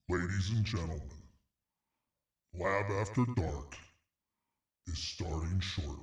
Ladies and gentlemen, Lab After Dark is starting shortly.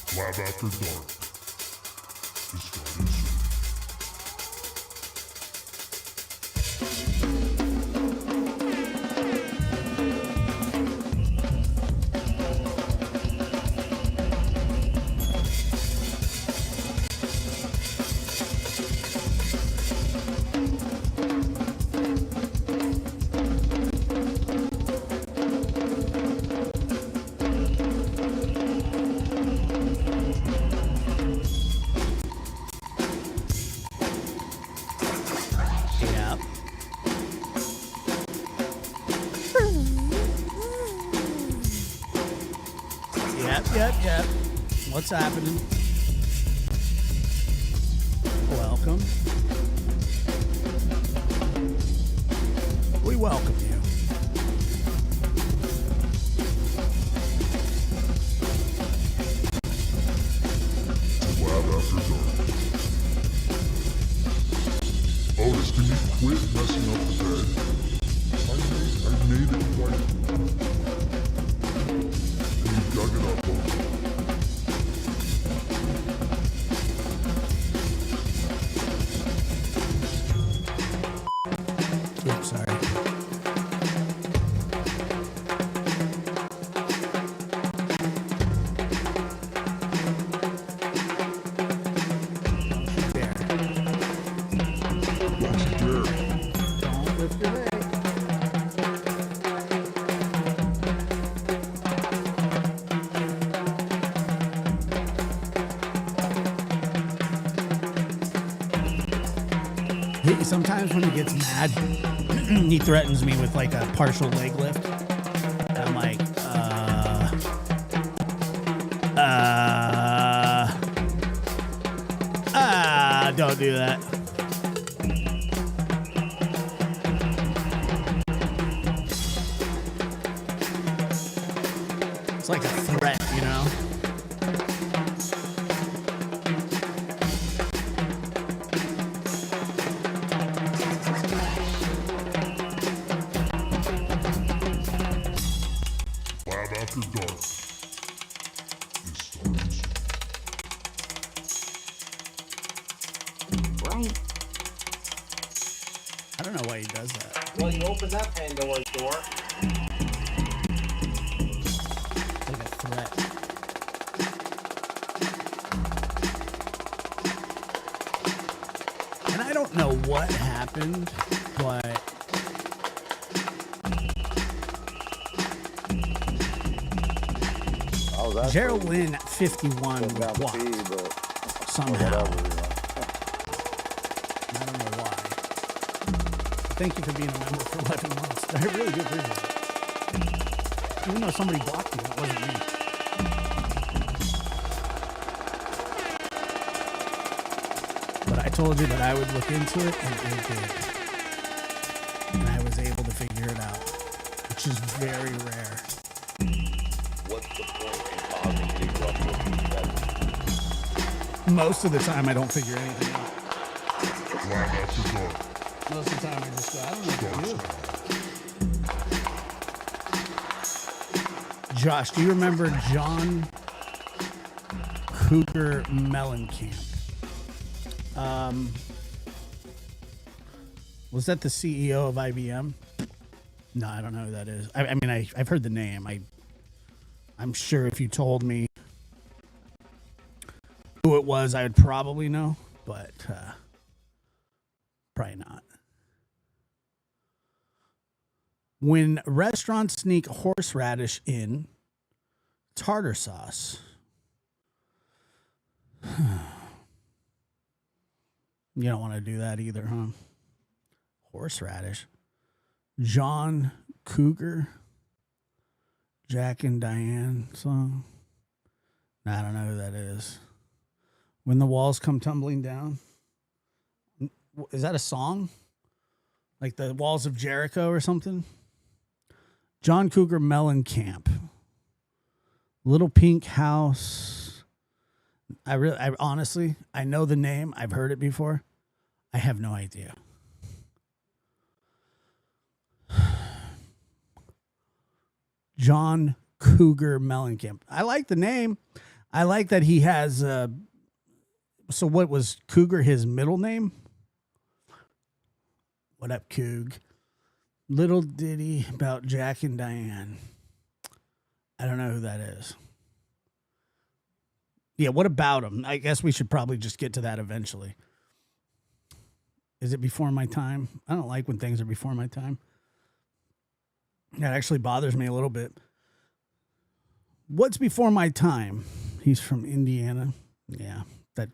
Lab After Dark is starting soon. Yep. What's happening? Welcome. We welcome you. Lab After Dark. Otis, can you quit messing up the bed? I made it twice. And you dug it up, Otis. Oops, sorry. Don't lift your leg. Sometimes when he gets mad, he threatens me with like a partial leg lift. And I'm like, don't do that. It's like a threat, you know? Lab After Dark is starting soon. Right. I don't know why he does that. Well, you opened that Pandora's door. It's like a threat. And I don't know what happened, but Gerald Lynn at 51 was blocked somehow. I don't know why. Thank you for being a member for 11 months. I really do appreciate it. Even though somebody blocked me, it wasn't me. But I told you that I would look into it, and I did. And I was able to figure it out, which is very rare. What's the point in causing a ruckus? Most of the time, I don't figure anything out. Lab After Dark. Most of the time, I just go, I don't know what to do. Josh, do you remember John Cougar Mellencamp? Was that the CEO of IBM? No, I don't know who that is. I mean, I've heard the name. I'm sure if you told me who it was, I would probably know, but probably not. When restaurants sneak horseradish in tartar sauce. You don't want to do that either, huh? Horseradish. John Cougar. Jack and Diane song. I don't know who that is. When the walls come tumbling down. Is that a song? Like the Walls of Jericho or something? John Cougar Mellencamp. Little Pink House. I honestly, I know the name. I've heard it before. I have no idea. John Cougar Mellencamp. I like the name. I like that he has. So what was Cougar his middle name? What up, Coug? Little ditty about Jack and Diane. I don't know who that is. Yeah, what about him? I guess we should probably just get to that eventually. Is it before my time? I don't like when things are before my time. That actually bothers me a little bit. What's before my time? He's from Indiana. Yeah, that.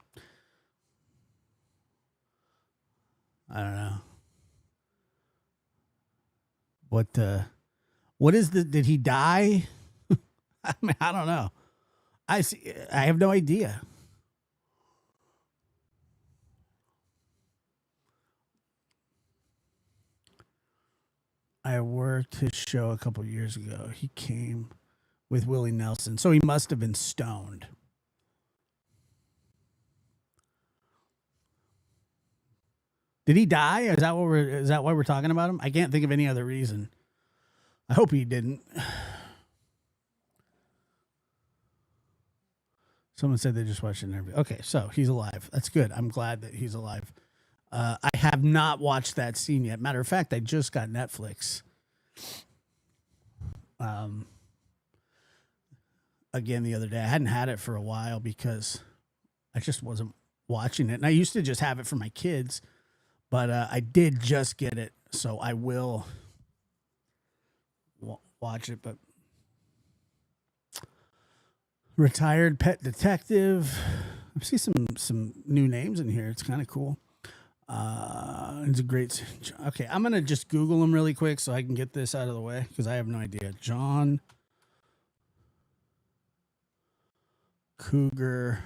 I don't know. What is the? Did he die? I mean, I don't know. I have no idea. I worked his show a couple years ago. He came with Willie Nelson, so he must have been stoned. Did he die? Is that why we're talking about him? I can't think of any other reason. I hope he didn't. Someone said they just watched an interview. Okay, so he's alive. That's good. I'm glad that he's alive. I have not watched that scene yet. Matter of fact, I just got Netflix. Again, the other day. I hadn't had it for a while because I just wasn't watching it. And I used to just have it for my kids. But I did just get it, so I will watch it. But retired pet detective. I see some new names in here. It's kind of cool. It's a great. Okay, I'm gonna just Google him really quick so I can get this out of the way because I have no idea. John Cougar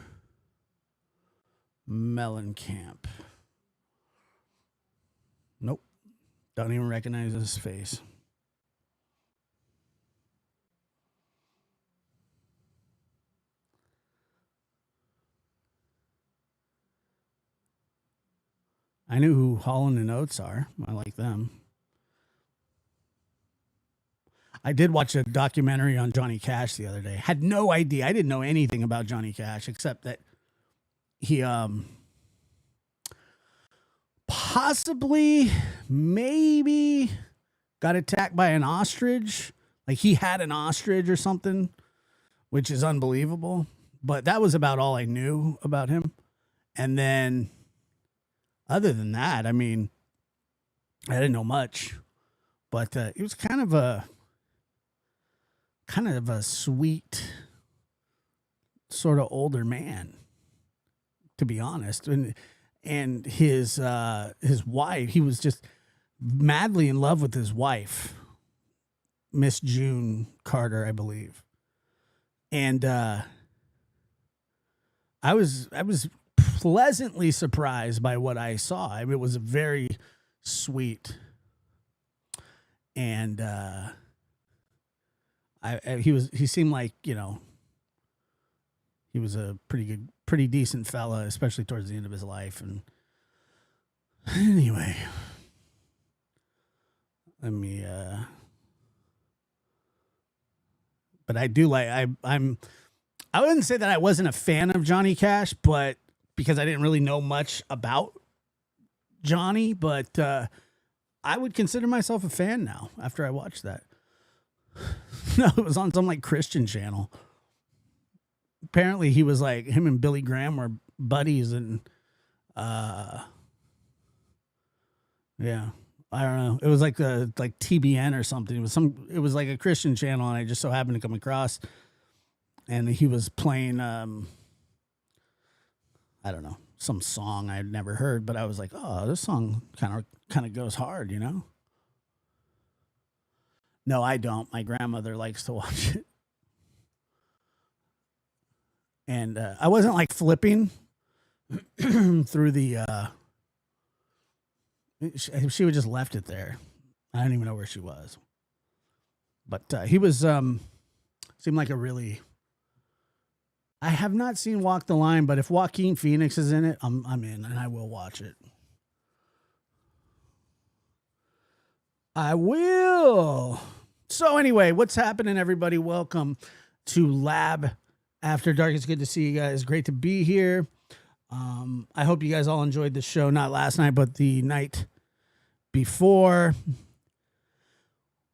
Mellencamp. Nope. Don't even recognize his face. I knew who Holland and Oates are. I like them. I did watch a documentary on Johnny Cash the other day. Had no idea. I didn't know anything about Johnny Cash except that he possibly, maybe got attacked by an ostrich. Like he had an ostrich or something, which is unbelievable. But that was about all I knew about him. And then other than that, I mean, I didn't know much. But he was kind of a sweet, sort of older man, to be honest. And his wife, he was just madly in love with his wife, Miss June Carter, I believe. And I was pleasantly surprised by what I saw. I mean, it was very sweet, and he seemed like, you know, he was a pretty decent fella, especially towards the end of his life. And anyway, let me. But I do like. I wouldn't say that I wasn't a fan of Johnny Cash, but because I didn't really know much about Johnny, but I would consider myself a fan now after I watched that. No, it was on some like Christian channel. Apparently he was like, him and Billy Graham were buddies, and yeah, I don't know. It was like TBN or something. It was like a Christian channel, and I just so happened to come across, and he was playing I don't know, some song I'd never heard, but I was like, oh, this song kind of goes hard, you know? No, I don't. My grandmother likes to watch it. And I wasn't like flipping through the she would just left it there. I don't even know where she was. But he was seemed like a really. I have not seen Walk the Line, but if Joaquin Phoenix is in it, I'm in, and I will watch it. I will. So anyway, what's happening, everybody? Welcome to Lab After Dark. It's good to see you guys. Great to be here. I hope you guys all enjoyed the show, not last night, but the night before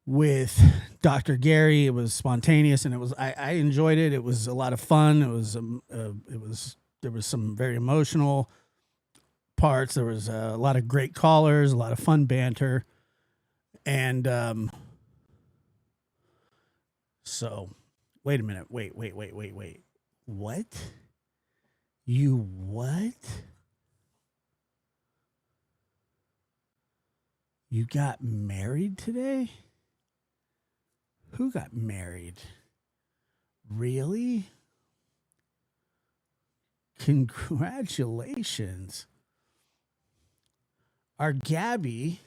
with Dr. Gary. It was spontaneous, and it was I enjoyed it. It was a lot of fun. There was some very emotional parts. There was a lot of great callers, a lot of fun banter, and so wait a minute. Wait. What? You what? You got married today? Who got married? Really? Congratulations. Our Gaby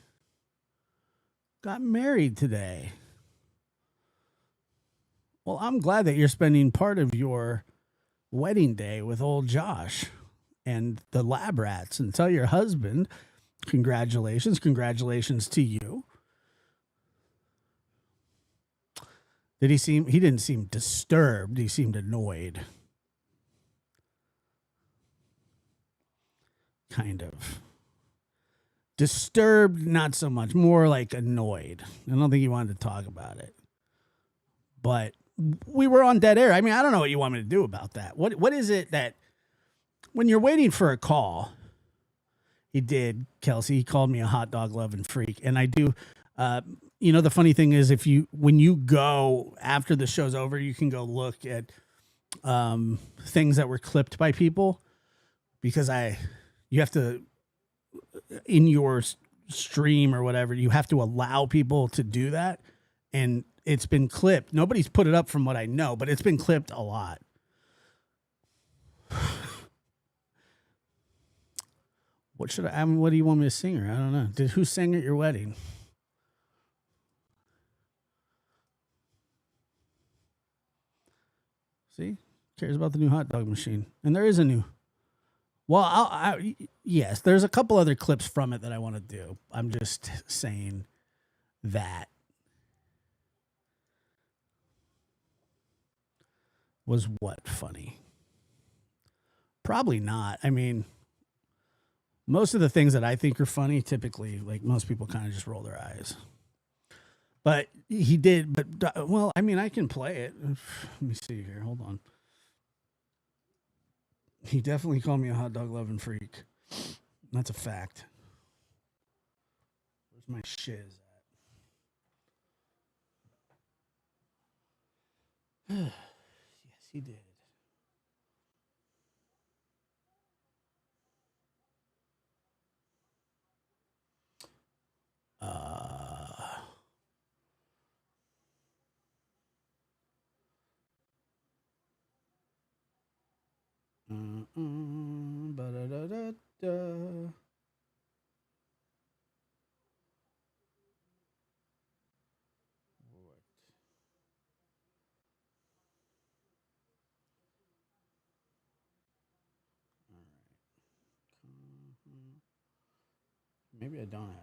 got married today. Well, I'm glad that you're spending part of your wedding day with old Josh and the lab rats, and tell your husband, congratulations to you. He didn't seem disturbed. He seemed annoyed. Kind of. Disturbed, not so much. More like annoyed. I don't think he wanted to talk about it. But we were on dead air. I mean, I don't know what you want me to do about that. What is it that when you're waiting for a call, he did, Kelsey, he called me a hot dog loving freak. And I do, the funny thing is when you go after the show's over, you can go look at things that were clipped by people, because you have to, in your stream or whatever, you have to allow people to do that. And it's been clipped. Nobody's put it up from what I know, but it's been clipped a lot. What do you want me to sing her? I don't know. Who sang at your wedding? See? Cares about the new hot dog machine. And there is a new. Well, yes, there's a couple other clips from it that I want to do. I'm just saying that was what funny? Probably not. I mean, most of the things that I think are funny, typically, like, most people kind of just roll their eyes. But he did. But, well, I mean, I can play it. Let me see here. Hold on. He definitely called me a hot dog loving freak. That's a fact. Where's my shiz at? Yes, he did. Ba-da-da-da-da. Maybe I don't have it.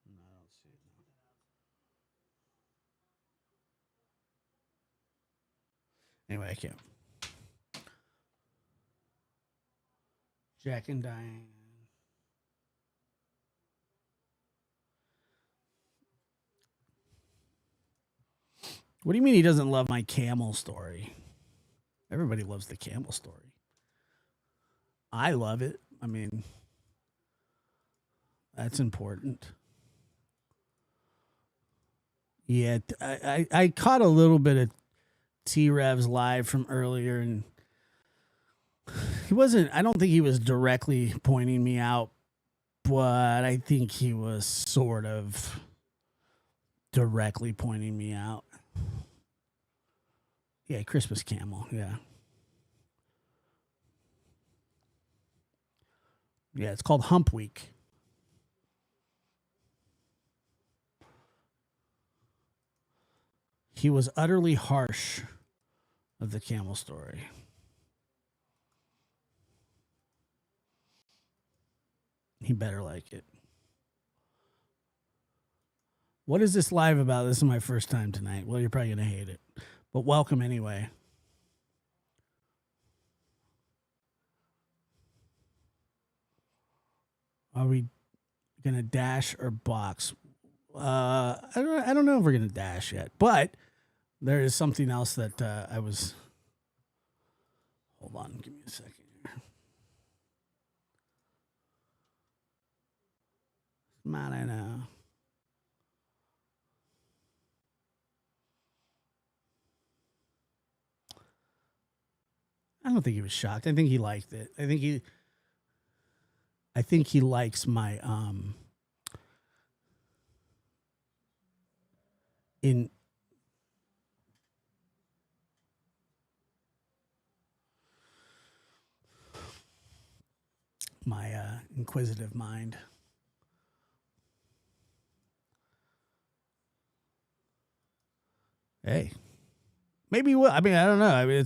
No, I don't see it now. Anyway, I can't. Jack and Diane. What do you mean he doesn't love my camel story? Everybody loves the camel story. I love it. I mean, that's important. Yeah, I caught a little bit of T-Rev's live from earlier, and I don't think he was directly pointing me out, but I think he was sort of directly pointing me out. Yeah, Christmas Camel, yeah. Yeah, it's called Hump Week. He was utterly harsh of the camel story. He better like it. What is this live about? This is my first time tonight. Well, you're probably going to hate it. But welcome anyway. Are we going to dash or box? I don't know if we're going to dash yet. But there is something else that I was... Hold on. Give me a second here. Man, I know. I don't think he was shocked. I think he liked it. I think he likes my in my inquisitive mind. Hey. Maybe will. I mean, I don't know. I mean,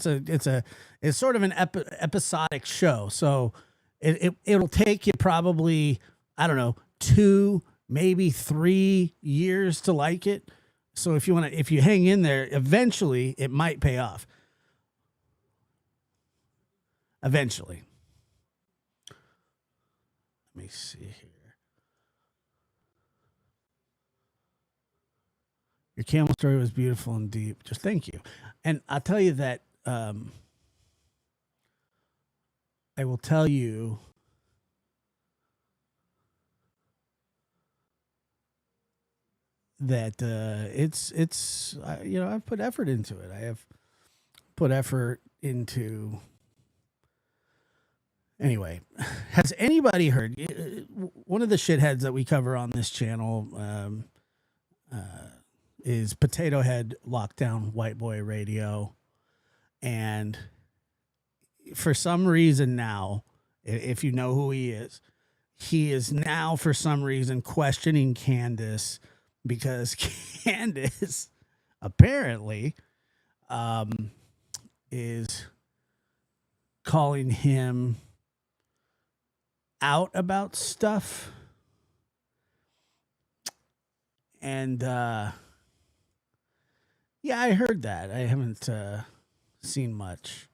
it's sort of an episodic show, so it'll take you probably, I don't know, 2, maybe 3 years to like it. So if you hang in there, eventually it might pay off. Eventually. Let me see here. Your camel story was beautiful and deep. Just thank you. And I'll tell you that I will tell you that it's I've put effort into it. I have put effort into. Anyway, has anybody heard one of the shitheads that we cover on this channel? Is Potato Head Lockdown White Boy Radio. And for some reason now, if you know who he is now for some reason questioning Candace because Candace apparently is calling him out about stuff. And yeah, I heard that. I haven't seen much.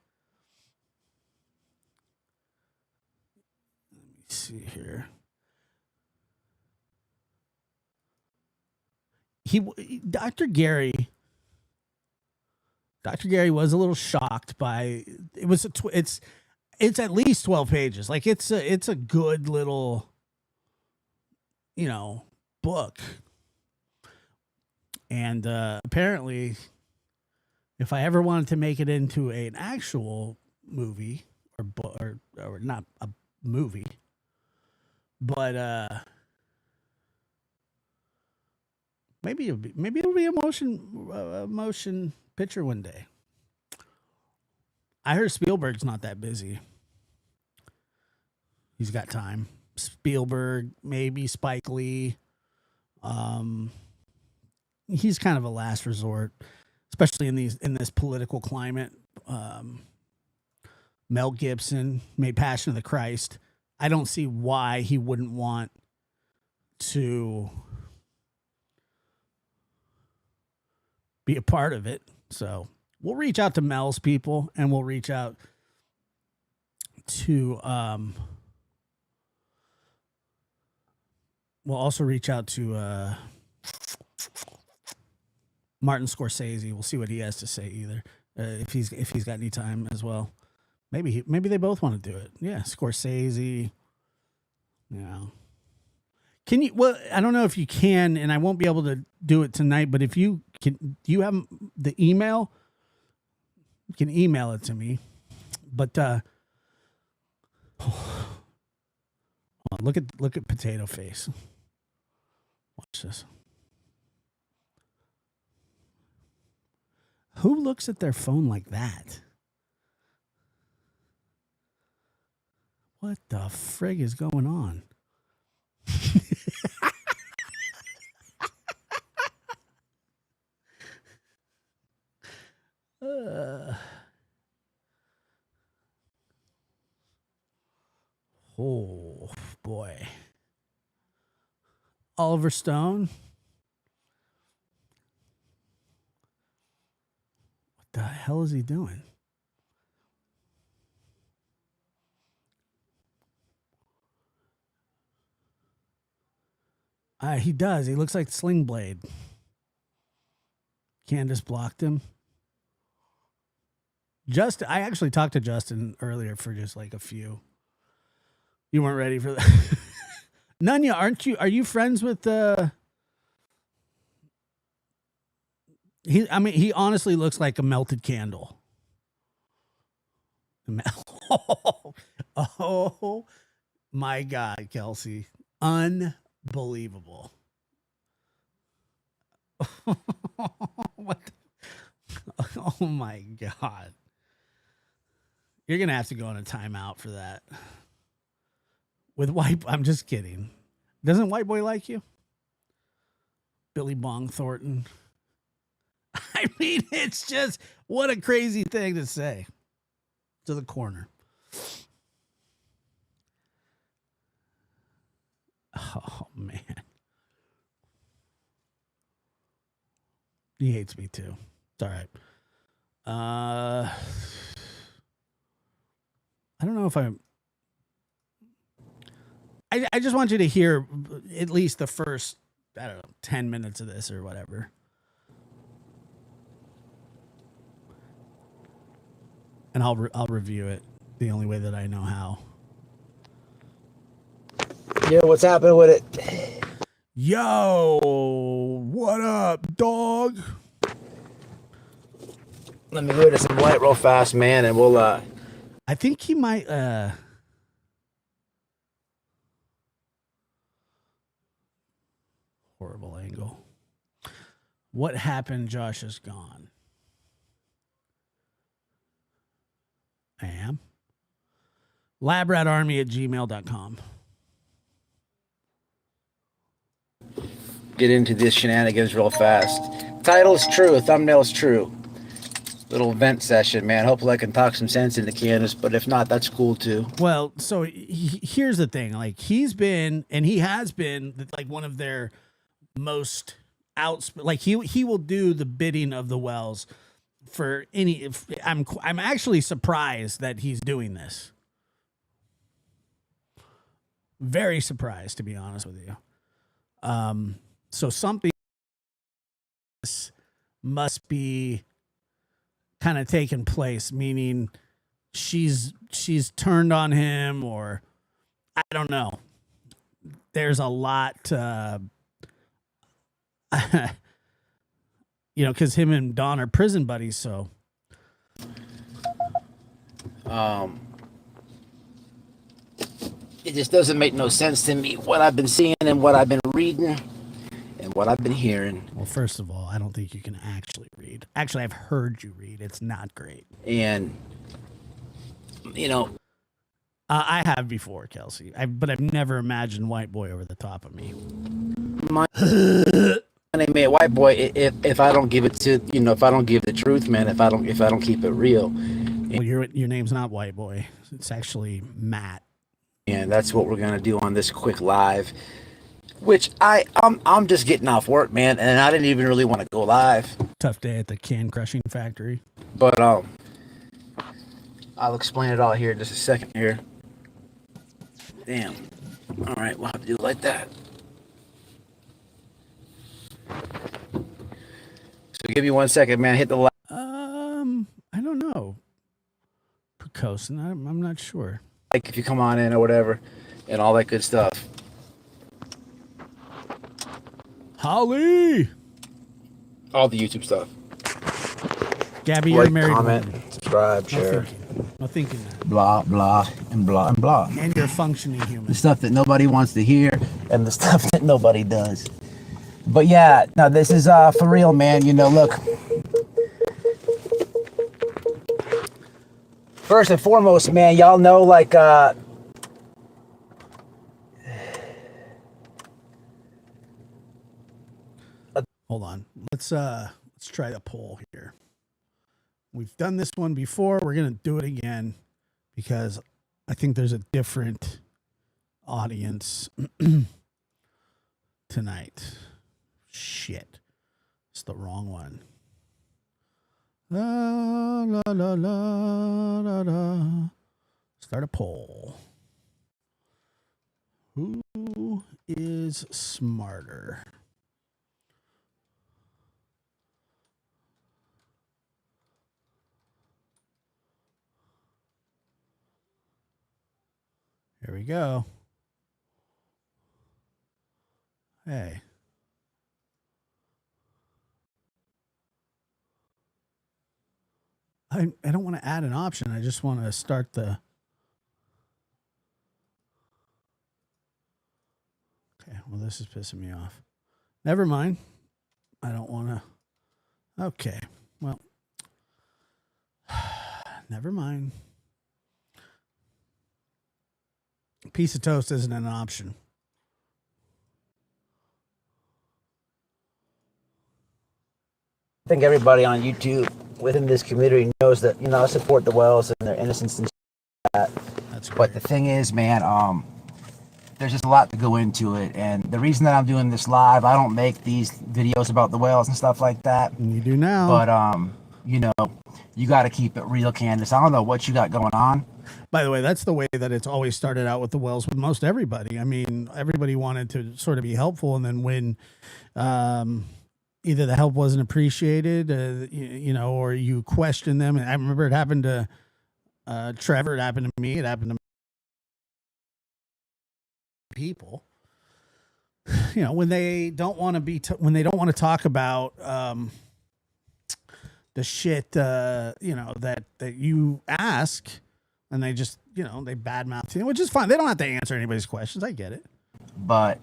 Let me see here. Dr. Gary was a little shocked by it. Was it's at least 12 pages. Like it's a good little book. And apparently, if I ever wanted to make it into an actual movie or not a movie, but maybe it'll be a motion picture one day. I heard Spielberg's not that busy. He's got time. Spielberg, maybe Spike Lee. He's kind of a last resort, especially in this political climate. Mel Gibson made Passion of the Christ. I don't see why he wouldn't want to be a part of it. So we'll reach out to Mel's people, and we'll reach out to we'll also reach out to Martin Scorsese. We'll see what he has to say either. If he's got any time as well. Maybe they both want to do it. Yeah, Scorsese. Yeah. Can you? Well, I don't know if you can, and I won't be able to do it tonight. But if you can, do you have the email? You can email it to me. But look at Potato Face. Watch this. Who looks at their phone like that? What the frig is going on? Oh boy. Oliver Stone. What the hell is he doing? He does. He looks like Sling Blade. Candace blocked him. I actually talked to Justin earlier for just like a few. You weren't ready for that. Nunya, are you friends with he honestly looks like a melted candle. Oh my God, Kelsey. Unbelievable. What? Oh my God. You're going to have to go on a timeout for that. With I'm just kidding. Doesn't White Boy like you? Billy Bong Thornton. I mean, it's just, what a crazy thing to say. To the corner. Oh, man. He hates me too. It's all right. I don't know if I just want you to hear at least the first, 10 minutes of this or whatever. And I'll review it the only way that I know how. Yo, what's happening with it? Yo, what up, dog? Let me go to some light real fast, man, and we'll I think he might horrible angle. What happened? Josh is gone. I am. labratarmy@gmail.com. get into these shenanigans real fast. Title's true, thumbnail's true. Little vent session, man. Hopefully I can talk some sense into Candace, but if not, that's cool too. Well, so here's the thing. Like, he has been like one of their most like he will do the bidding of the Wells for any. I'm actually surprised that he's doing this. Very surprised, to be honest with you. So something must be kind of taking place, meaning she's turned on him, or I don't know. There's a lot, because him and Dawn are prison buddies. So, it just doesn't make no sense to me what I've been seeing and what I've been reading and what I've been hearing. Well, first of all, I don't think you can actually read. Actually, I've heard you read. It's not great. And, I have before, Kelsey. But I've never imagined White Boy over the top of me. My name ain't White Boy if I don't give it to, if I don't give the truth, man, if I don't keep it real. Well, your name's not White Boy. It's actually Matt. And that's what we're gonna do on this quick live, which I'm just getting off work, man, and I didn't even really want to go live. Tough day at the can crushing factory. But I'll explain it all here in just a second here. Damn. All right, we'll have to do it like that. Give me 1 second, man. Hit the like. I don't know. Precocin, I'm not sure. If you come on in or whatever, and all that good stuff. Holly! All the YouTube stuff. Gabby, you're a married comment, woman. subscribe, share. No thinking that. Blah, blah, and blah, and blah. And you're a functioning human. The stuff that nobody wants to hear and the stuff that nobody does. But yeah, no, this is for real, man. You know, look. First and foremost, man, y'all know, like, Hold on. Let's try the poll here. We've done this one before. We're gonna do it again because I think there's a different audience tonight. Shit. It's the wrong one. La la la la la la. Start a poll. Who is smarter? Here we go. Hey. I don't want to add an option. I just want to start the... Okay, well, this is pissing me off. Never mind. I don't want to... Okay, well... Never mind. Piece of toast isn't an option. I think everybody on YouTube within this community knows that, you know, I support the Wells and their innocence and that. That's but the thing is, man, there's just a lot to go into it. And the reason that I'm doing this live, I don't make these videos about the Wells and stuff like that. You do now. But, you know, you got to keep it real, Candace. I don't know what you got going on. By the way, that's the way that it's always started out with the Wells with most everybody. I mean, everybody wanted to sort of be helpful. And then when either the help wasn't appreciated, you know, or you question them. And I remember it happened to Trevor. It happened to me. It happened to people. You know, when they don't want to be, when they don't want to talk about the shit, you know, that you ask, and they just, you know, they badmouth you, which is fine. They don't have to answer anybody's questions. I get it. But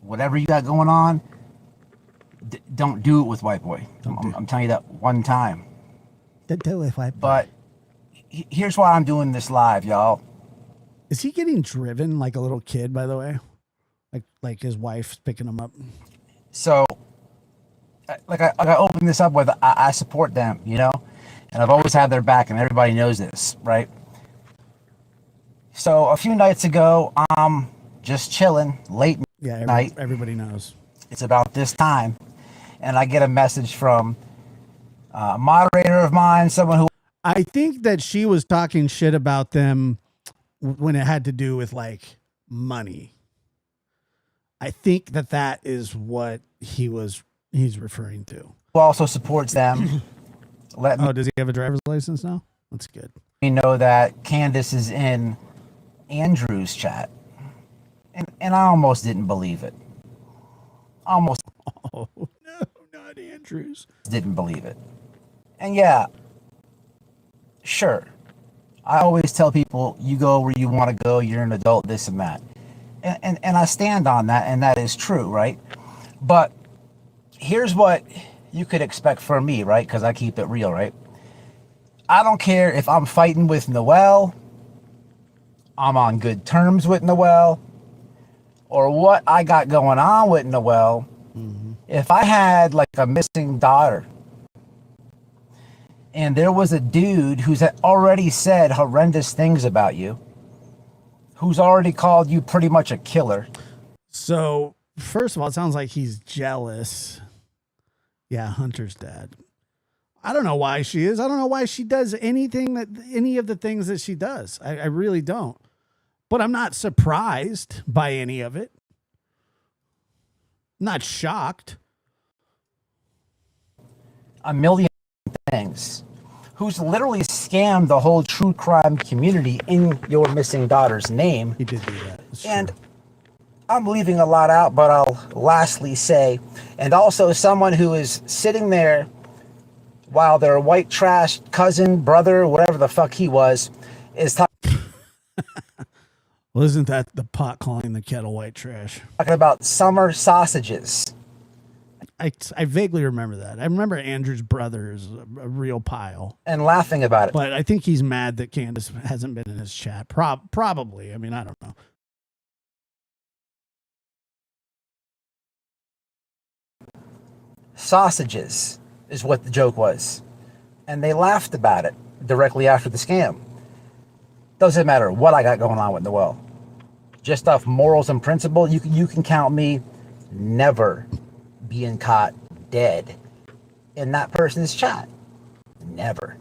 whatever you got going on, don't do it with White Boy. I'm telling you that one time. Don't do it with White Boy. But here's why I'm doing this live, y'all. Is he getting driven like a little kid, by the way? Like his wife's picking him up? So, like I opened this up with, I support them, you know? And I've always had their back, and everybody knows this, right? So, a few nights ago, I'm just chilling, late night. Everybody knows. It's about this time. And I get a message from a moderator of mine, someone who... I think that she was talking shit about them when it had to do with, like, money. I think that is what he's referring to. Who also supports them. Does he have a driver's license now? That's good. We know that Candace is in Andrew's chat. And I almost didn't believe it. Almost. Oh, no, not Andrew's. Didn't believe it. And yeah, sure. I always tell people, you go where you want to go, you're an adult, this and that. And I stand on that, and that is true, right? But here's what you could expect from me, right? Because I keep it real, right? I don't care if I'm fighting with Noel, I'm on good terms with Noel, or what I got going on with Noel. If I had like a missing daughter, and there was a dude who's already said horrendous things about you, who's already called you pretty much a killer. So, first of all, it sounds like he's jealous. Yeah, Hunter's dad. I don't know why she is. I don't know why she does any of the things that she does. I really don't. But I'm not surprised by any of it. Not shocked. a million things, who's literally scammed the whole true crime community in your missing daughter's name. He did do that. It's And true. I'm leaving a lot out, but I'll lastly say, and also someone who is sitting there while their white trash cousin, brother, whatever the fuck he was, is talking Well, isn't that the pot calling the kettle white trash? about summer sausages. I vaguely remember that. I remember Andrew's brother is a real pile. And laughing about it. But I think he's mad that Candace hasn't been in his chat. Probably. I mean, I don't know. Sausages is what the joke was. And they laughed about it directly after the scam. Doesn't matter what I got going on with Noel. Just off morals and principle, you can count me never being caught dead in that person's chat. Never.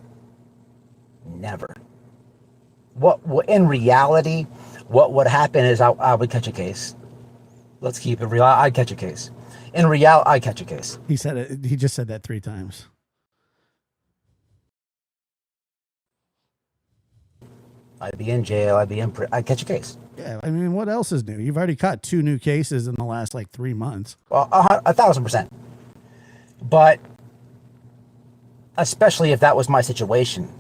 What in reality, what would happen is I would catch a case. Let's keep it real. I'd catch a case. In reality, I'd catch a case. He said it. He just said that 3 times. I'd be in jail. I'd catch a case. Yeah, I mean, what else is new? You've already caught 2 new cases in the last 3 months. Well, 1,000%. But especially if that was my situation.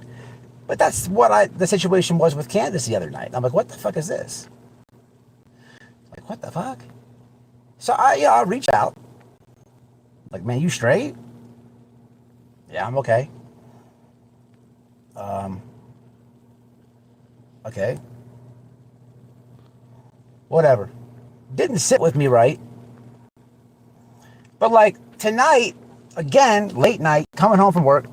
But that's what the situation was with Candace the other night. I'm like, what the fuck is this? Like, what the fuck? So I reached out. Like, man, you straight? Yeah, I'm okay. Okay. Whatever. Didn't sit with me right. But tonight, again, late night, coming home from work,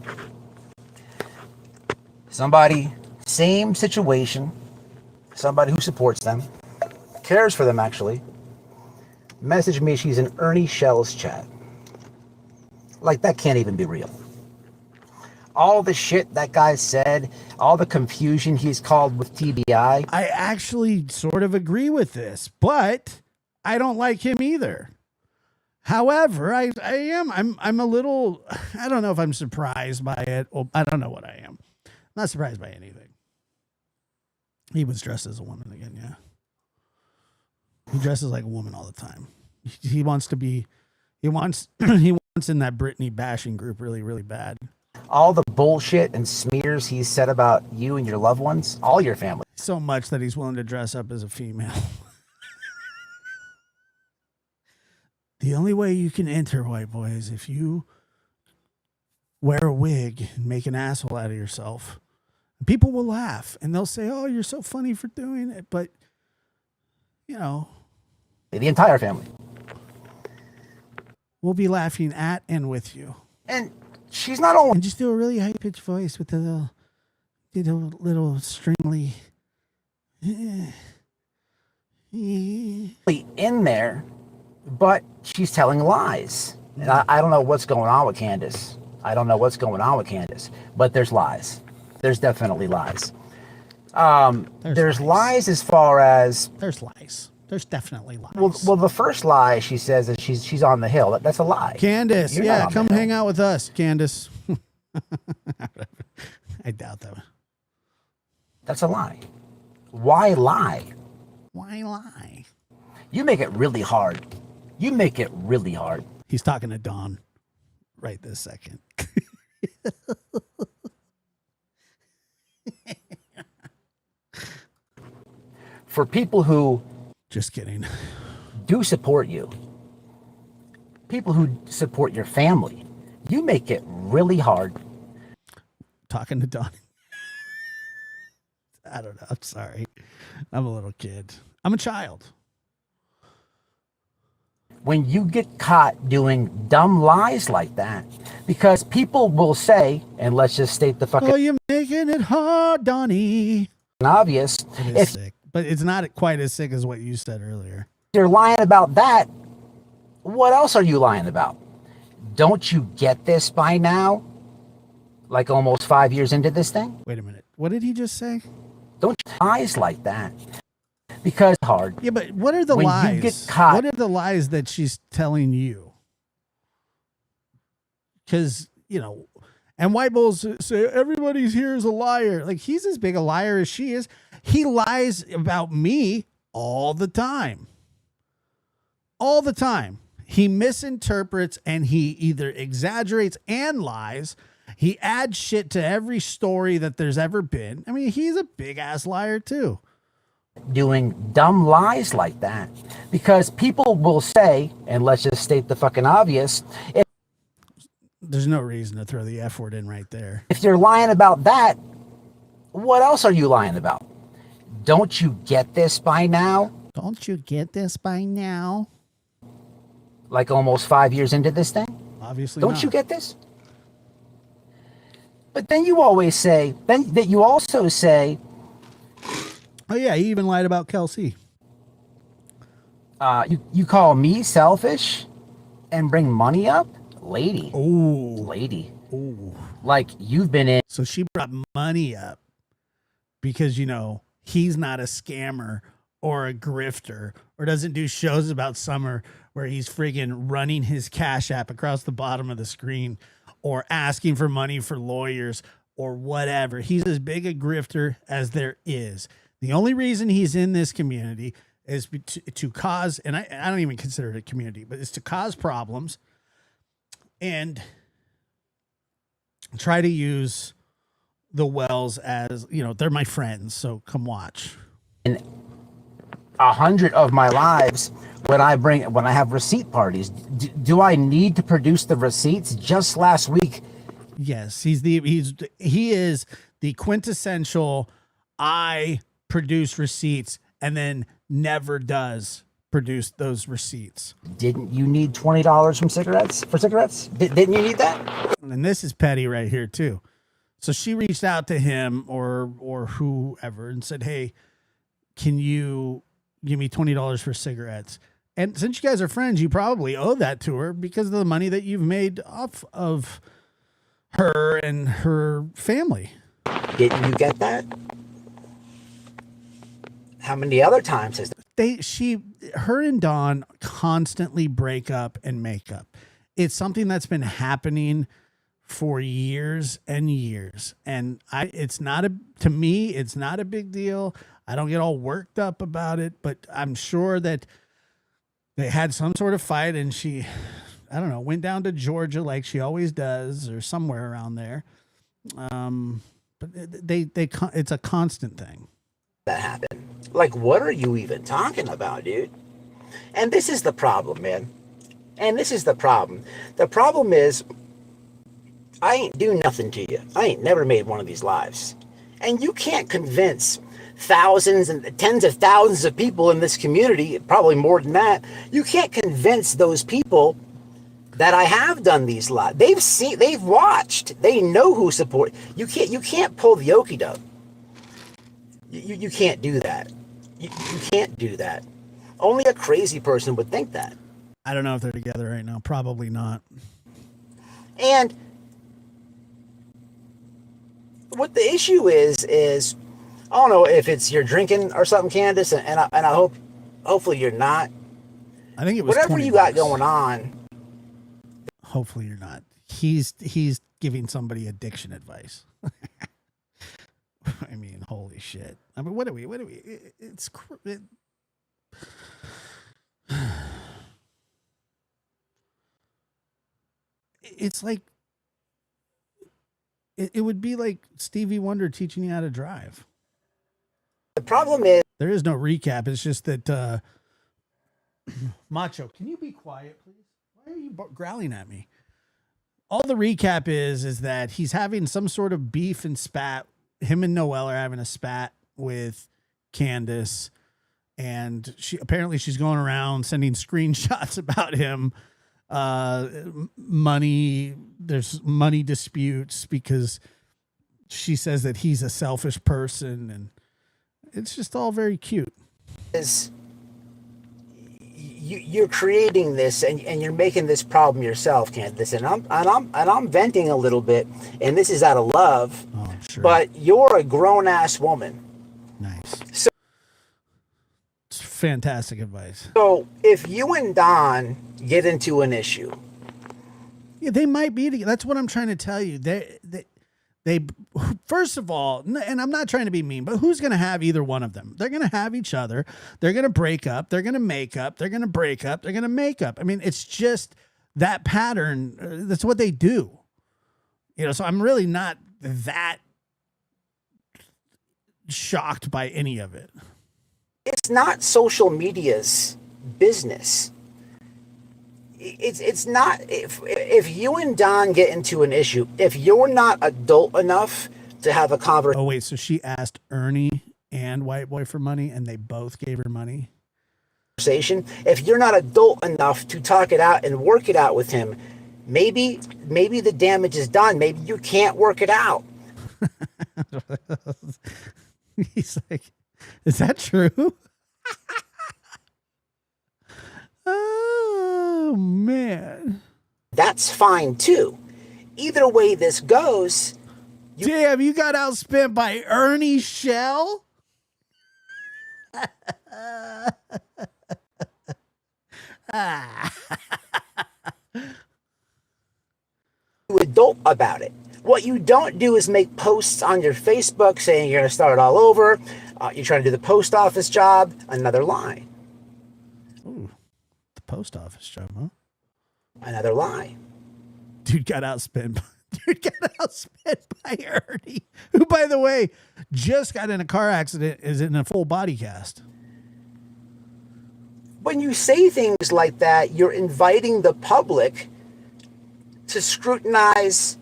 somebody, same situation, somebody who supports them, cares for them actually, messaged me she's in Ernie Shell's chat. That can't even be real. All the shit that guy said, all the confusion he's called with TBI. I actually sort of agree with this, but I don't like him either. However, I'm a little, I don't know if I'm surprised by it. Or I don't know what I am. I'm not surprised by anything. He was dressed as a woman again, yeah. He dresses like a woman all the time. He wants in that Britney bashing group really, really bad. All the bullshit and smears he's said about you and your loved ones, all your family. So much that he's willing to dress up as a female. The only way you can enter, white boy, is if you wear a wig and make an asshole out of yourself. People will laugh and they'll say, oh, you're so funny for doing it. But, The entire family. We'll be laughing at and with you. And she's not only And just do a really high pitched voice with the little stringly. in there, but she's telling lies. And I don't know what's going on with Candace. But there's lies. There's definitely lies. There's lies as far as... There's lies. There's definitely lies. Well, the first lie she says is she's on the hill. That's a lie. Candace, You're yeah, not on come the hill. hang out with us, Candace. I doubt that. That's a lie. Why lie? Why lie? You make it really hard. He's talking to Don right this second. For people who Just kidding. do support you, people who support your family, you make it really hard. Talking to Don. I don't know. I'm sorry. I'm a little kid. I'm a child. When you get caught doing dumb lies like that, because people will say, and let's just state the fucking Oh, you're making it hard, Donnie. obvious, It is if sick, but it's not quite as sick as what you said earlier. you're lying about that, what else are you lying about? Don't you get this by now? Like almost 5 years into this thing? Wait a minute. What did he just say? Don't lies like that. Because hard. Yeah, but what are the When you lies? get caught- What are the lies that she's telling you? Because you know, and white bulls say everybody's here is a liar. Like, he's as big a liar as she is. He lies about me all the time. All the time. He misinterprets and he either exaggerates and lies. He adds shit to every story that there's ever been. I mean, he's a big ass liar too. Doing dumb lies like that, because people will say, and let's just state the fucking obvious, There's no reason to throw the F word in right there. if you're lying about that, what else are you lying about? Don't you get this by now? Don't you get this by now? Like almost 5 years into this thing? Obviously Don't not. you get this? But then you always say, then that you also say, Oh yeah, he even lied about Kelsey. you call me selfish and bring money up? Lady. Ooh. Lady. Ooh. Like you've been in. So she brought money up because, you know, he's not a scammer or a grifter or doesn't do shows about Summer where he's friggin' running his Cash App across the bottom of the screen or asking for money for lawyers or whatever. He's as big a grifter as there is. The only reason he's in this community is to cause, and I don't even consider it a community, but it's to cause problems and try to use the Wells as, you know, they're my friends, so come watch. In 100 of my lives, when I have receipt parties, do I need to produce the receipts? Just last week. Yes, he is the quintessential I produce receipts and then never does produce those receipts. Didn't you need $20 from cigarettes for cigarettes? Didn't you need that? And this is petty right here too. So she reached out to him or whoever and said, "Hey, can you give me $20 for cigarettes?" And since you guys are friends, you probably owe that to her because of the money that you've made off of her and her family. Didn't you get that? How many other times has her and Dawn constantly break up and make up. It's something that's been happening for years and years. And to me, it's not a big deal. I don't get all worked up about it, but I'm sure that they had some sort of fight and she, I don't know, went down to Georgia like she always does or somewhere around there. But it's a constant thing. that happen? Like, what are you even talking about, dude? And this is the problem, man. And this is the problem. The problem is, I ain't do nothing to you. I ain't never made one of these lives. And you can't convince thousands and tens of thousands of people in this community, probably more than that. You can't convince those people that I have done these lives. They've seen, they've watched, they know who support. You can't pull the okie doke. You can't do that. You can't do that. Only a crazy person would think that. I don't know if they're together right now. Probably not. And what the issue is I don't know if it's you're drinking or something, Candace, and I hope, hopefully you're not. I think it was whatever you got going on. Hopefully you're not. He's giving somebody addiction advice. I mean, holy shit. I mean, what do we, it's like, it would be like Stevie Wonder teaching you how to drive. The problem is, there is no recap. It's just that, Macho, can you be quiet, please? Why are you growling at me? All the recap is that he's having some sort of beef and spat. Him and Noelle are having a spat with Candace, and she's going around sending screenshots about him. There's money disputes because she says that he's a selfish person, and it's just all very cute. You're creating this and you're making this problem yourself, Candace, and I'm venting a little bit, and this is out of love. Oh, sure. But you're a grown-ass woman. Nice. So it's fantastic advice. So if you and Don get into an issue, Yeah, they might be together. That's what I'm trying to tell you. They first of all, and I'm not trying to be mean, but who's going to have either one of them? They're going to have each other. They're going to break up. They're going to make up. They're going to break up. They're going to make up. I mean, it's just that pattern. That's what they do. You know, so I'm really not that shocked by any of it. It's not social media's business. It's not, if you and Don get into an issue, if you're not adult enough to have a conversation. Oh wait, so she asked Ernie and White Boy for money, and they both gave her money. If you're not adult enough to talk it out and work it out with him, maybe the damage is done. Maybe you can't work it out. He's like, is that true? Oh, man. That's fine, too. Either way this goes. Damn, you got outspent by Ernie Shell? Adult about it. What you don't do is make posts on your Facebook saying you're going to start all over. You're trying to do the post office job. Another lie. Ooh, the post office job, huh? Another lie. Dude got outspent. Dude got outspent by Ernie, who, by the way, just got in a car accident, is in a full body cast. When you say things like that, you're inviting the public to scrutinize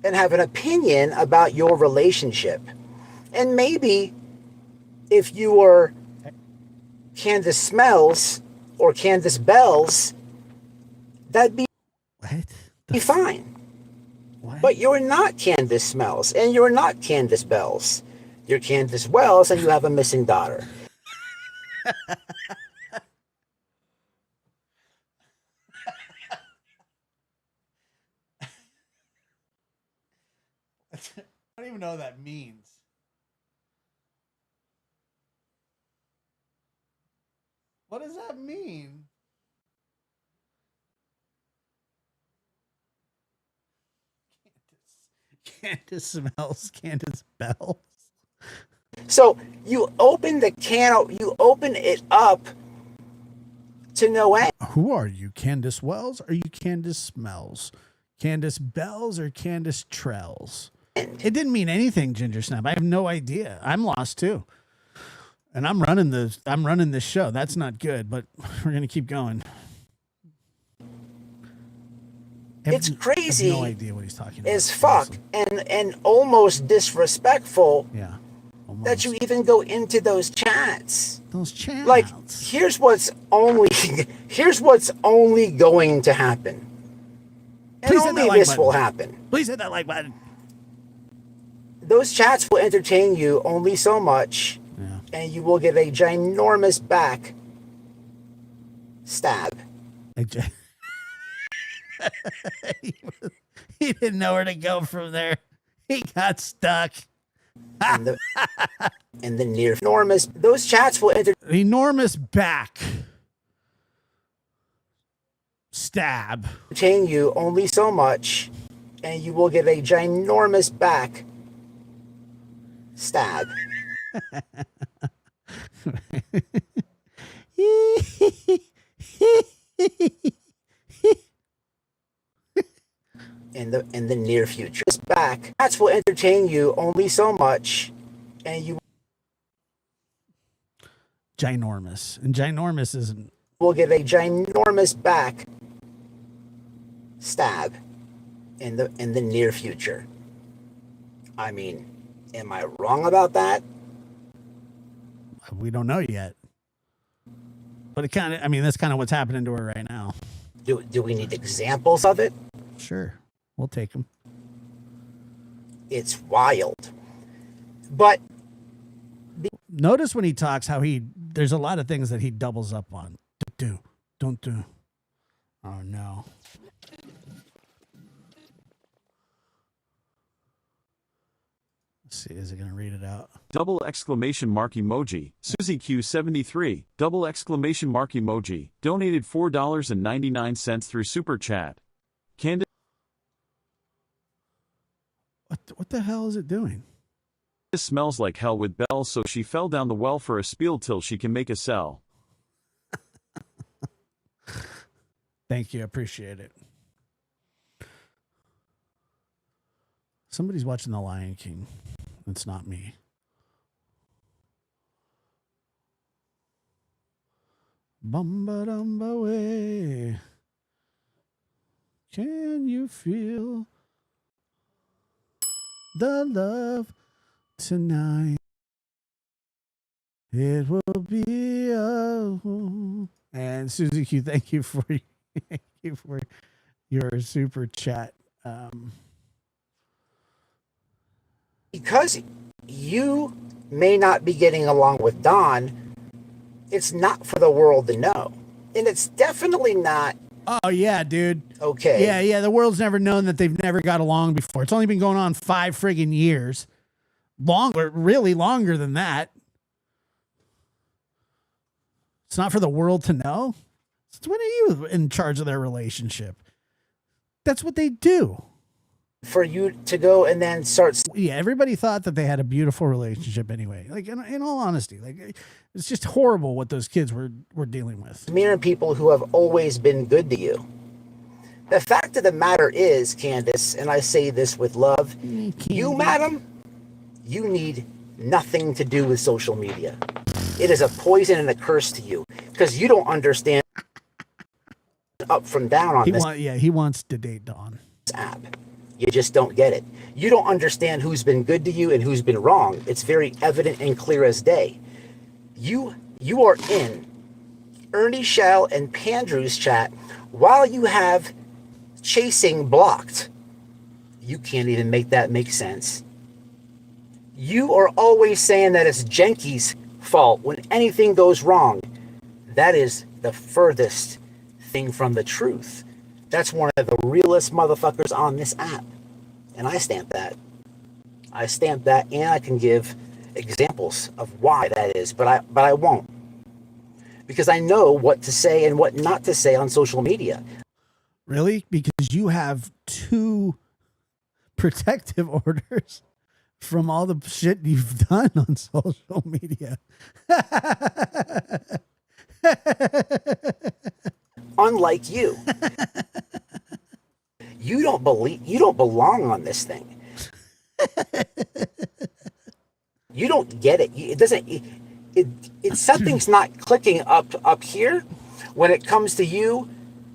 and have an opinion about your relationship. And maybe if you were Candace Smells or Candace Bells, that'd be fine. What? But you're not Candace Smells and you're not Candace Bells. You're Candace Wells and you have a missing daughter. I don't even know what that means. What does that mean? Candace Smells, Candace Bells. So you open the can, you open it up to no end. Who are you, Candace Wells? Or are you Candace Smells? Candace Bells or Candace Trells? It didn't mean anything, Ginger Snap. I have no idea. I'm lost too. And I'm running this show. That's not good, but we're gonna keep going. It's crazy. I have no idea what he's talking about. As fuck and almost disrespectful. Yeah. Almost. That you even go into those chats. Those chats. Like, here's what's only going to happen. And Please hit only that like this button. will happen. Please hit that like button. Those chats will entertain you only so much, Yeah. and you will get a ginormous back stab. He didn't know where to go from there. He got stuck. And the near enormous. Those chats will Enormous back stab. entertain you only so much, and you will get a ginormous back stab. In the near future. This back chats will entertain you only so much, and you Ginormous. And ginormous isn't. will get a ginormous back stab in the near future. I mean, am I wrong about that? We don't know yet. But it kind of, I mean, that's kind of what's happening to her right now. Do we need examples of it? Sure. We'll take them. It's wild. But Notice when he talks how there's a lot of things that he doubles up on. Don't do. Oh, no. Let's see, is it going to read it out? Double exclamation mark emoji. Susie Q73. Double exclamation mark emoji. Donated $4.99 through Super Chat. Candace What the hell is it doing? smells like hell with bells, so she fell down the well for a spiel till she can make a cell. Thank you. I appreciate it. Somebody's watching The Lion King. It's not me. Bumba dumba way. Can you feel the love tonight? It will be a... And Susie Q, thank you for your super chat. Because you may not be getting along with Don, it's not for the world to know. And it's definitely not Oh yeah, dude. okay. Yeah. The world's never known that they've never got along before. It's only been going on 5 friggin' years. Really longer than that. It's not for the world to know. It's when are you in charge of their relationship? That's what they do. For you to go and then start... Yeah, everybody thought that they had a beautiful relationship anyway. Like, in all honesty, like, it's just horrible what those kids were dealing with. smearing people who have always been good to you. The fact of the matter is, Candace, and I say this with love, you, madam, you need nothing to do with social media. It is a poison and a curse to you because you don't understand up from down on He wants to date Dawn. app. You just don't get it. You don't understand who's been good to you and who's been wrong. It's very evident and clear as day. You are in Ernie Shell and Pandrew's chat while you have chasing blocked. You can't even make that make sense. You are always saying that it's Jenky's fault when anything goes wrong. That is the furthest thing from the truth. That's one of the realest motherfuckers on this app. And I stamp that. And I can give examples of why that is, but I won't. Because I know what to say and what not to say on social media. Really? Because you have 2 protective orders from all the shit you've done on social media. Unlike you. You don't belong on this thing. You don't get it. It doesn't it's something's not clicking up here when it comes to you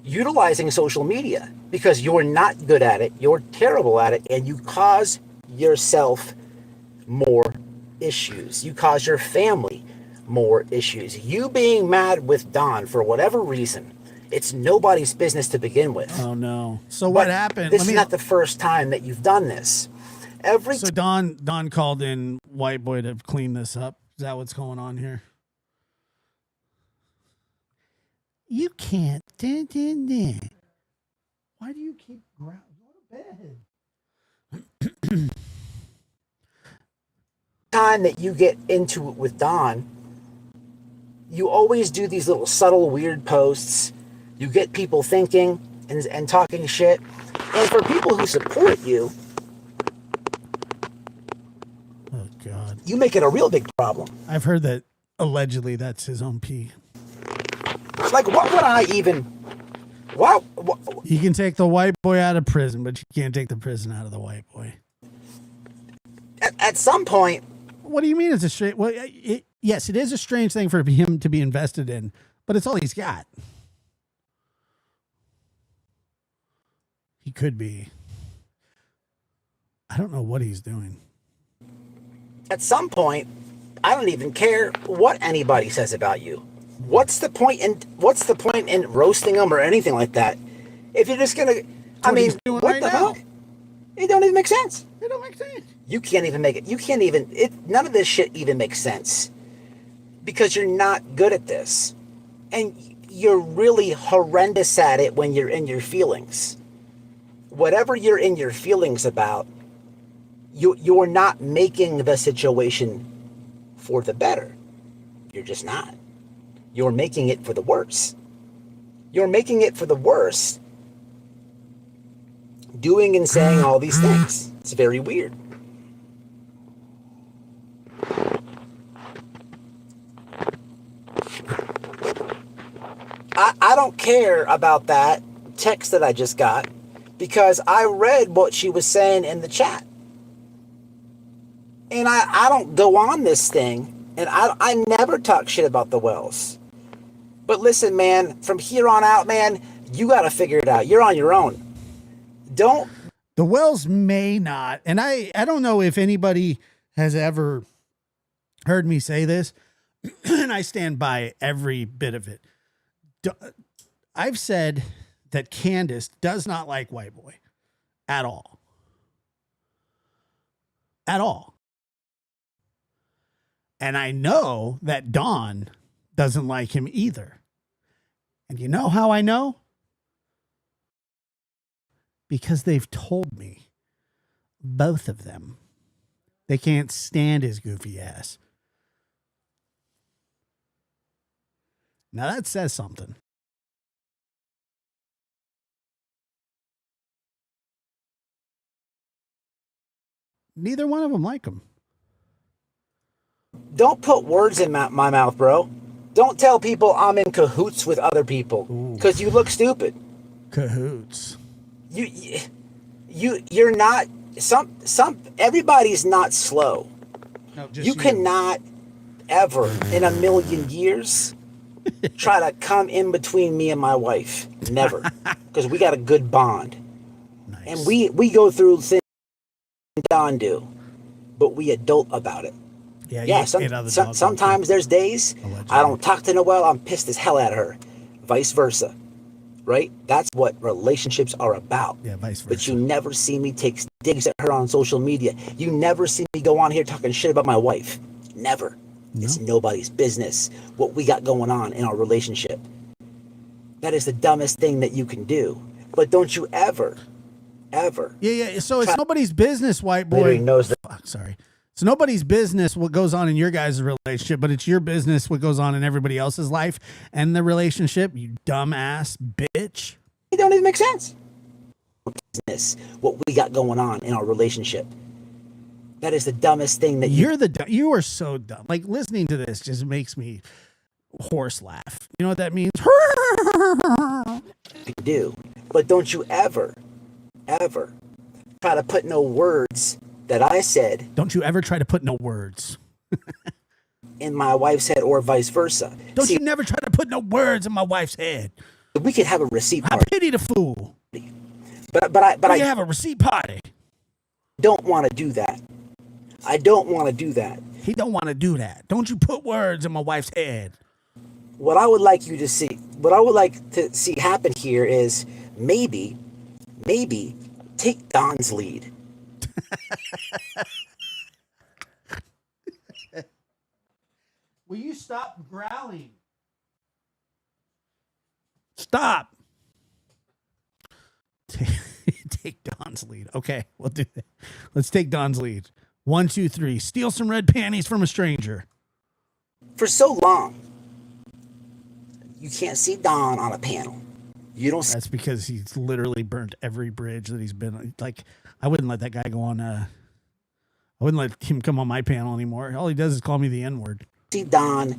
utilizing social media because you're not good at it, you're terrible at it, and you cause yourself more issues. You cause your family more issues. You being mad with Don for whatever reason, it's nobody's business to begin with. Oh no. So what happened? This is not the first time that you've done this. So Don called in White Boy to clean this up. Is that what's going on here? You can't. Why do you keep go to bed? Time that you get into it with Don, you always do these little subtle weird posts. You get people thinking and talking shit. And for people who support you, oh God, you make it a real big problem. I've heard that allegedly that's his own pee. Like, what would I even... What? You can take the white boy out of prison, but you can't take the prison out of the white boy. At some point... What do you mean it's a strange... Well, yes, it is a strange thing for him to be invested in, but it's all he's got. He could be. I don't know what he's doing. At some point, I don't even care what anybody says about you. What's the point in roasting them or anything like that? If you're just gonna, what right the now. fuck? It don't even make sense. It don't make sense. You can't even make it. You can't even. None of this shit even makes sense because you're not good at this, and you're really horrendous at it when you're in your feelings. Whatever you're in your feelings about, you're not making the situation for the better. You're just not. You're making it for the worse. You're making it for the worse doing and saying all these things. It's very weird. I don't care about that text that I just got because I read what she was saying in the chat. And I don't go on this thing, and I never talk shit about the Wells. But listen, man, from here on out, man, you got to figure it out. You're on your own. Don't. The Wells may not, and I don't know if anybody has ever heard me say this, and I stand by every bit of it. I've said that Candace does not like White Boy at all. At all. And I know that Dawn doesn't like him either. And you know how I know? Because they've told me, both of them, they can't stand his goofy ass. Now that says something. Neither one of them like him. Don't put words in my mouth, bro. Don't tell people I'm in cahoots with other people because you look stupid. Cahoots. You're not everybody's not slow. No, just you cannot ever in a million years try to come in between me and my wife. Never. Because we got a good bond. Nice. And we go through things Don do, but we adult about it. Yeah, sometimes there's days allegedly. I don't talk to Noelle, I'm pissed as hell at her. Vice versa. Right? That's what relationships are about. Yeah, vice versa. But you never see me take digs at her on social media. You never see me go on here talking shit about my wife. Never. No. It's nobody's business what we got going on in our relationship. That is the dumbest thing that you can do. But don't you ever. Yeah. So it's nobody's business, White Boy. Knows that. Fuck, sorry. It's nobody's business what goes on in your guys' relationship, but it's your business what goes on in everybody else's life and the relationship, you dumbass bitch. It don't even make sense. Business, what we got going on in our relationship. That is the dumbest thing that you are so dumb. Like listening to this just makes me horse laugh. You know what that means? You do. But don't you ever try to put no words that I said. Don't you ever try to put no words in my wife's head or vice versa. Don't you never try to put no words in my wife's head. We could have a receipt party. I pity the fool. But I have a receipt party. Don't want to do that. I don't want to do that. He don't want to do that. Don't you put words in my wife's head. What I would like you to see, what I would like to see happen here is maybe take Don's lead. Will you stop growling? Stop. Take Don's lead. Okay, we'll do that. Let's take Don's lead. 1, 2, 3. Steal some red panties from a stranger. For so long, you can't see Don on a panel. You don't. That's because he's literally burnt every bridge that he's been on. Like, I wouldn't let that guy go on. I wouldn't let him come on my panel anymore. All he does is call me the N-word. See Don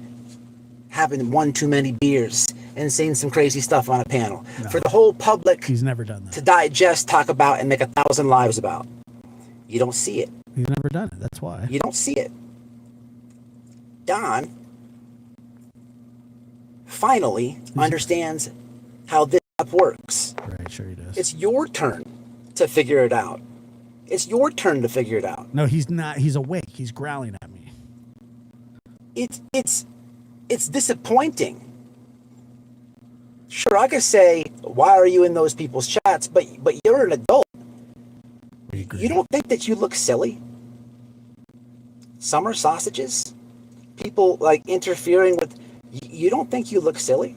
having one too many beers and saying some crazy stuff on a panel for the whole public. He's never done that. To digest, talk about, and make 1,000 lives about. You don't see it. He's never done it. That's why. You don't see it. Don finally understands how this app works. Right, sure he does. It's your turn to figure it out. It's your turn to figure it out. No, he's not. He's awake. He's growling at me. It's disappointing. Sure, I could say, why are you in those people's chats? But you're an adult. You don't think that you look silly? Summer sausages? People like interfering with... You don't think you look silly?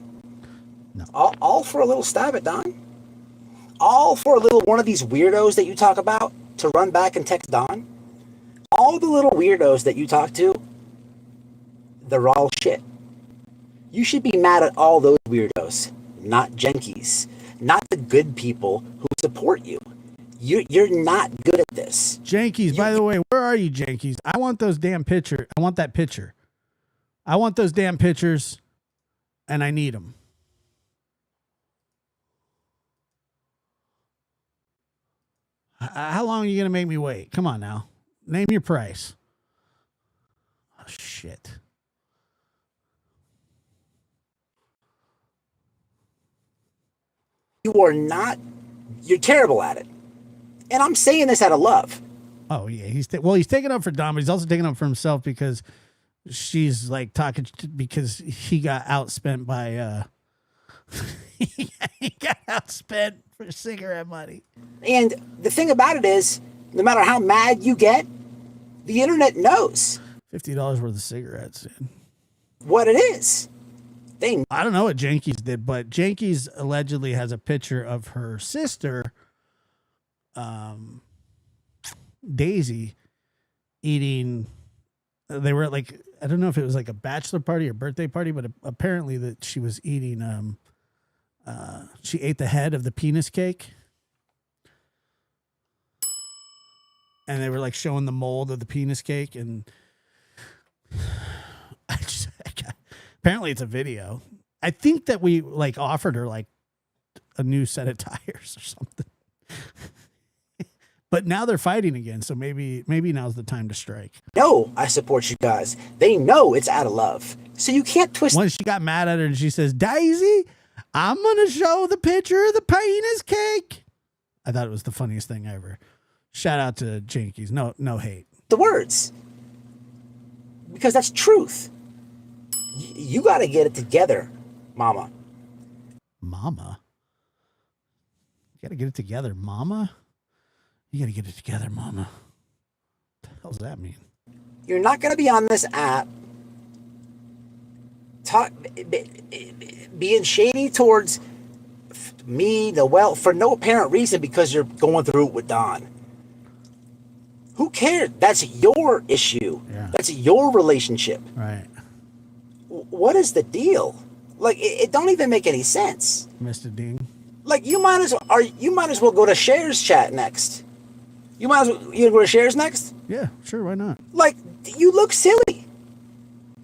No. All for a little stab at Don? All for a little one of these weirdos that you talk about to run back and text Don? All the little weirdos that you talk to, they're all shit. You should be mad at all those weirdos, not Jenkies, not the good people who support you. You're not good at this. Jankies, by the way, where are you, Jankies? I want those damn picture. I want that picture. I want those damn pictures, and I need them. How long are you going to make me wait? Come on now. Name your price. Oh, shit. You're terrible at it. And I'm saying this out of love. Oh, yeah. He's taking up for Dom, but he's also taking up for himself because she's like talking because he got outspent by, he got outspent for cigarette money. And the thing about it is, no matter how mad you get, the internet knows $50 worth of cigarettes, dude. What it is. I don't know what Jankies did, but Jankies allegedly has a picture of her sister, Daisy, eating. They were at like, I don't know if it was like a bachelor party or birthday party, but apparently that she was eating. She ate the head of the penis cake, and they were like showing the mold of the penis cake, and apparently it's a video. I think that we like offered her like a new set of tires or something. But now they're fighting again, so maybe now's the time to strike. No, I support you guys. They know it's out of love. So you can't twist. When she got mad at her and she says, Daisy, I'm going to show the picture of the penis cake. I thought it was the funniest thing ever. Shout out to Jinkies. No hate. The words. Because that's truth. You got to get it together, mama. Mama? You got to get it together, mama? You got to get it together, mama. What the hell does that mean? You're not going to be on this app being shady towards me, Noel, for no apparent reason because you're going through it with Don. Who cares? That's your issue. Yeah. That's your relationship. Right. What is the deal? Like, it don't even make any sense. Mr. Ding. Like, you might as well go to Shares chat next. You go to Shares next? Yeah, sure, why not? Like, you look silly.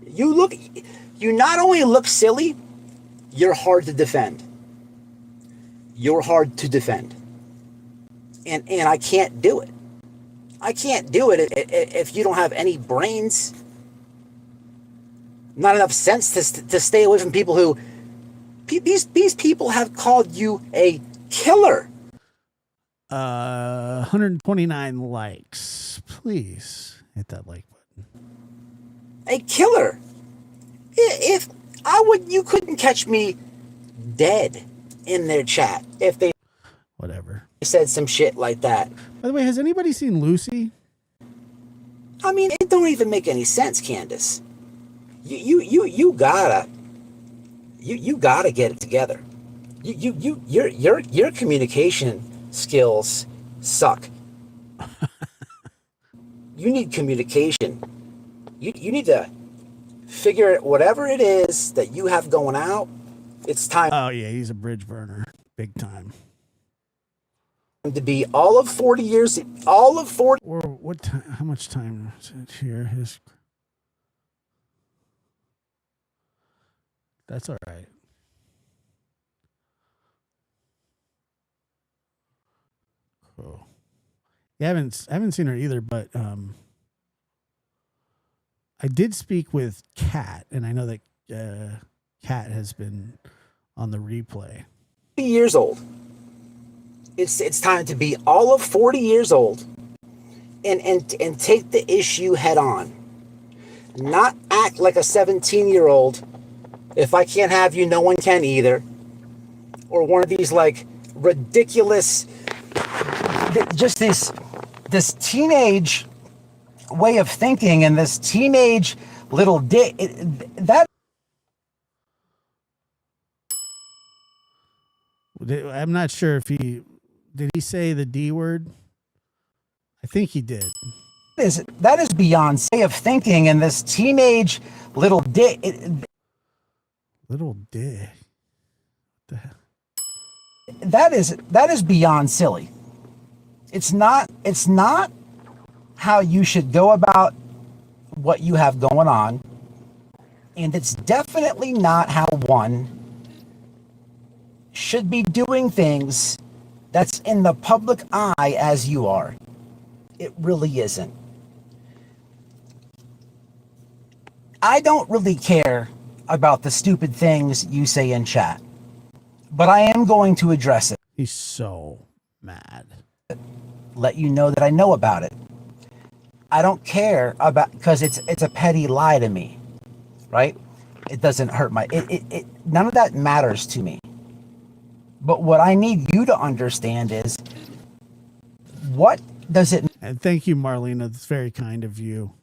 You not only look silly, you're hard to defend. You're hard to defend. And I can't do it. I can't do it if you don't have any brains. Not enough sense to stay away from people who... These people have called you a killer. 129 likes. Please hit that like button. A killer. If you couldn't catch me dead in their chat if they whatever said some shit like that. By the way, has anybody seen Lucy? I mean, it don't even make any sense, Candace. You gotta get it together. Your communication skills suck. You need communication. You need to figure it, whatever it is that you have going out. It's time. Oh yeah, he's a bridge burner, big time. To be all of 40 years, all of 40. Or what? How much time is it here? That's all right. Cool. Yeah, I haven't seen her either, but I did speak with Kat, and I know that Kat has been on the replay. 40 years old. It's time to be all of 40 years old and take the issue head on. Not act like a 17-year-old. If I can't have you, no one can either. Or one of these like ridiculous, just this teenage way of thinking and this teenage little that. I'm not sure if did he say the D word? I think he did. That is beyond way of thinking and this teenage little Little dick. What the hell? That is beyond silly. It's not how you should go about what you have going on, and it's definitely not how one should be doing things that's in the public eye as you are. It really isn't. I don't really care about the stupid things you say in chat, but I am going to address it. He's so mad. Let you know that I know about it. I don't care about, because it's a petty lie to me, right? It doesn't hurt my, none of that matters to me. But what I need you to understand is, what does it? And thank you, Marlena. That's very kind of you.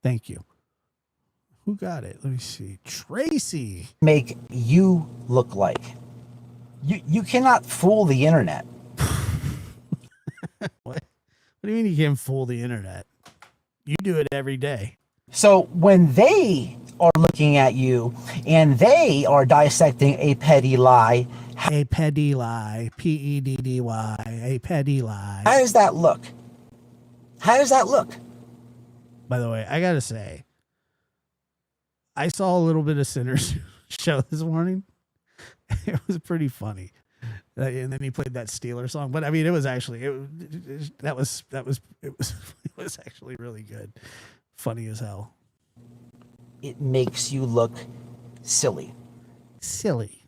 Thank you. Who got it? Let me see. Tracy. Make you look like? You cannot fool the internet. What? What do you mean you can't fool the internet? You do it every day. So when they are looking at you and they are dissecting a petty lie, a petty lie, P-E-D-D-Y, a petty lie. How does that look? How does that look? By the way, I gotta say, I saw a little bit of Sinner's show this morning. It was pretty funny. And then he played that Steeler song, but I mean, it was actually it was actually really good, funny as hell. It makes you look silly. Silly.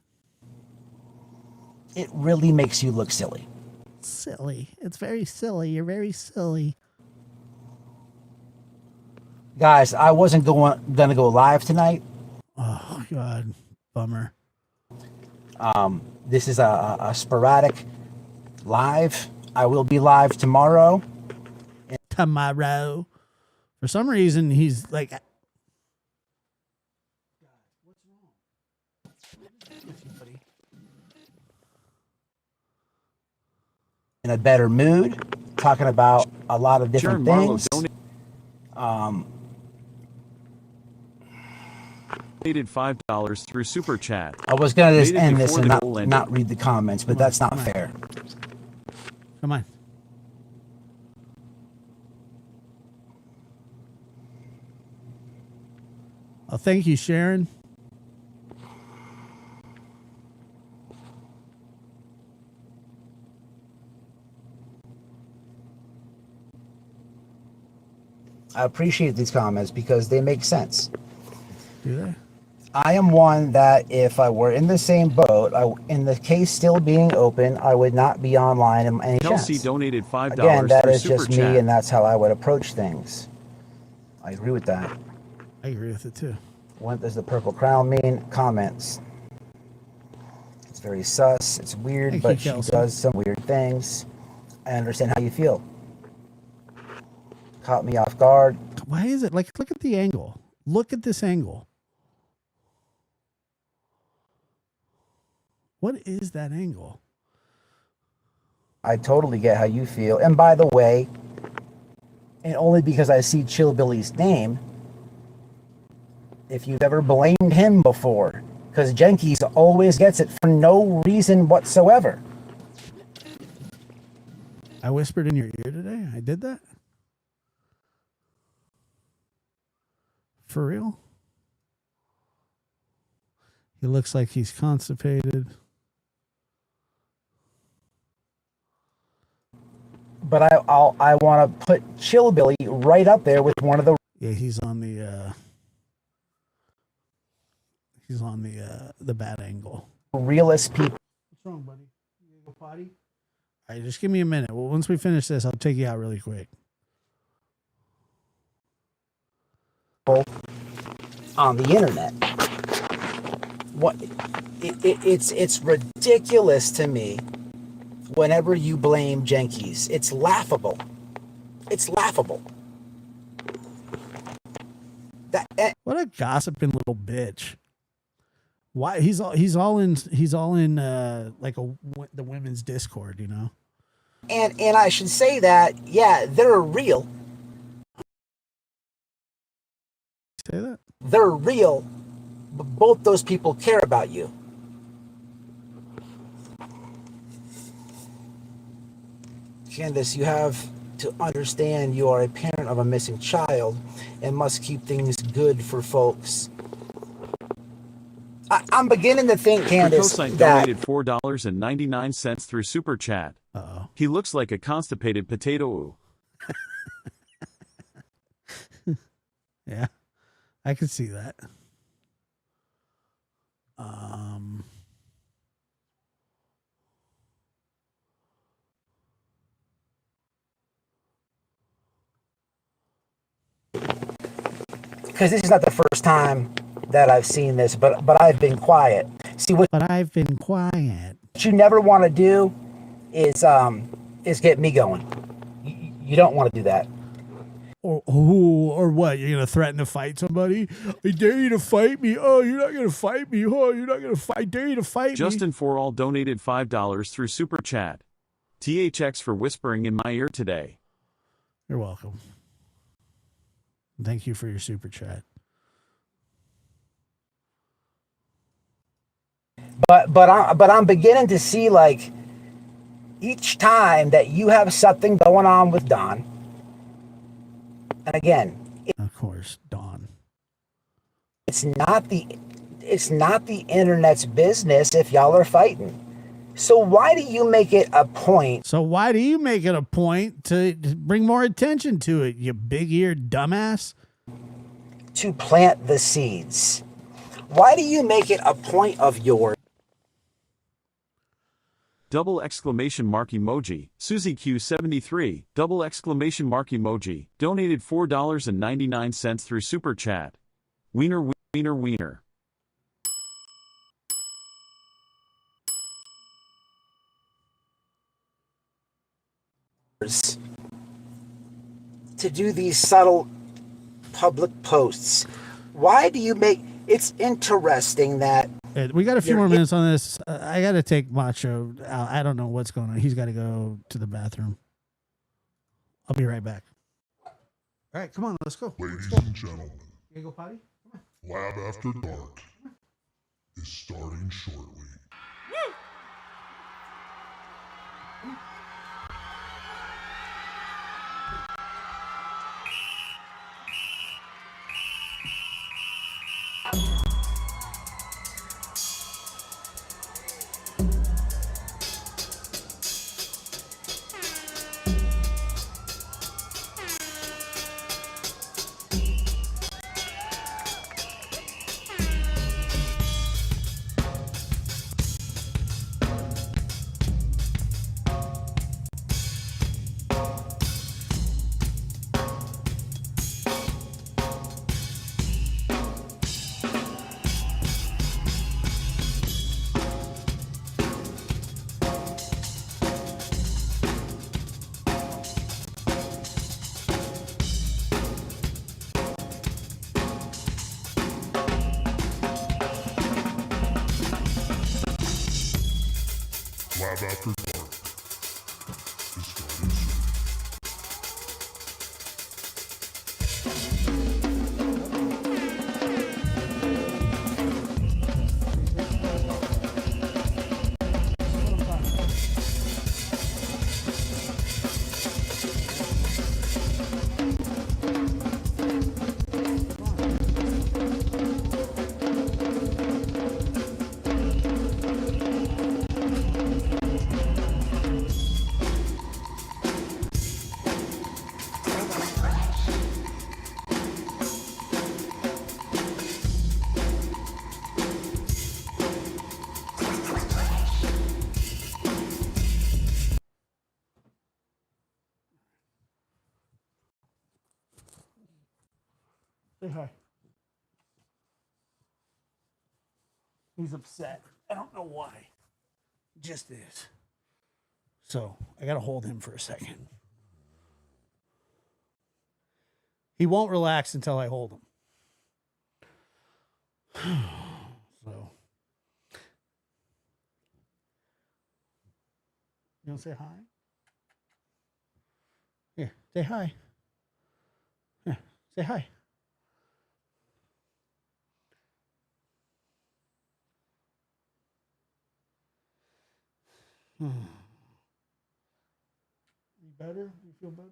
It really makes you look silly. Silly. It's very silly. You're very silly. Guys, I wasn't gonna go live tonight. Oh God, bummer. This is a sporadic live. I will be live tomorrow. Tomorrow. For some reason, he's like, what's wrong? In a better mood, talking about a lot of different things. Donated $5 through Super Chat. I was gonna just Made it end this before and the goal ended. not read the comments, but that's not fair. Come on. Oh, thank you, Sharon. I appreciate these comments because they make sense. Do they? I am one that if I were in the same boat, in the case still being open, I would not be online in any Kelsey chance. donated $5 Again, that through is Super just Chat. me, and that's how I would approach things. I agree with that. I agree with it too. What does the purple crown mean? Comments. It's very sus. It's weird, Thank but you, she Kelsey. does some weird things. I understand how you feel. Caught me off guard. Why is it like? Look at the angle. Look at this angle. What is that angle? I totally get how you feel. And by the way, and only because I see Chill Billy's name, if you've ever blamed him before, because Jenkins always gets it for no reason whatsoever. I whispered in your ear today. I did that? For real? He looks like he's constipated. But I want to put Chill Billy right up there with one of the. Yeah, he's on the bad angle. Realest people. What's wrong, buddy? You gonna go potty? All right, just give me a minute. Well, once we finish this, I'll take you out really quick. On the internet. What it's ridiculous to me whenever you blame Jenkins. It's laughable. It's laughable. What a gossiping little bitch. Why he's all in like the women's Discord, you know. And I should say that, yeah, they're real. Say that? They're real. But both those people care about you. Candace, you have to understand you are a parent of a missing child and must keep things good for folks. I'm beginning to think, Candace, Fricosite that donated $4.99 through Super Chat. Uh-oh. He looks like a constipated potato. Yeah, I can see that. because this is not the first time that I've seen this, but I've been quiet. See, what But I've been quiet. you never want to do is get me going. You don't want to do that. Or what? You're gonna threaten to fight somebody? I dare you to fight me. Oh, you're not gonna fight me. Oh, you're not gonna fight. I dare you to fight me. Justin For All donated $5 through Super Chat. THX for whispering in my ear today. You're welcome. Thank you for your super chat. But I'm beginning to see, like, each time that you have something going on with Don, and again, Of course, Dawn. it's not the internet's business if y'all are fighting. So why do you make it a point? So why do you make it a point to bring more attention to it, you big-eared dumbass? To plant the seeds. Why do you make it a point of yours? Double exclamation mark emoji. Susie Q73. Double exclamation mark emoji. Donated $4.99 through Super Chat. Wiener, wiener, wiener. To do these subtle public posts. Why do you make it's interesting that We got a few You're- more minutes on this. I got to take Macho out. I don't know what's going on. He's got to go to the bathroom. I'll be right back. All right, come on, let's go. Ladies and gentlemen, You go potty? Lab After Dark is starting shortly. Lab After Dark is starting soon. Say hi. He's upset. I don't know why. Just is. So I got to hold him for a second. He won't relax until I hold him. So. You want to say hi? Here, say hi. Here, say hi. better? Do you feel better?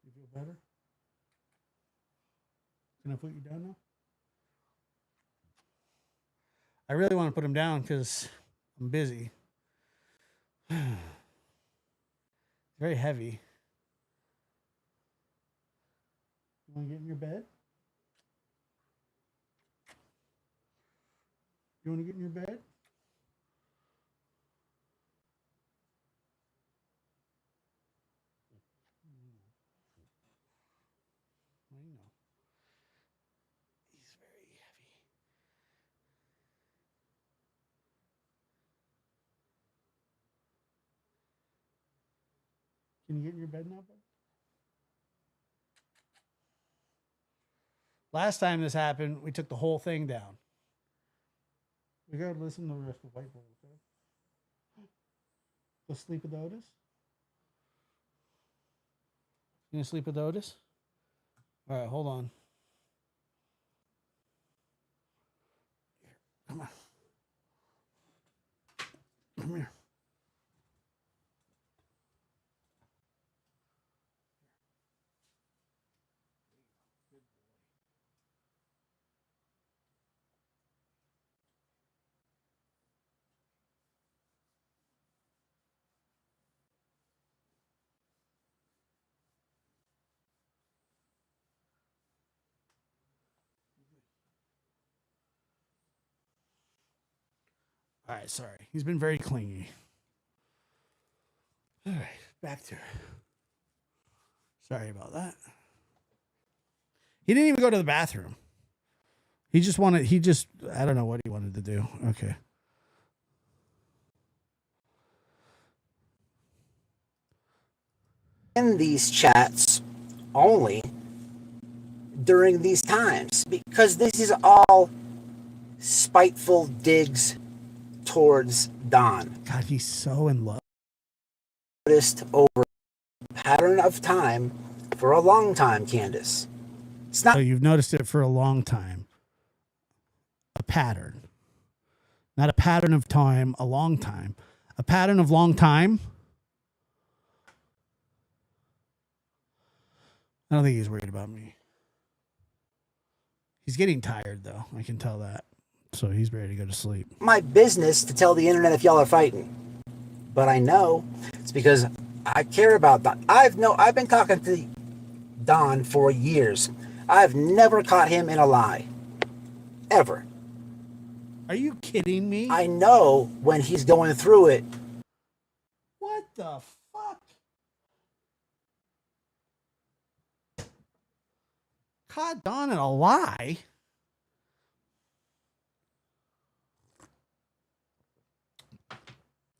You feel better? Can I put you down now? I really want to put him down because I'm busy. Very heavy. You want to get in your bed? You want to get in your bed? I know. He's very heavy. Can you get in your bed now, bud? Last time this happened, we took the whole thing down. We gotta listen to the rest of the whiteboard, okay? Go sleep with Otis? You gonna sleep with Otis? All right, hold on. Come on. Come here. All right, sorry. He's been very clingy. All right, back to her. Sorry about that. He didn't even go to the bathroom. I don't know what he wanted to do. Okay. In these chats only during these times, because this is all spiteful digs towards Don. God, he's so in love. Noticed over a pattern of time for a long time, Candace. It's not. So you've noticed it for a long time. A pattern. Not a pattern of time, a long time. A pattern of long time. I don't think he's worried about me. He's getting tired, though. I can tell that. So he's ready to go to sleep. My business to tell the internet if y'all are fighting. But I know it's because I care about Don. I've been talking to Don for years. I've never caught him in a lie. Ever. Are you kidding me? I know when he's going through it. What the fuck? Caught Don in a lie?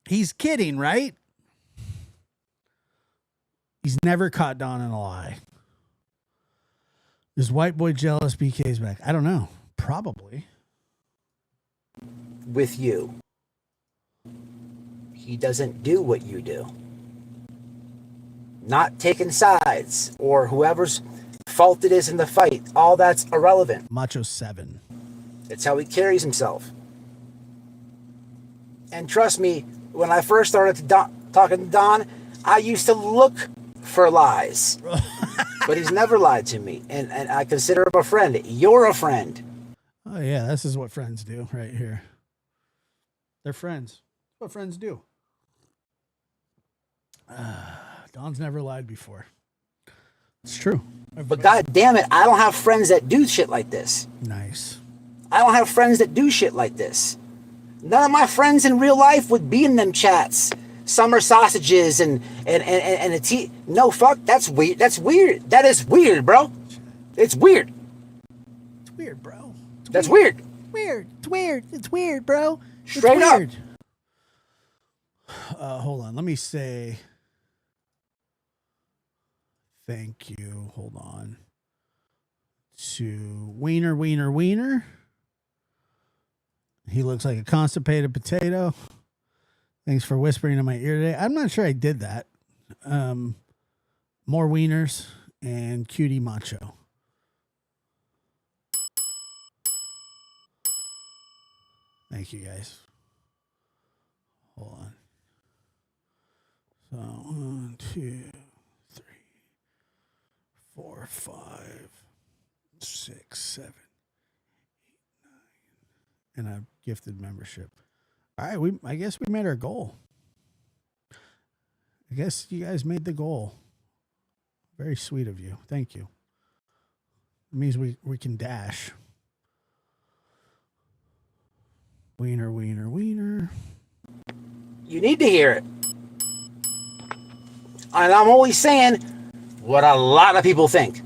He's kidding, right? He's never caught Don in a lie. Is white boy jealous BK's back? I don't know. Probably. With you. He doesn't do what you do. Not taking sides or whoever's fault it is in the fight. All that's irrelevant. Macho 7. It's how he carries himself. And trust me, when I first started talking to Don, I used to look for lies. But he's never lied to me. And I consider him a friend. You're a friend. Oh, yeah. This is what friends do right here. They're friends. That's what friends do. Don's never lied before. It's true. But God damn it, I don't have friends that do shit like this. Nice. I don't have friends that do shit like this. None of my friends in real life would be in them chats. Summer sausages and a tea. No, fuck, that's weird. That's weird. That is weird, bro. It's weird. It's weird, bro. That's weird. Weird. It's weird. It's weird, bro. Straight up. Hold on. Let me say thank you. Hold on. To Wiener. He looks like a constipated potato. Thanks for whispering in my ear today. I'm not sure I did that. More wieners and cutie macho. Thank you, guys. Hold on. So 1, 2, 3, 4, 5, 6, 7, 8, 9, and a gifted membership. All right, I guess we made our goal. I guess you guys made the goal. Very sweet of you. Thank you. It means we can dash. Wiener, wiener, wiener. You need to hear it. And I'm only saying what a lot of people think.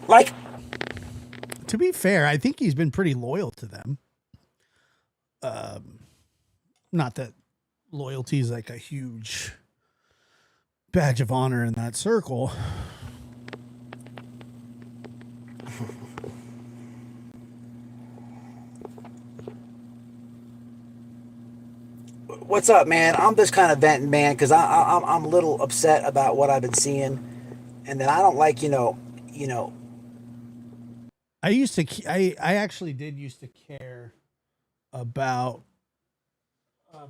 Like, to be fair, I think he's been pretty loyal to them. Not that loyalty is like a huge badge of honor in that circle. what's up, man? I'm just kind of venting, man, because I'm a little upset about what I've been seeing, and then I don't like, I actually did used to care about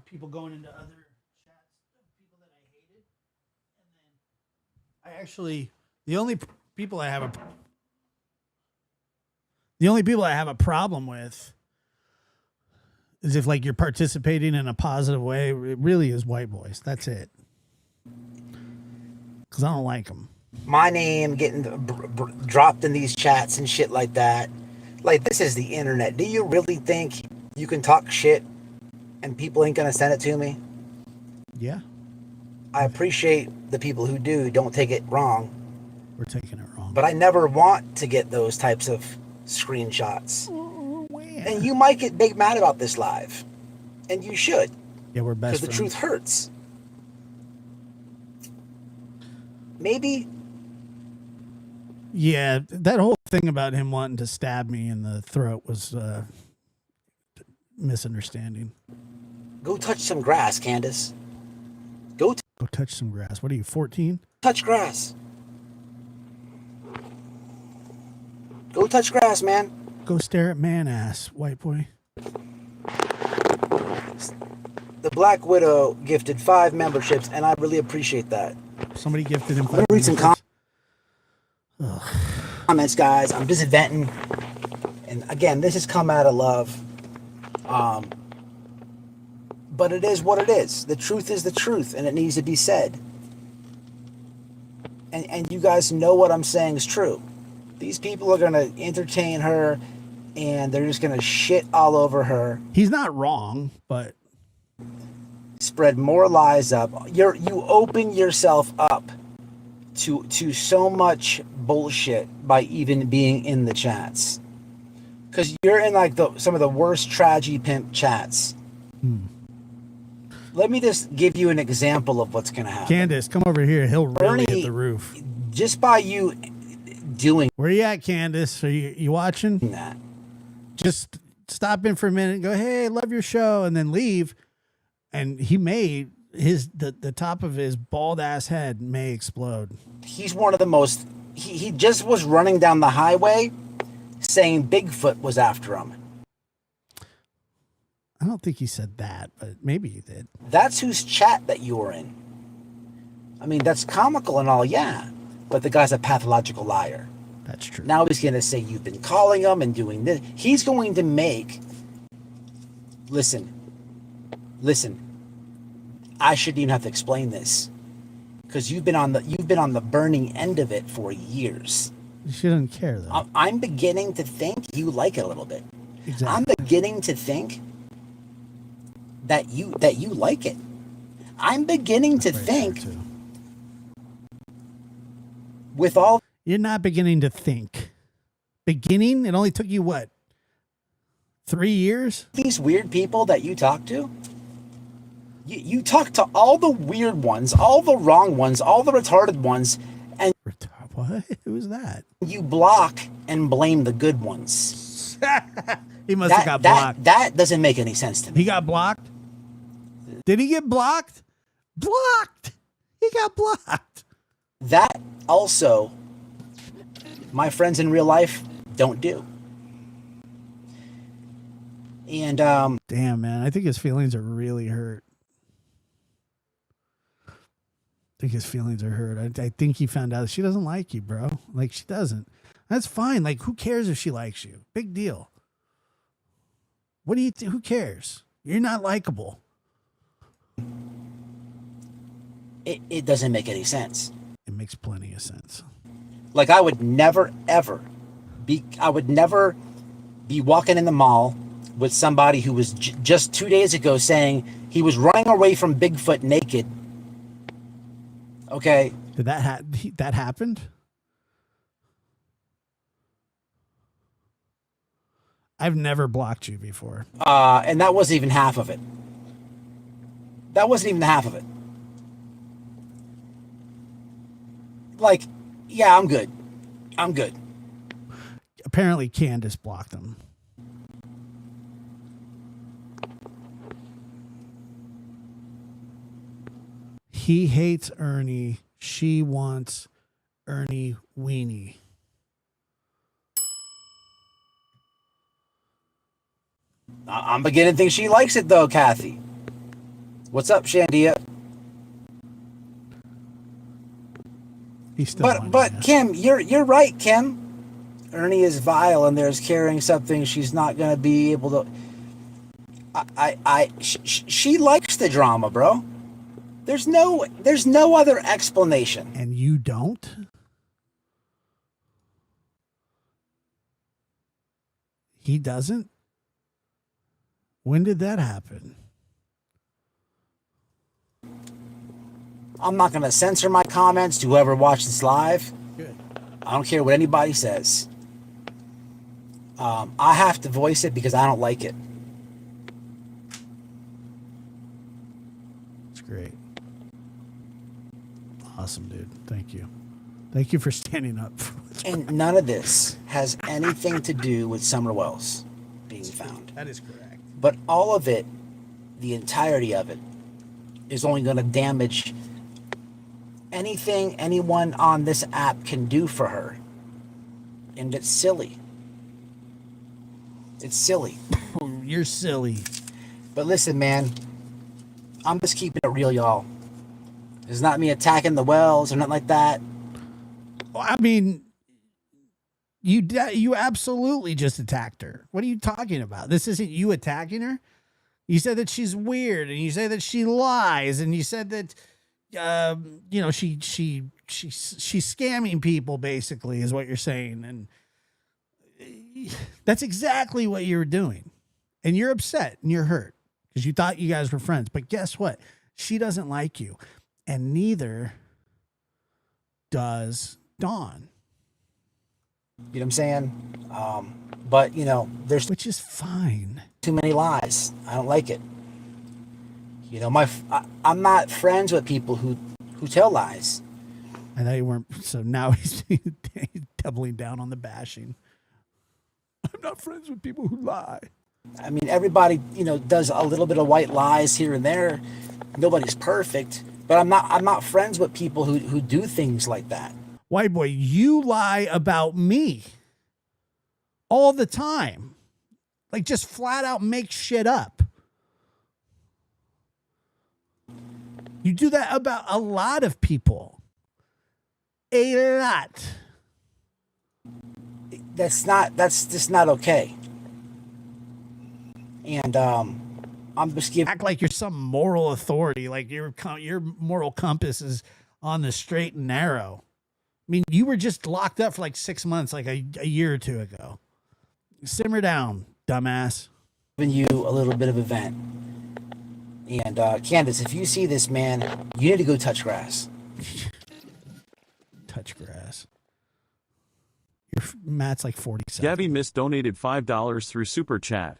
people going into other chats of people that I hated, and then I actually the only people I have a problem with is if like you're participating in a positive way. It really is white boys. That's it. Because I don't like them. My name getting dropped in these chats and shit like that. Like, this is the internet. Do you really think you can talk shit and people ain't gonna send it to me? Yeah. I appreciate the people who do. Don't take it wrong. We're taking it wrong. But I never want to get those types of screenshots. Oh, man. And you might get big mad about this live. And you should. Yeah, we're best Because the friends. truth hurts. Maybe. Yeah, that whole thing about him wanting to stab me in the throat was misunderstanding. Go touch some grass, Candace. Go touch some grass. What are you, 14? touch grass. Go touch grass, man. Go stare at man ass, white boy. The Black Widow gifted 5 memberships, and I really appreciate that. Somebody gifted him I'm gonna read some memberships. comments, guys. I'm just venting, and again, this has come out of love. But it is what it is. The truth is the truth, and it needs to be said. And you guys know what I'm saying is true. These people are gonna entertain her, and they're just gonna shit all over her. He's not wrong, but spread more lies up. You open yourself up to so much bullshit by even being in the chats, because you're in like some of the worst tragedy pimp chats. Let me just give you an example of what's gonna happen. Candace, come over here. He'll really Bernie, hit the roof. Just by you doing Where you at, Candace? Are you watching? that. Just stop in for a minute and go, hey, love your show, and then leave. And he may the top of his bald ass head may explode. He's one of the most. He just was running down the highway, saying Bigfoot was after him. I don't think he said that, but maybe he did. That's whose chat that you were in. I mean, that's comical and all, yeah. But the guy's a pathological liar. That's true. Now he's going to say you've been calling him and doing this. He's going to make. Listen. I shouldn't even have to explain this, because you've been on the burning end of it for years. She doesn't care though. I'm beginning to think you like it a little bit. Exactly. I'm beginning to think that you like it. I'm beginning to think with all. You're not beginning to think. Beginning? It only took you what? 3 years? These weird people that you talk to. You talk to all the weird ones, all the wrong ones, all the retarded ones, and what? Who's that? You block and blame the good ones. He must have got blocked. That doesn't make any sense to me. He got blocked? Did he get blocked? Blocked. He got blocked. That also, my friends in real life don't do. And Damn, man. I think his feelings are really hurt. I think his feelings are hurt. I think he found out she doesn't like you, bro. Like, she doesn't. That's fine. Like, who cares if she likes you? Big deal. What do you who cares? You're not likable. it doesn't make any sense. It makes plenty of sense. Like, I would never, ever be walking in the mall with somebody who was just 2 days ago saying he was running away from Bigfoot naked. Okay. Did that happened? I've never blocked you before. And that wasn't even half of it. That wasn't even half of it. Like, yeah, I'm good. I'm good. Apparently Candace blocked him. He hates Ernie. She wants Ernie Weenie. I'm beginning to think she likes it though, Kathy. What's up, Shandia? He's still But Kim, you're right, Kim. Ernie is vile, and there's carrying something she's not gonna be able to. She likes the drama, bro. There's no other explanation. And you don't? He doesn't? When did that happen? I'm not gonna censor my comments to whoever watched this live. Good. I don't care what anybody says. I have to voice it because I don't like it. It's great. Awesome, dude. Thank you. Thank you for standing up. And none of this has anything to do with Summer Wells being found. That is correct. But all of it, the entirety of it, is only going to damage anything anyone on this app can do for her. And it's silly. It's silly. You're silly. But listen, man, I'm just keeping it real, y'all. It's not me attacking the Wells or nothing like that. I mean, you absolutely just attacked her. What are you talking about? This isn't you attacking her. You said that she's weird, and you say that she lies, and you said that she's scamming people, basically, is what you're saying, and that's exactly what you're doing. And you're upset and you're hurt because you thought you guys were friends. But guess what? She doesn't like you, and neither does Dawn. You know what I'm saying? But, there's Which is fine. too many lies. I don't like it. I'm not friends with people who tell lies. I thought you weren't. So now he's doubling down on the bashing. I'm not friends with people who lie. I mean, everybody, does a little bit of white lies here and there. Nobody's perfect, but I'm not friends with people who do things like that. White boy, you lie about me all the time. Like, just flat out make shit up. You do that about a lot of people. A lot. That's just not okay. And I'm just giving. Act like you're some moral authority, like your moral compass is on the straight and narrow. I mean, you were just locked up for like 6 months, like a year or two ago. Simmer down, dumbass. Giving you a little bit of a vent. And Candace, if you see this, man, you need to go touch grass. Touch grass. Matt's like 47. Gaby Miss donated $5 through Super Chat.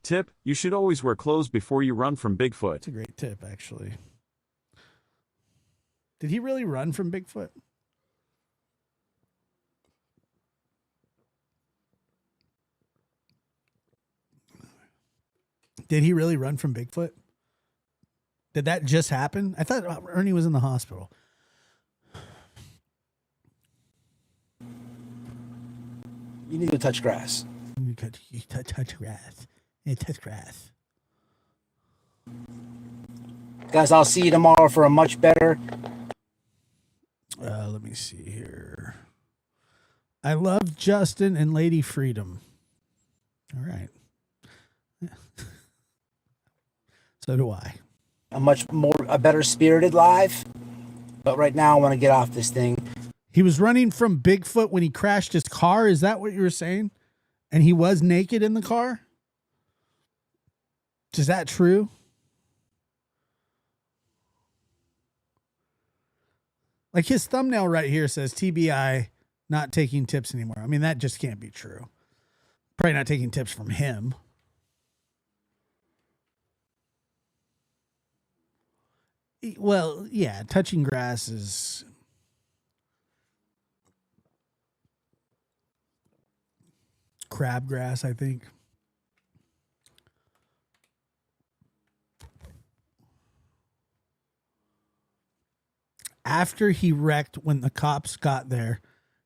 Tip, you should always wear clothes before you run from Bigfoot. That's a great tip, actually. Did he really run from Bigfoot? Did he really run from Bigfoot? Did that just happen? I thought Ernie was in the hospital. You need to touch grass. You touch grass. You touch grass. Guys, I'll see you tomorrow for a much better. Let me see here. I love Justin and Lady Freedom. All right. So do I. A better spirited live. But right now I want to get off this thing. He was running from Bigfoot when he crashed his car. Is that what you were saying? And he was naked in the car? Is that true? Like his thumbnail right here says TBI, not taking tips anymore. I mean, that just can't be true. Probably not taking tips from him. Well, yeah, touching grass is crabgrass, I think. After he wrecked, when the cops got there,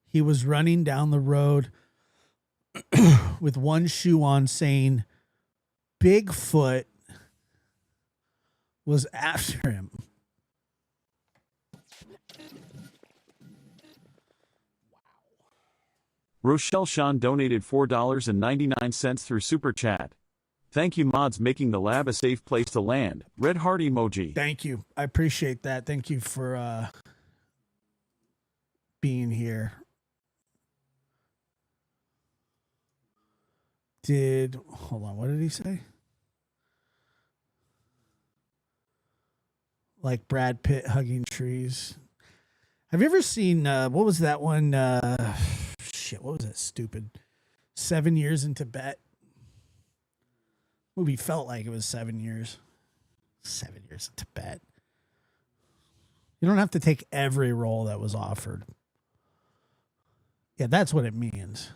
he was running down the road with one shoe on saying Bigfoot was after him. Rochelle Sean donated $4.99 through Super Chat. Thank you, mods, making the lab a safe place to land. Red heart emoji. Thank you. I appreciate that. Thank you for being here. Hold on, what did he say? Like Brad Pitt hugging trees. Have you ever seen, what was that one? What was that stupid? 7 Years in Tibet. Movie felt like it was 7 years. 7 years in Tibet. You don't have to take every role that was offered. Yeah, that's what it means.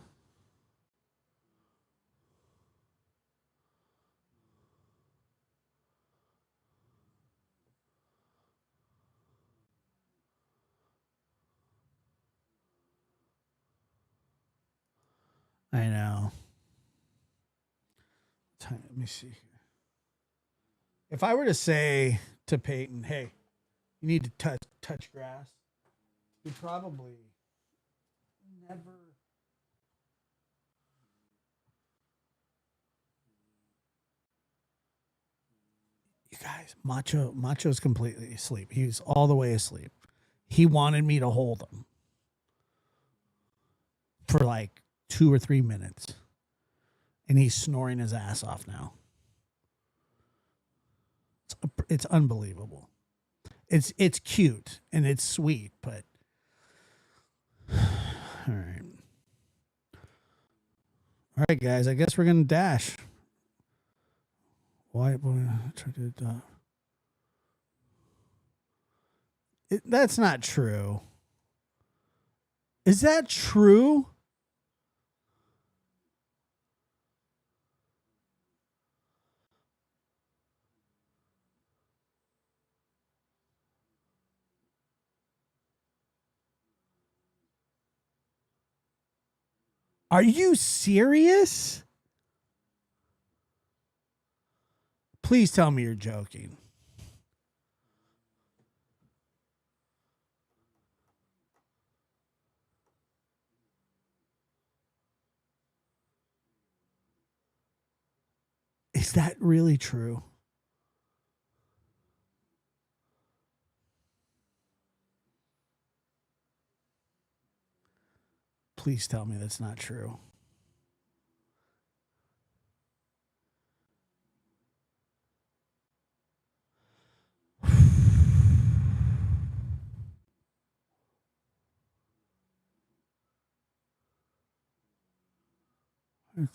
I know. Let me see here. If I were to say to Peyton, hey, you need to touch grass, he'd probably never. You guys, Macho's completely asleep. He's all the way asleep. He wanted me to hold him for like 2 or 3 minutes. And he's snoring his ass off now. It's unbelievable. It's cute and it's sweet, but all right. All right, guys. I guess we're gonna dash. Why? That's not true. Is that true? Are you serious? Please tell me you're joking. Is that really true? Please tell me that's not true.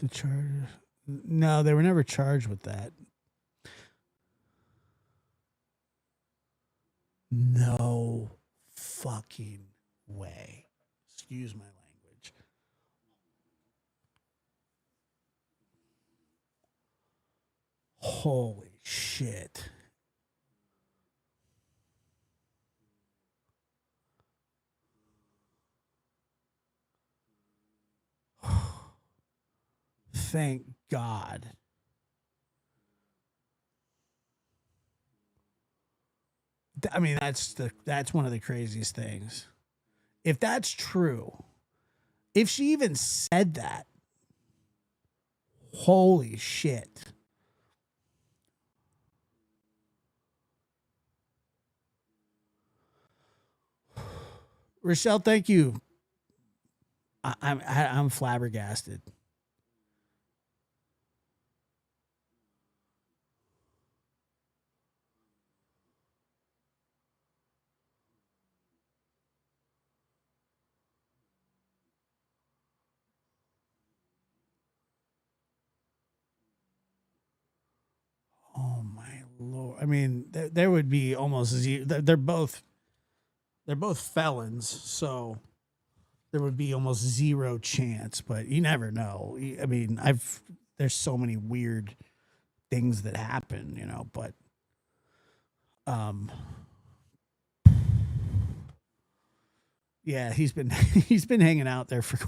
The charge? No, they were never charged with that. No fucking way. Excuse my language. Holy shit. thank God. I mean, that's one of the craziest things. If that's true, if she even said that, holy shit. Rochelle, thank you. I'm flabbergasted. Oh my Lord! I mean, there would be almost zero. They're both felons, so there would be almost zero chance. But you never know. I mean, there's so many weird things that happen, you know. But yeah, he's been he's been hanging out there for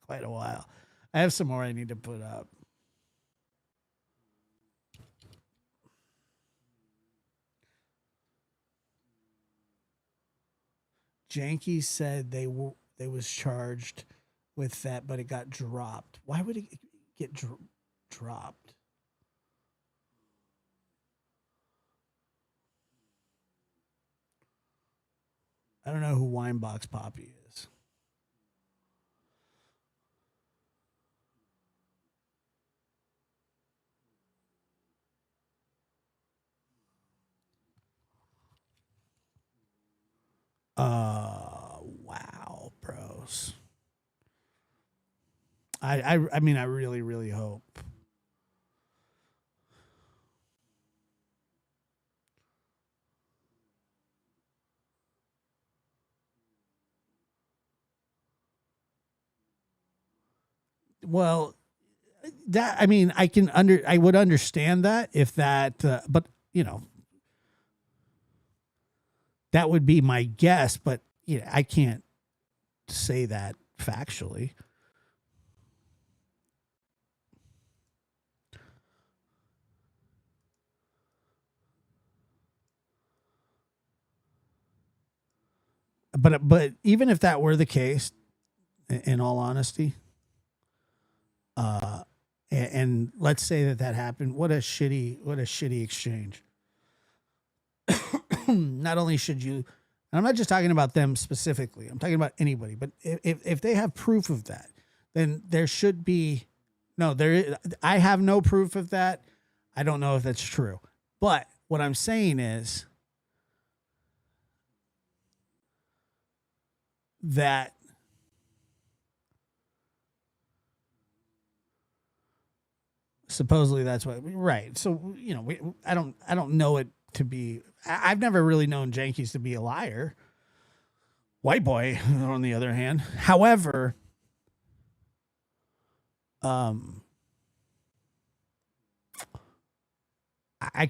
quite a while. I have some more I need to put up. Janky said they was charged with that, but it got dropped. Why would it get dropped? I don't know who Winebox Poppy is. Wow, bros. I mean, I really, really hope. Well, that I mean, I would understand that if that, but you know, that would be my guess. But you know, I can't say that factually. But even if that were the case, in all honesty, and let's say that happened, what a shitty exchange. Not only should you, and I'm not just talking about them specifically, I'm talking about anybody, but if they have proof of that, then there should be I have no proof of that. I don't know if that's true. But what I'm saying is that supposedly that's what right. So, you know, I don't know it to be. I've never really known Jankies to be a liar. White boy, on the other hand, however, I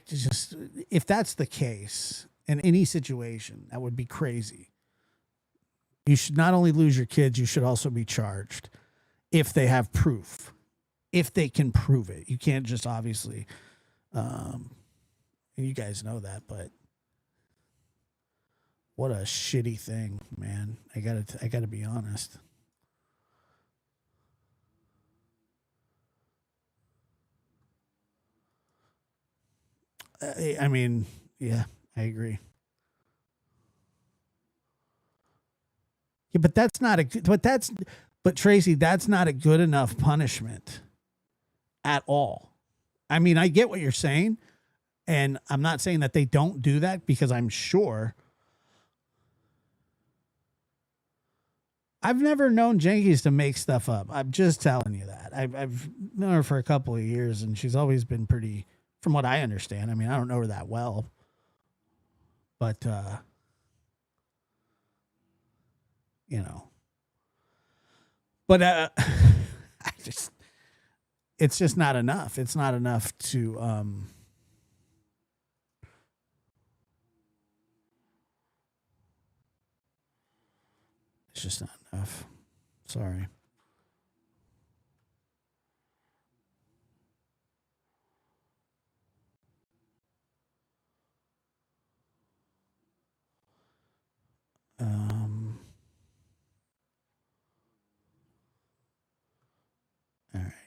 just, if that's the case in any situation, that would be crazy. You should not only lose your kids, you should also be charged if they have proof, if they can prove it. You can't just obviously, you guys know that, but what a shitty thing, man. I gotta be honest. I mean, yeah, I agree. Yeah, but that's not a but Tracy, that's not a good enough punishment at all. I mean, I get what you're saying, and I'm not saying that they don't do that because I'm sure. I've never known Jankies to make stuff up. I'm just telling you that. I've known her for a couple of years, and she's always been pretty, from what I understand. I mean, I don't know her that well, but you know, but I just, it's just not enough. It's not enough to it's just not enough. Sorry.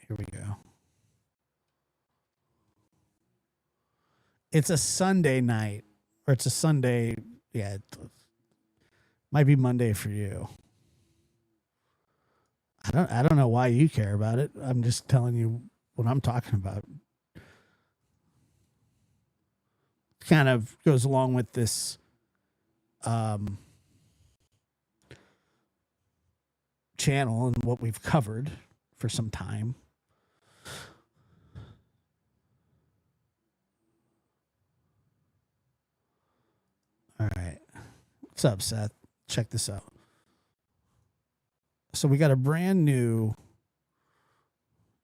Here we go. It's a Sunday night, or it's a Sunday. Yeah, it might be Monday for you. I don't know why you care about it. I'm just telling you what I'm talking about. Kind of goes along with this channel and what we've covered for some time. All right. What's up, Seth? Check this out. So we got a brand new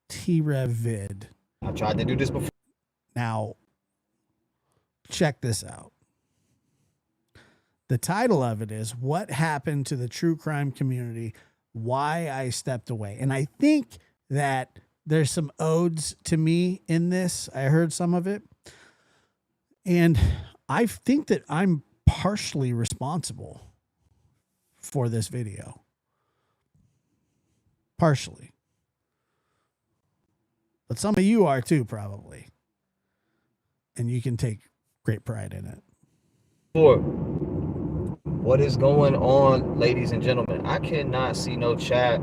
T-Rev vid. I tried to do this before. Now, check this out. The title of it is What Happened to the True Crime Community? Why I Stepped Away. And I think that there's some odes to me in this. I heard some of it. And I think that I'm partially responsible for this video. Partially. But some of you are too, probably. And you can take great pride in it. What is going on, ladies and gentlemen? I cannot see no chat,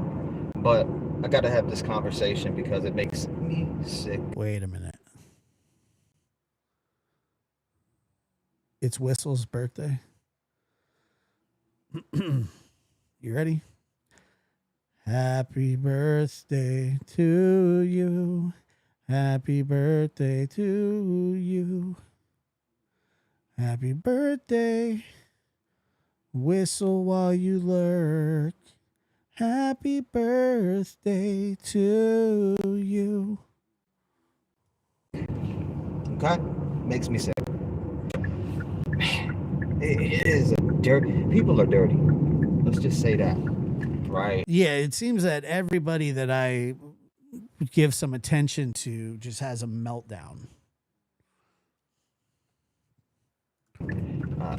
but I got to have this conversation because it makes me sick. Wait a minute. It's Whistle's birthday. You ready? Happy birthday to you. Happy birthday to you. Happy birthday. Whistle while you lurk. Happy birthday to you. Okay? Makes me sick. Man, it is a dirty. People are dirty. Let's just say that. Right? Yeah, it seems that everybody that I give some attention to just has a meltdown.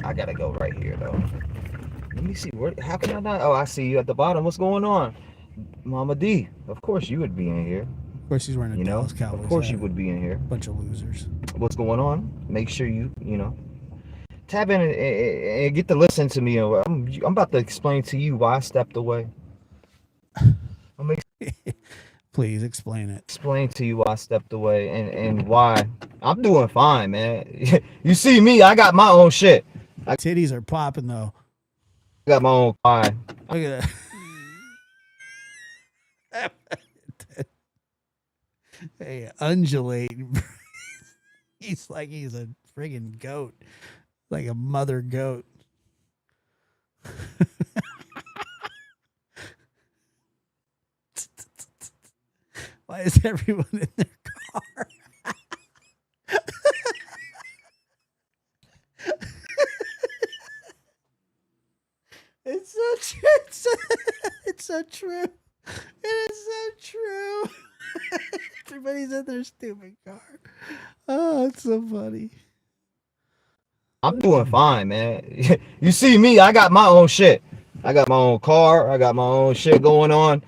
I gotta go right here though. Let me see. How can I not? Oh, I see you at the bottom. What's going on, Mama D? Of course you would be in here. Of course, he's wearing a Dallas Cowboys Of course hat. you would be in here. Bunch of losers. What's going on? Make sure you tap in and get to listen to me. I'm about to explain to you why I stepped away. Please explain it. Explain to you why I stepped away and why I'm doing fine, man. You see me, I got my own shit. Titties are popping though. I got my own pie. Look at that. Hey, undulate. He's like he's a friggin' goat. Like a mother goat. Why is everyone in their car? It's so true. It's so true. It is so true. Everybody's in their stupid car. Oh, it's so funny. I'm doing fine, man. You see me, I got my own shit. I got my own car. I got my own shit going on.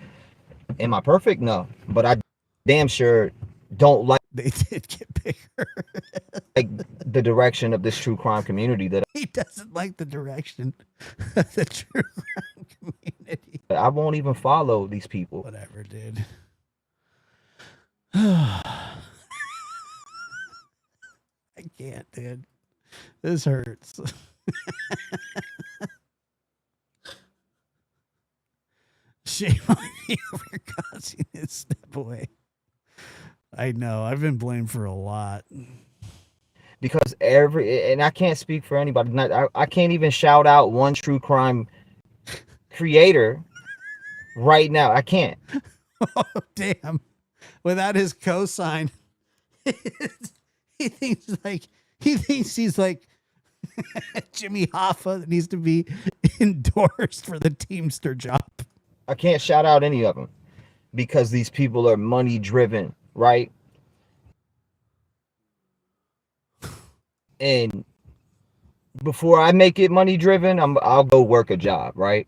Am I perfect? No. But I damn sure don't like They did get bigger. the direction of this true crime community that He doesn't like the direction of the true crime community. I won't even follow these people. Whatever, dude. I can't, dude. This hurts. Shame on you for causing this step away. I know. I've been blamed for a lot. Because and I can't speak for anybody. I can't even shout out one true crime creator right now. I can't. Oh, damn. Without his cosign, he thinks he's like Jimmy Hoffa that needs to be endorsed for the Teamster job. I can't shout out any of them because these people are money driven, right? And before I make it money driven, I'll go work a job, right?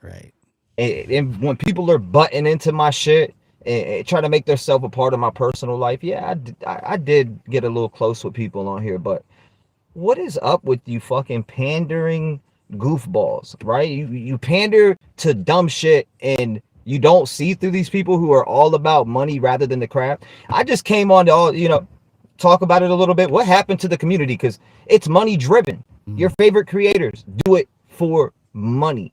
Right. And when people are butting into my shit and try to make themselves a part of my personal life, yeah, I did get a little close with people on here. But what is up with you fucking pandering goofballs, right? You pander to dumb shit and you don't see through these people who are all about money rather than the craft. I just came on to talk about it a little bit. What happened to the community? Because it's money driven. Your favorite creators do it for money.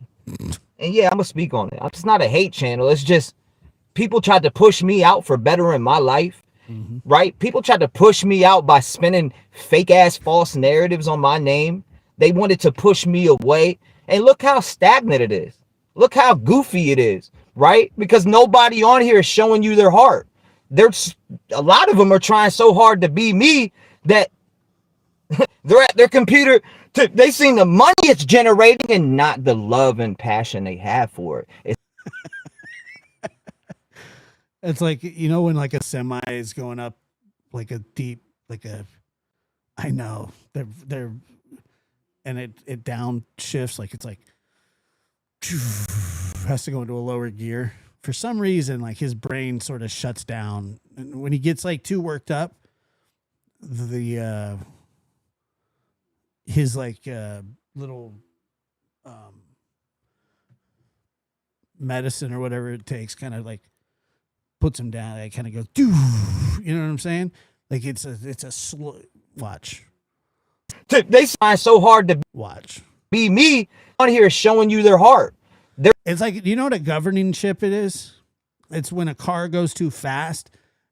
And yeah, I'm gonna speak on it. It's not a hate channel. It's just people tried to push me out for bettering my life. Right? People tried to push me out by spinning fake ass false narratives on my name. They wanted to push me away. And look how stagnant it is. Look how goofy it is, right? Because nobody on here is showing you their heart. There's a lot of them are trying so hard to be me that they're at their computer. They seen the money it's generating and not the love and passion they have for it. It's like, you know, when like a semi is going up like a deep, I know they're and it downshifts, like it's like has to go into a lower gear. For some reason, like his brain sort of shuts down. And when he gets like too worked up, his like little medicine or whatever it takes kind of like puts him down. It kind of goes, you know what I'm saying? Like it's a slow watch. They trying so hard to Watch. be me on here showing you their heart. It's like, you know what a governing ship it is? It's when a car goes too fast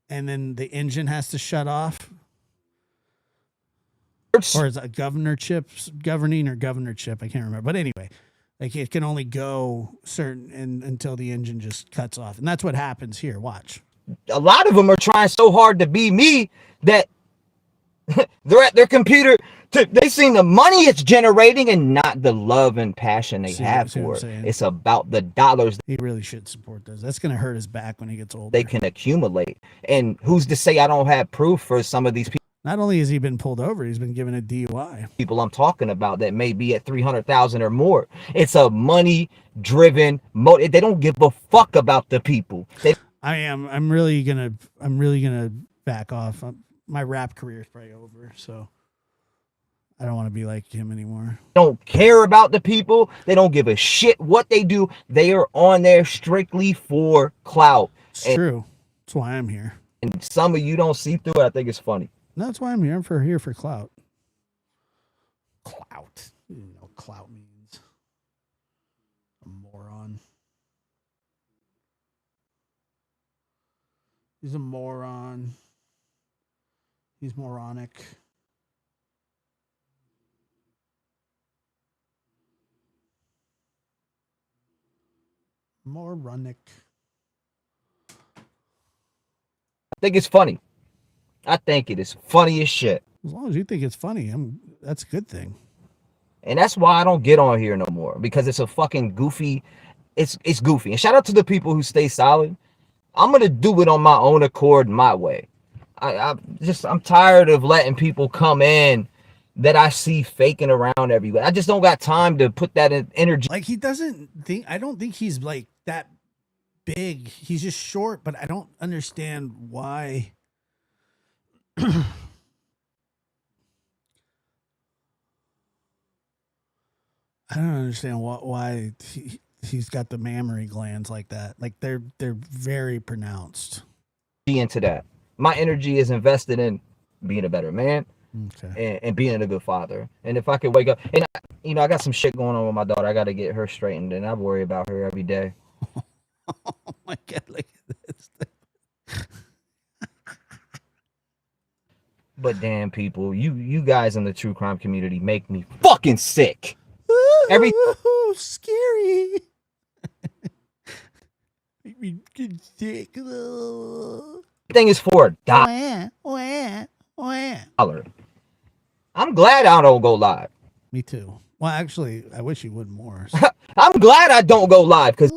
and then the engine has to shut off. Or is it a governor chip, governing or governor chip? I can't remember. But anyway, like it can only go until the engine just cuts off. And that's what happens here. Watch. A lot of them are trying so hard to be me that they're at their computer. They seen the money it's generating and not the love and passion they have for it. It's about the dollars. He really should support those. That's going to hurt his back when he gets older. They can accumulate. And who's to say I don't have proof for some of these people? Not only has he been pulled over, he's been given a DUI. People I'm talking about that may be at 300,000 or more. It's a money driven motive. They don't give a fuck about the people. I'm really gonna back off. My rap career is probably over, so I don't want to be like him anymore. Don't care about the people. They don't give a shit what they do. They are on there strictly for clout. It's true. That's why I'm here. And some of you don't see through it. I think it's funny. No, that's why I'm here. I'm here for clout. Clout. You know what clout means. A moron. He's a moron. He's moronic. Moronic. I think it's funny. I think it is funny as shit. As long as you think it's funny, that's a good thing. And that's why I don't get on here no more, because it's a fucking goofy. It's goofy. And shout out to the people who stay solid. I'm gonna do it on my own accord, my way. I'm tired of letting people come in that I see faking around everywhere. I just don't got time to put that in energy. Like I don't think he's like that big. He's just short, but I don't understand why. I don't understand why he's got the mammary glands like that. Like they're very pronounced. Into that, my energy is invested in being a better man, okay, and being a good father. And if I could wake up, and I got some shit going on with my daughter. I got to get her straightened, and I worry about her every day. Oh my God, look at this. But damn, people, you guys in the true crime community make me fucking sick. Ooh, scary. Make me get sick. Thing is for $1. I'm glad I don't go live. Me too. Well, actually, I wish you would more. I'm glad I don't go live, because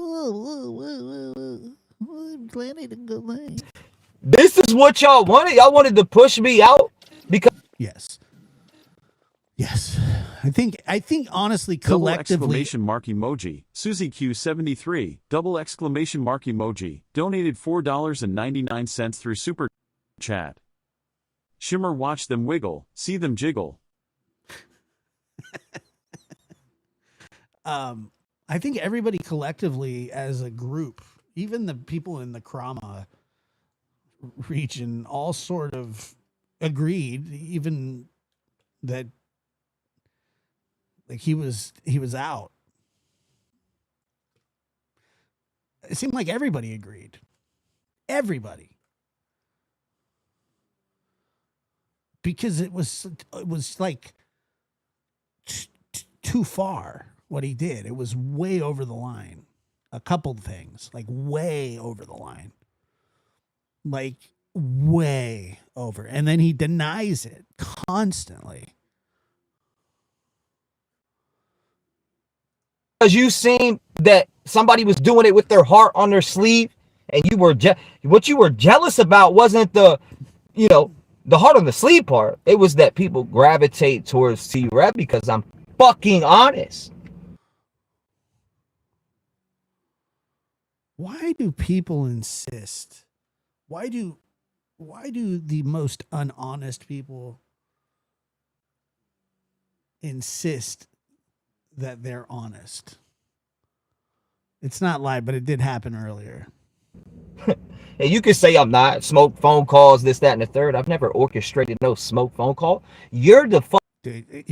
I'm glad I didn't go live. this is what y'all wanted. Y'all wanted to push me out because Yes. I think honestly, Double collectively, exclamation mark emoji. Susie Q73, double exclamation mark emoji, donated $4.99 through Super Chat. Shimmer, watch them wiggle, see them jiggle. I think everybody collectively as a group, even the people in the Krama region, all sort of agreed, even that like he was out. It seemed like everybody agreed. Everybody. Because it was like too far what he did. It was way over the line. A couple things, like way over the line. Like way over. And then he denies it constantly. Because you seen that somebody was doing it with their heart on their sleeve, and you were what you were jealous about wasn't the, you know, the heart on the sleeve part. It was that people gravitate towards T-Rev because I'm fucking honest. Why do people insist? Why do the most unhonest people insist that they're honest? It's not lie, but it did happen earlier. And you can say I'm not. Smoke phone calls, this, that, and the third. I've never orchestrated no smoke phone call. You're the fuck. Dude,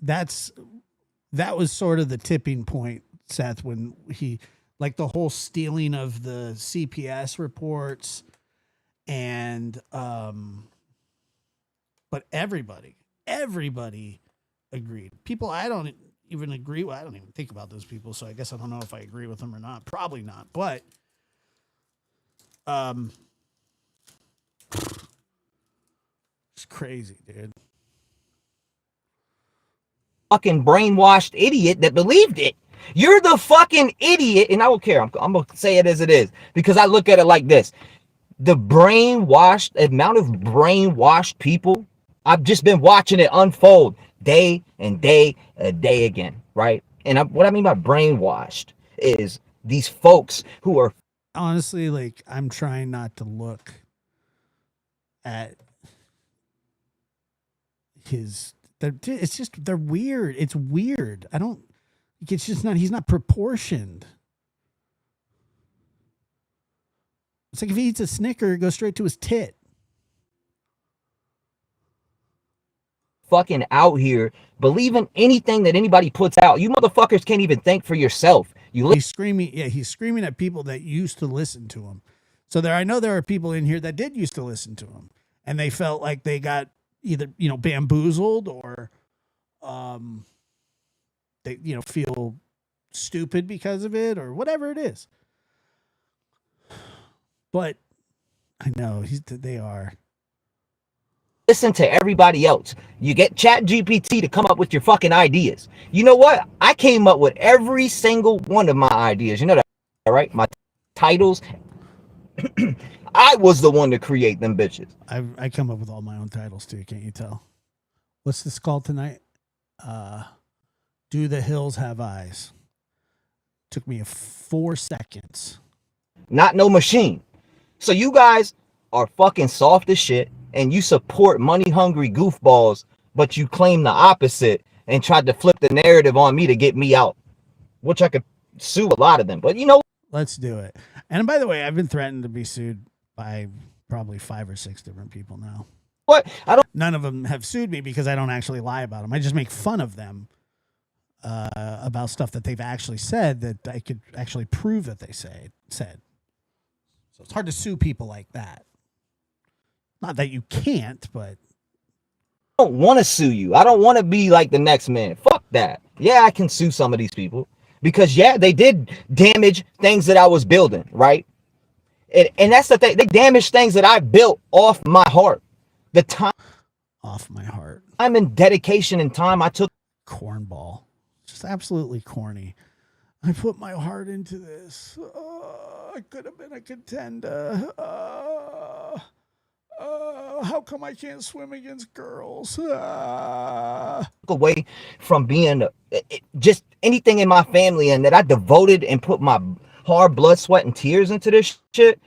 that was sort of the tipping point, Seth, when he, like the whole stealing of the CPS reports and but everybody agreed. People I don't even agree with. I don't even think about those people, so I guess I don't know if I agree with them or not. Probably not, but it's crazy, dude. Fucking brainwashed idiot that believed it. You're the fucking idiot, and I don't care. I'm gonna say it as it is because I look at it like this: the amount of brainwashed people. I've just been watching it unfold day and day again, right? And what I mean by brainwashed is these folks who are honestly, like, I'm trying not to look at his. It's just they're weird. It's weird. It's just not. He's not proportioned. It's like if he eats a Snicker, it goes straight to his tit. fucking out here believing anything that anybody puts out. You motherfuckers can't even think for yourself. He's screaming. Yeah, he's screaming at people that used to listen to him. So I know there are people in here that did used to listen to him, and they felt like they got either bamboozled or, they feel stupid because of it or whatever it is. But I know they are. Listen to everybody else. You get Chat GPT to come up with your fucking ideas. You know what? I came up with every single one of my ideas. You know that, right? My titles. I was the one to create them bitches. I come up with all my own titles too. Can't you tell? What's this called tonight? Do the Hills Have Eyes? Took me 4 seconds. Not no machine. So you guys are fucking soft as shit, and you support money-hungry goofballs, but you claim the opposite and tried to flip the narrative on me to get me out, which I could sue a lot of them. But let's do it. And by the way, I've been threatened to be sued by probably 5 or 6 different people now. What? None of them have sued me because I don't actually lie about them. I just make fun of them about stuff that they've actually said that I could actually prove that they said. So it's hard to sue people like that. Not that you can't, but I don't want to sue you. I don't want to be like the next man. Fuck that. Yeah, I can sue some of these people because they did damage things that I was building, right? And that's the thing. They damaged things that I built off my heart. The time off my heart. I'm in dedication and time I took. Cornball. Just absolutely corny. I put my heart into this. I could have been a contender. how come I can't swim against girls? Away from being just anything in my family, and that I devoted and put my hard blood, sweat, and tears into this shit.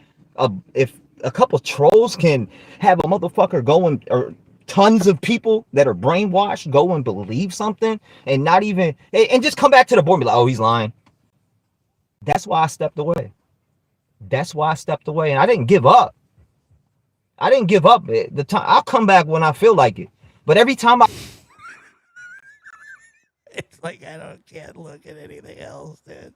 If a couple trolls can have a motherfucker going, or tons of people that are brainwashed go and believe something and not even, and just come back to the board and be like, oh, he's lying. That's why I stepped away. That's why I stepped away, and I didn't give up. I didn't give up. The time I'll come back when I feel like it. But every time it's like can't look at anything else, dude.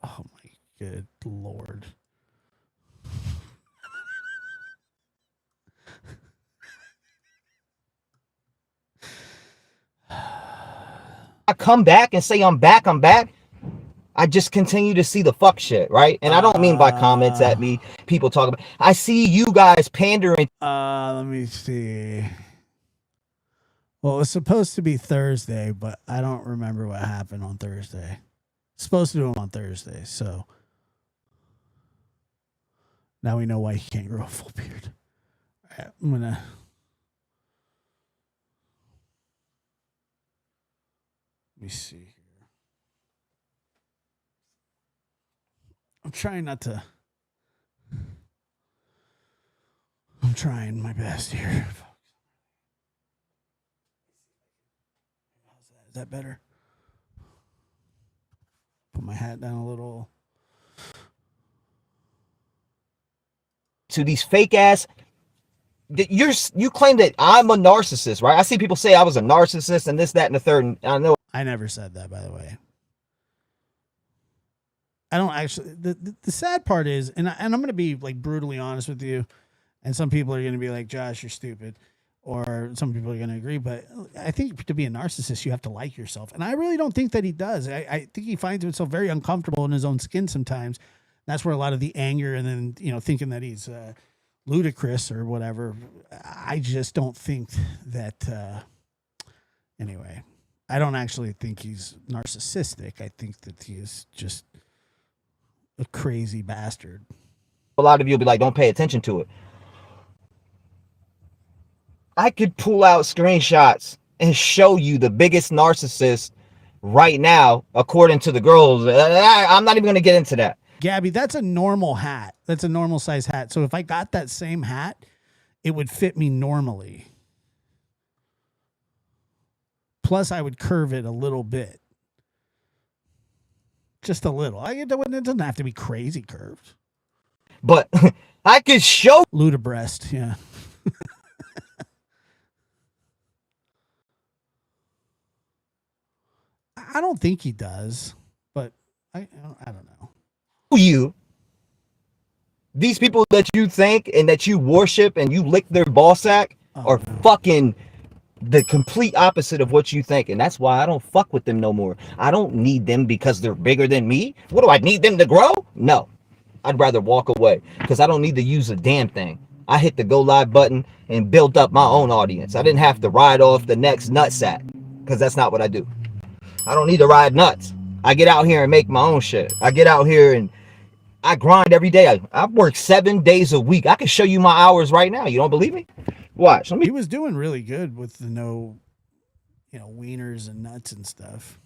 Oh my good Lord. I come back and say I'm back, I just continue to see the fuck shit, right? And I don't mean by comments at me, people talk about. I see you guys pandering. Let me see. Well, it was supposed to be Thursday, but I don't remember what happened on Thursday. Supposed to do them on Thursday, so now we know why he can't grow a full beard. All right, I'm gonna. Let me see here. I'm trying not to. I'm trying my best here. Is that better? Put my hat down a little. To these fake ass. You claim that I'm a narcissist, right? I see people say I was a narcissist and this, that, and the third. And I know I never said that, by the way. I don't actually. The sad part is, and I'm going to be like brutally honest with you, and some people are going to be like, Josh, you're stupid, or some people are going to agree. But I think to be a narcissist, you have to like yourself, and I really don't think that he does. I think he finds himself very uncomfortable in his own skin sometimes. That's where a lot of the anger, and then thinking that he's ludicrous or whatever. I just don't think that. Anyway, I don't actually think he's narcissistic. I think that he is just a crazy bastard. a lot of you will be like, don't pay attention to it. I could pull out screenshots and show you the biggest narcissist right now, according to the girls. I'm not even going to get into that. Gaby, that's a normal hat. That's a normal size hat. So if I got that same hat, it would fit me normally. Plus, I would curve it a little bit. Just a little. It doesn't have to be crazy curved. But I could show Ludibreast, yeah. I don't think he does, but I don't know. You, these people that you think and that you worship and you lick their ball sack are fucking the complete opposite of what you think. And that's why I don't fuck with them no more. I don't need them because they're bigger than me. What do I need them to grow? No, I'd rather walk away because I don't need to use a damn thing. I hit the go live button and built up my own audience. I didn't have to ride off the next nutsack because that's not what I do. I don't need to ride nuts. I get out here and make my own shit. I get out here and I grind every day. I work 7 days a week. I can show you my hours right now. You don't believe me? Watch. He was doing really good with the no, wieners and nuts and stuff.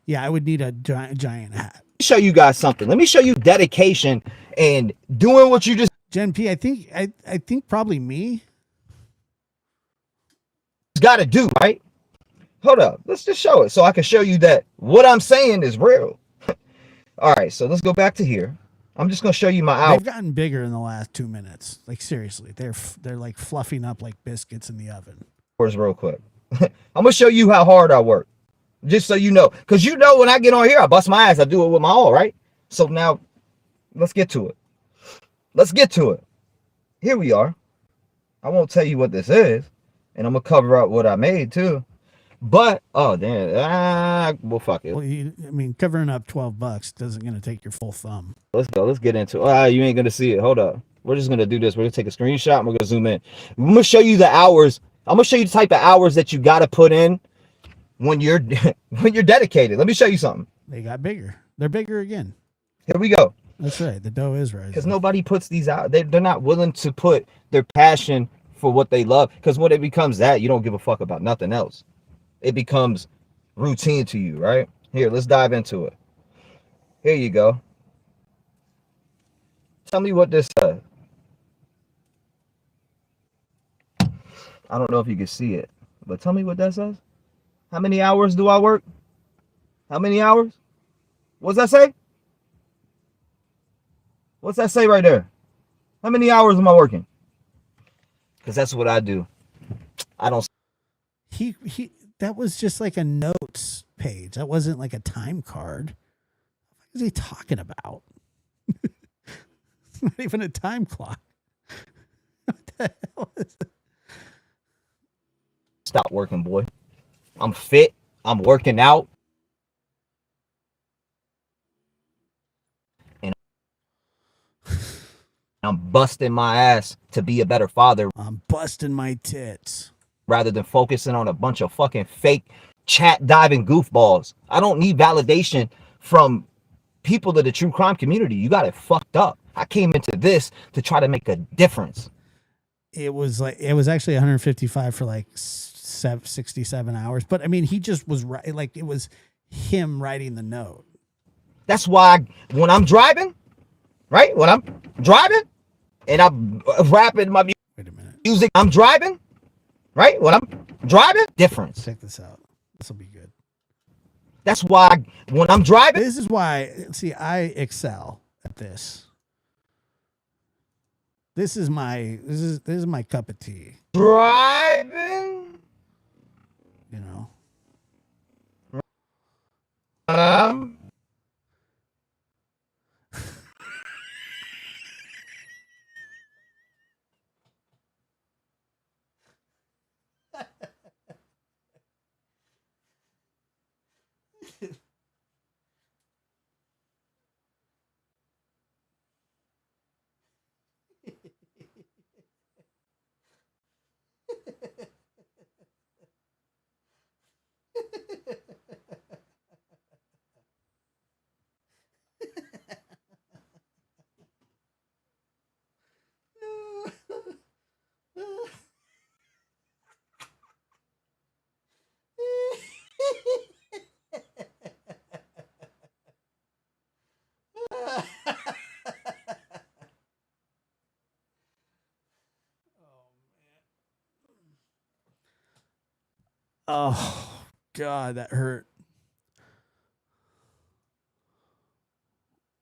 Yeah, I would need a giant hat. Let me show you guys something. Let me show you dedication and doing what you just. Gen P, I think probably me. Got to do, right? Hold up. Let's just show it so I can show you that what I'm saying is real. All right, so let's go back to here. I'm just going to show you my hours. They've gotten bigger in the last 2 minutes. Like, seriously, they're like fluffing up like biscuits in the oven. Real quick. I'm going to show you how hard I work. Just so you know. Because when I get on here, I bust my ass. I do it with my all, right? So now, let's get to it. Let's get to it. Here we are. I won't tell you what this is. And I'm going to cover up what I made, too. But, oh, damn. Well, fuck it. Well, covering up $12 doesn't going to take your full thumb. Let's go. Let's get into it. You ain't going to see it. Hold up. We're just going to do this. We're going to take a screenshot and we're going to zoom in. I'm going to show you the hours. I'm going to show you the type of hours that you got to put in when you're when you're dedicated. Let me show you something. They got bigger. They're bigger again. Here we go. That's right. The dough is rising. Because nobody puts these out. They're not willing to put their passion for what they love. Because when it becomes that, you don't give a fuck about nothing else. It becomes routine to you, right? Here, let's dive into it. Here you go. Tell me what this says. I don't know if you can see it, but tell me what that says. How many hours do I work? How many hours? What's that say? What's that say right there? How many hours am I working? Because that's what I do. I don't. He that was just like a notes page. That wasn't like a time card. What is he talking about? It's not even a time clock. What the hell is it? Stop working, boy. I'm fit. I'm working out. And I'm busting my ass to be a better father I'm busting my tits. rather than focusing on a bunch of fucking fake chat diving goofballs. I don't need validation from people of the true crime community. You got it fucked up. I came into this to try to make a difference. It was actually 155 for like 67 hours. But I mean, he just was right. Like it was him writing the note. That's why when I'm driving, right? When I'm driving and I'm rapping my Wait a minute. music, I'm driving, right? When I'm driving, difference. Check this out. This will be good. That's why when I'm driving, This is why, see, I excel at this. This is my cup of tea, driving, you know. Oh God, that hurt.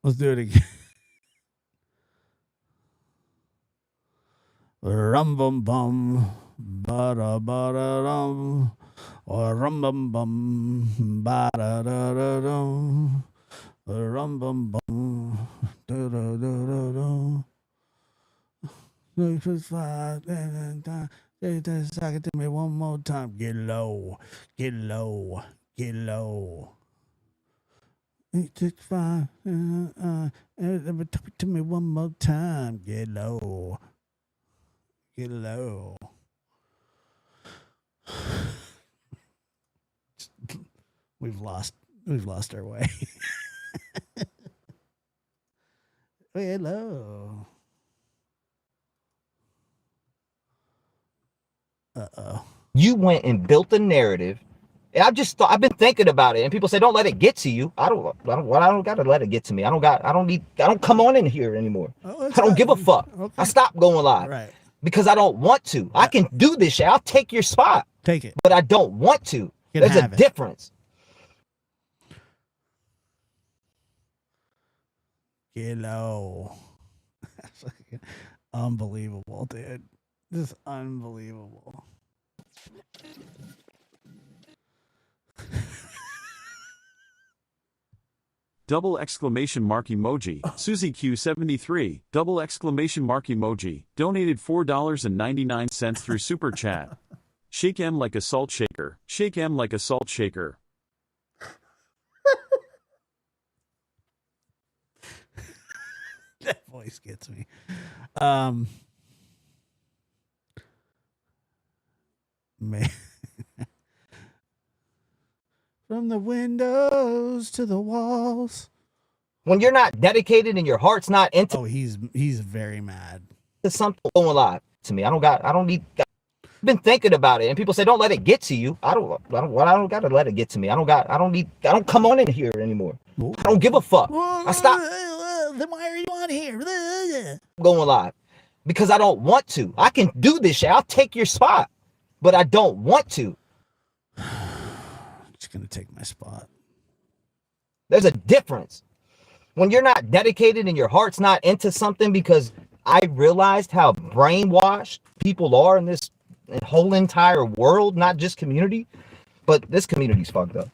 Let's do it again. Rum bum bum, ba da dum, or rum bum bum, ba da dum, rum bum bum, da da da dum. Suck it to me one more time. Get low, get low, get low. 865, talk to me one more time. Get low, get low. We've lost our way. Hello. you went and built a narrative. And I've been thinking about it, and people say, don't let it get to you. I don't gotta let it get to me. I don't come on in here anymore. I don't give a fuck. Okay. I stopped going live. Right. Because I don't want to. I can do this shit. I'll take your spot. Take it. But I don't want to. There's a difference. Get low. Unbelievable, dude. This is unbelievable. Double exclamation mark emoji. Susie Q73, double exclamation mark emoji. Donated $4.99 through Super Chat. Shake M like a salt shaker. Shake M like a salt shaker. That voice gets me. Man. From the windows to the walls, When you're not dedicated and your heart's not into Oh, he's very mad. something going live to me. I don't need. I've been thinking about it, and people say don't let it get to you. I don't gotta let it get to me. I don't come on in here anymore. I don't give a fuck. I stopped Then why are you on here? going live because I don't want to. I can do this shit. I'll take your spot, but I don't want to. Just gonna take my spot. There's a difference. When you're not dedicated and your heart's not into something, because I realized how brainwashed people are in this whole entire world, not just community, but this community's fucked up.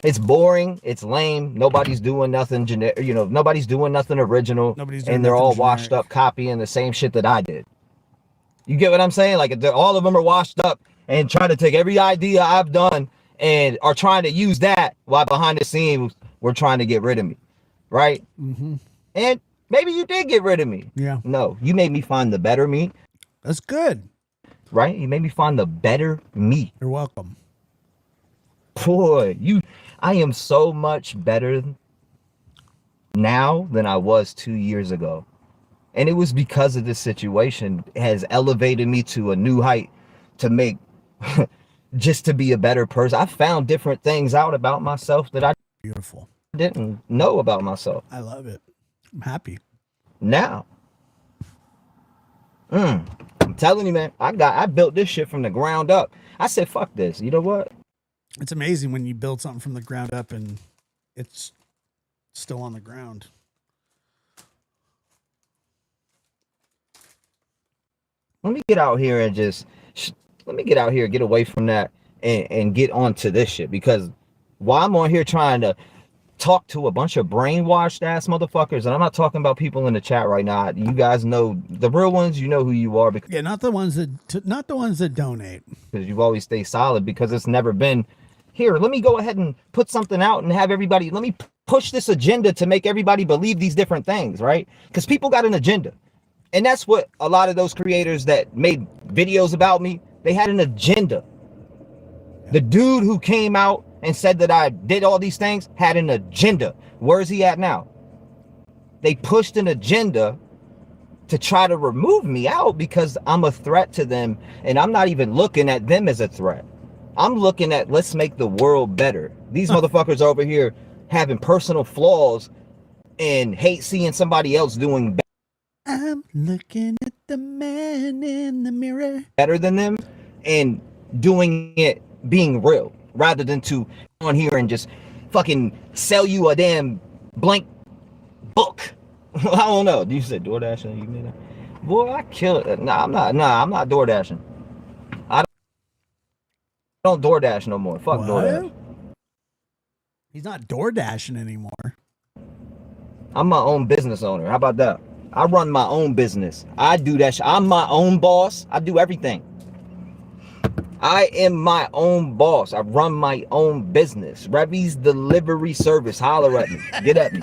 It's boring. It's lame. Nobody's doing nothing generic. Nobody's doing nothing original. And they're all washed up copying the same shit that I did. You get what I'm saying? Like all of them are washed up and trying to take every idea I've done and are trying to use that while behind the scenes we're trying to get rid of me. Right? Mm-hmm. And maybe you did get rid of me. Yeah. No, you made me find the better me. That's good. Right? You made me find the better me. You're welcome. Boy, I am so much better now than I was 2 years ago. And it was because of this situation. It has elevated me to a new height to make, just to be a better person. I found different things out about myself that I Beautiful. didn't know about myself. I love it. I'm happy. Now. I'm telling you, man, I built this shit from the ground up. I said, fuck this. You know what? It's amazing when you build something from the ground up and it's still on the ground. Let me get out here and get away from that and get onto this shit, because while I'm on here trying to talk to a bunch of brainwashed ass motherfuckers, and I'm not talking about people in the chat right now. You guys know the real ones. You know who you are, because Not the ones that donate. you've always stayed solid, because it's never been here. Let me go ahead and put something out and have everybody. Let me push this agenda to make everybody believe these different things, right? Because people got an agenda. And that's what a lot of those creators that made videos about me, they had an agenda. The dude who came out and said that I did all these things had an agenda. Where is he at now? They pushed an agenda to try to remove me out because I'm a threat to them. And I'm not even looking at them as a threat. I'm looking at, let's make the world better. These motherfuckers over here having personal flaws and hate seeing somebody else doing better. I'm looking at the man in the mirror. Better than them and doing it being real, rather than to on here and just fucking sell you a damn blank book. I don't know. You said DoorDash? You mean that? Boy, I kill it. Nah, I'm not DoorDashing. I don't DoorDash no more. Fuck What? DoorDash. He's not door dashing anymore. I'm my own business owner. How about that? I run my own business. I do that shit. I'm my own boss. I do everything. I am my own boss. I run my own business. Revy's delivery service. Holler at me. Get at me.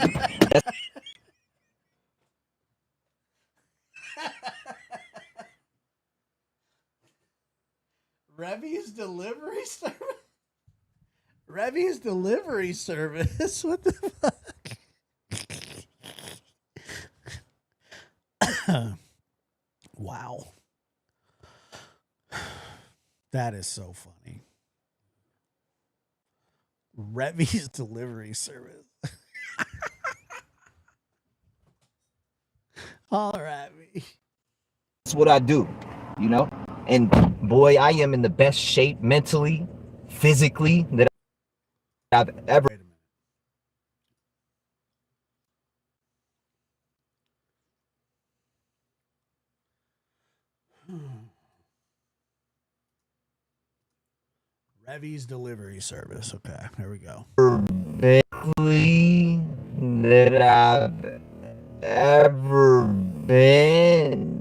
Revy's delivery service? Revy's delivery service? What the fuck? Wow. That is so funny. Revy's delivery service. Holler at me. That's what I do, you know? And boy, I am in the best shape mentally, physically that I've ever. Wait a minute. Revy's delivery service. Okay, here we go. Physically that I've ever been.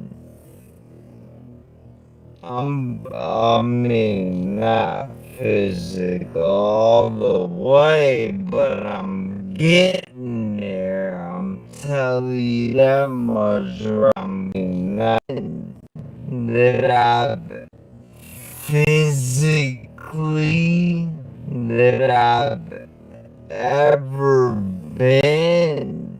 I mean, not physical all the way, but I'm getting there. I'm telling you that much. I mean, not that I've physically that I've ever been.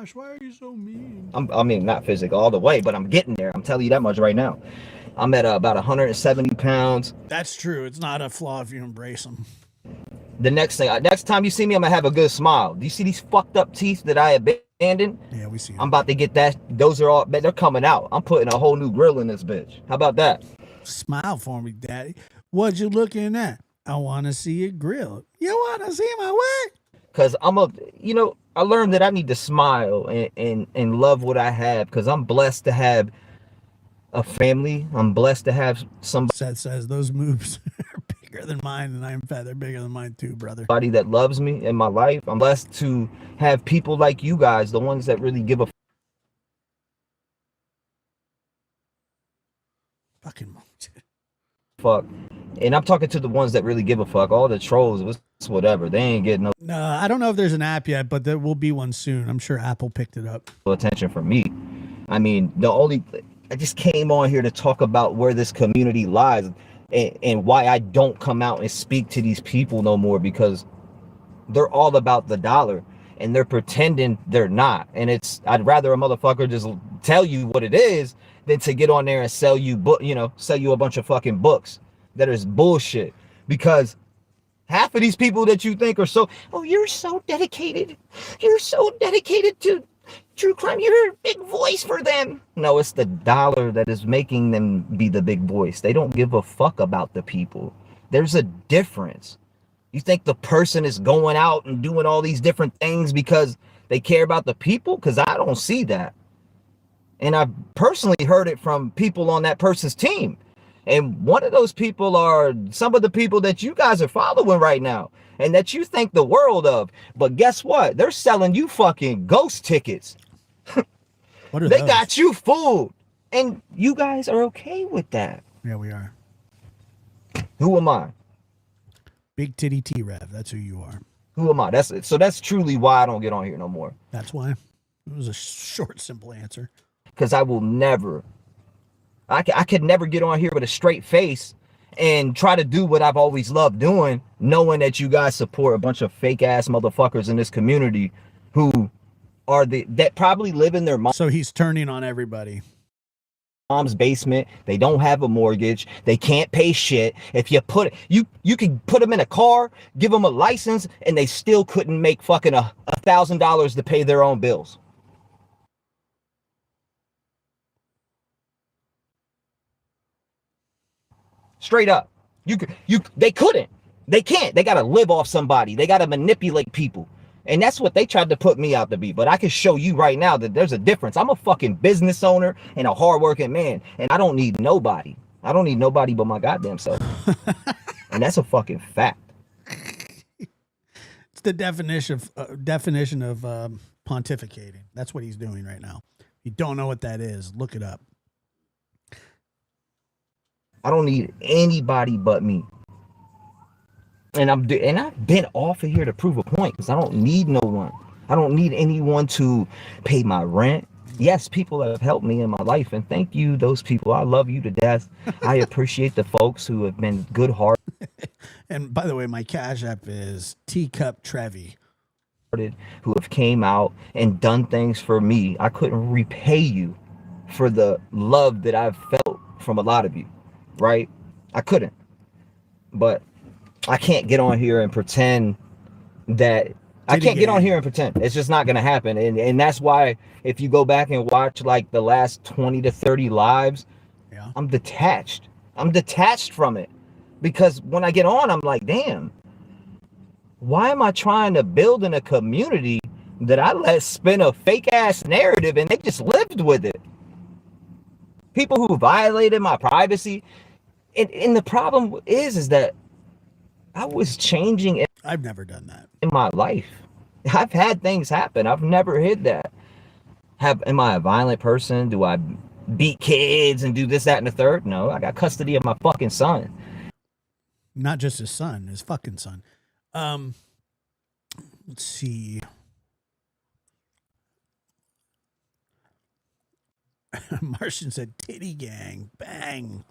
gosh, why are you so mean? I mean, not physical all the way, but I'm getting there. I'm telling you that much right now. I'm at about 170 pounds. That's true. It's not a flaw if you embrace them. The next time you see me, I'm gonna have a good smile. Do you see these fucked up teeth that I abandoned? Yeah, we see them. I'm about to get that. Those are all, they're coming out. I'm putting a whole new grill in this bitch. How about that? Smile for me, Daddy. What you looking at? I want to see it grilled. You want to see my what? Because I learned that I need to smile and love what I have, because I'm blessed to have a family. I'm blessed to have somebody Seth says those moves are bigger than mine, and I'm fat. They're bigger than mine too, brother. that loves me in my life. I'm blessed to have people like you guys, the ones that really give a Fucking fuck. And I'm talking to the ones that really give a fuck. All the trolls, it's whatever. They ain't getting No, I don't know if there's an app yet, but there will be one soon. I'm sure Apple picked it up. no attention from me. I mean, I just came on here to talk about where this community lies and why I don't come out and speak to these people no more, because they're all about the dollar and they're pretending they're not. And I'd rather a motherfucker just tell you what it is than to get on there and sell you a bunch of fucking books that is bullshit. Because half of these people that you think are you're so dedicated to true crime, you're a big voice for them. No, it's the dollar that is making them be the big voice. They don't give a fuck about the people. There's a difference. You think the person is going out and doing all these different things because they care about the people? Because I don't see that. And I've personally heard it from people on that person's team. And one of those people are some of the people that you guys are following right now and that you think the world of. But guess what? They're selling you fucking ghost tickets. What are They those? got you fooled. And you guys are okay with that. Yeah, we are. Who am I? Big Titty T-Rev. That's who you are. Who am I? That's truly why I don't get on here no more. That's why. It was a short, simple answer. Because I will never, I could never get on here with a straight face and try to do what I've always loved doing, knowing that you guys support a bunch of fake ass motherfuckers in this community who are that probably live in their So he's turning on everybody. mom's basement. They don't have a mortgage. They can't pay shit. If you you could put them in a car, give them a license, and they still couldn't make fucking $1,000 to pay their own bills. Straight up. They couldn't. They can't. They got to live off somebody. They got to manipulate people. And that's what they tried to put me out to be. But I can show you right now that there's a difference. I'm a fucking business owner and a hardworking man. And I don't need nobody. I don't need nobody but my goddamn self. And that's a fucking fact. It's the definition of pontificating. That's what he's doing right now. If you don't know what that is, look it up. I don't need anybody but me. And I've been off of here to prove a point, because I don't need no one. I don't need anyone to pay my rent. Yes, people have helped me in my life, and thank you, those people. I love you to death. I appreciate the folks who have been good-hearted. And by the way, my Cash App is Teacup Trevi. Who have came out and done things for me. I couldn't repay you for the love that I've felt from a lot of you, right? I couldn't. But I can't get on here and pretend that I can't get on here and pretend. It's just not going to happen. And that's why if you go back and watch like the last 20 to 30 lives, yeah, I'm detached. I'm detached from it, because when I get on, I'm like, damn, why am I trying to build in a community that I let spin a fake ass narrative and they just lived with it? People who violated my privacy. And the problem is that I was changing. I've never done that in my life. I've had things happen. I've never hid that. Am I a violent person? Do I beat kids and do this, that, and the third? No, I got custody of my fucking son. Not just his son, his fucking son. Let's see. Martian said, "Titty gang, bang."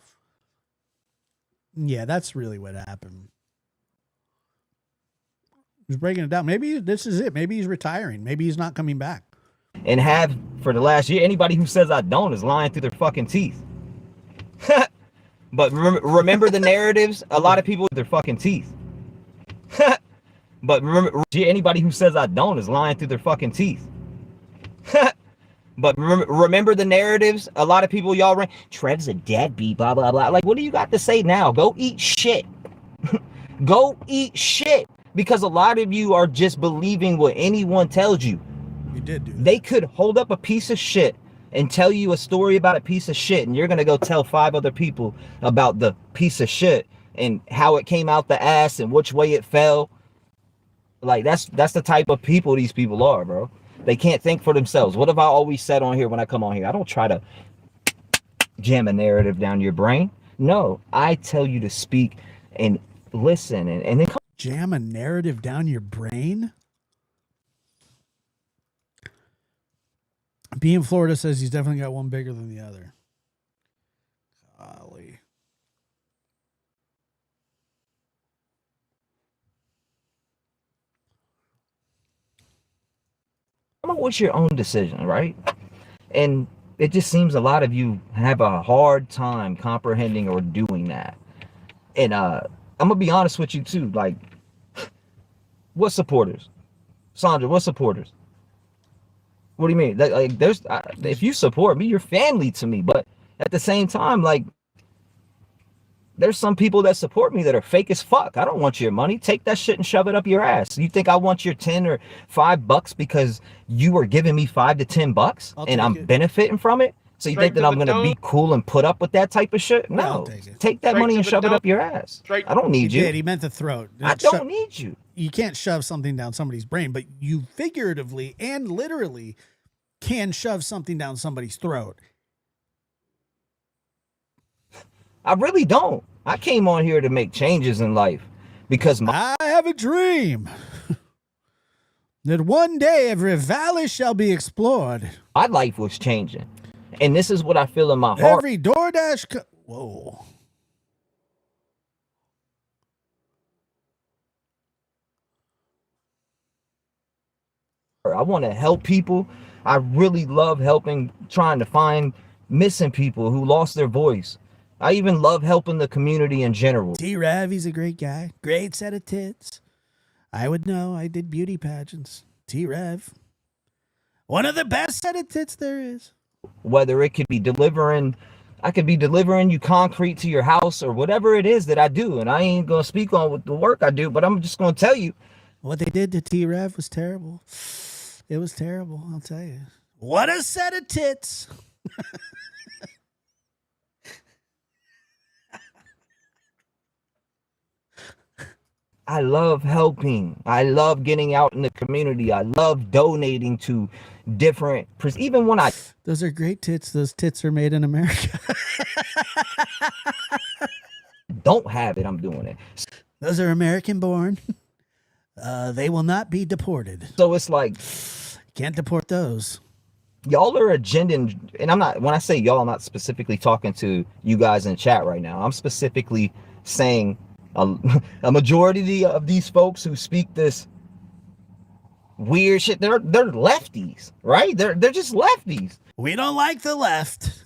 Yeah, that's really what happened. He's breaking it down. Maybe this is it. Maybe he's retiring. Maybe he's not coming back. and have for the last year. Anybody who says I don't is lying through their fucking teeth. But remember the narratives. A lot of people with their fucking teeth. But remember, anybody who says I don't is lying through their fucking teeth. But remember the narratives. A lot of people, y'all ran. Trev's a deadbeat, blah blah blah. Like, what do you got to say now? Go eat shit. Go eat shit. Because a lot of you are just believing what anyone tells you. You did do that. They could hold up a piece of shit and tell you a story about a piece of shit, and you're gonna go tell 5 other people about the piece of shit and how it came out the ass and which way it fell. Like, that's the type of people these people are, bro. They can't think for themselves. What have I always said on here when I come on here? I don't try to jam a narrative down your brain. No, I tell you to speak and listen and then jam a narrative down your brain. B in Florida says he's definitely got one bigger than the other. Golly. what's your own decision, right? And it just seems a lot of you have a hard time comprehending or doing that. And I'm gonna be honest with you too. Like, what supporters? Sandra, what supporters? What do you mean? Like, there's if you support me, you're family to me. But at the same time, like, there's some people that support me that are fake as fuck. I don't want your money. Take that shit and shove it up your ass. You think I want your 10 or $5 because you are giving me $5 to $10 and I'm benefiting from it? So you think that I'm gonna be cool and put up with that type of shit? No, take that money and shove it up your ass. I don't need you. He meant the throat. I don't need you. You can't shove something down somebody's brain, but you figuratively and literally can shove something down somebody's throat. I really don't. I came on here to make changes in life because I have a dream that one day every valley shall be explored. My life was changing. And this is what I feel in my heart. Every DoorDash. Whoa. I want to help people. I really love helping, trying to find missing people who lost their voice. I even love helping the community in general. T-Rev, he's a great guy. Great set of tits. I would know. I did beauty pageants. T-Rev. One of the best set of tits there is. Whether it could be delivering, I could be delivering you concrete to your house or whatever it is that I do. And I ain't going to speak on what the work I do, but I'm just going to tell you. What they did to T-Rev was terrible. It was terrible, I'll tell you. What a set of tits. I love helping. I love getting out in the community. I love donating to different, even when I... Those are great tits. Those tits are made in America. don't have it, I'm doing it. Those are American born. They will not be deported. So it's like... Can't deport those. Y'all are agendaing, and I'm not, when I say y'all, I'm not specifically talking to you guys in chat right now. I'm specifically saying a majority of these folks who speak this weird shit, they're lefties, right? They're just lefties. We don't like the left.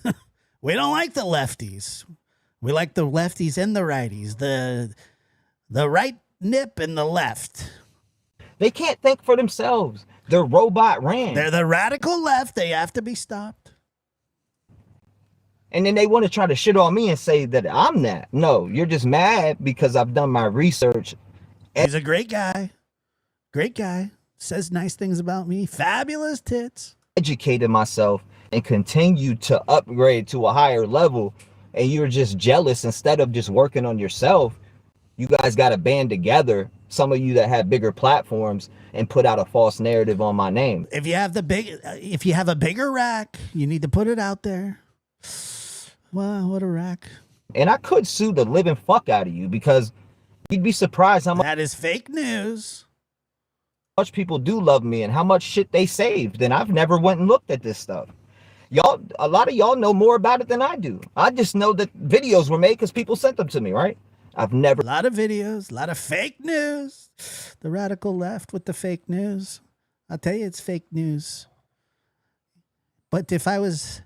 We don't like the lefties. We like the lefties and the righties. The right nip and the left. They can't think for themselves. They're robot ran. They're the radical left. They have to be stopped. And then they want to try to shit on me and say that I'm that. No, you're just mad because I've done my research. He's a great guy. Great guy. Says nice things about me. Fabulous tits. Educated myself and continue to upgrade to a higher level. And you're just jealous instead of just working on yourself. You guys got to band together. Some of you that have bigger platforms and put out a false narrative on my name. If you have a bigger rack, you need to put it out there. Wow, what a rack. And I could sue the living fuck out of you because you'd be surprised how much that is fake news. Much people do love me and how much shit they saved. And I've never went and looked at this stuff. Y'all, a lot of y'all know more about it than I do. I just know that videos were made because people sent them to me, right? I've never... A lot of videos, a lot of fake news. The radical left with the fake news. I'll tell you, it's fake news. But if I was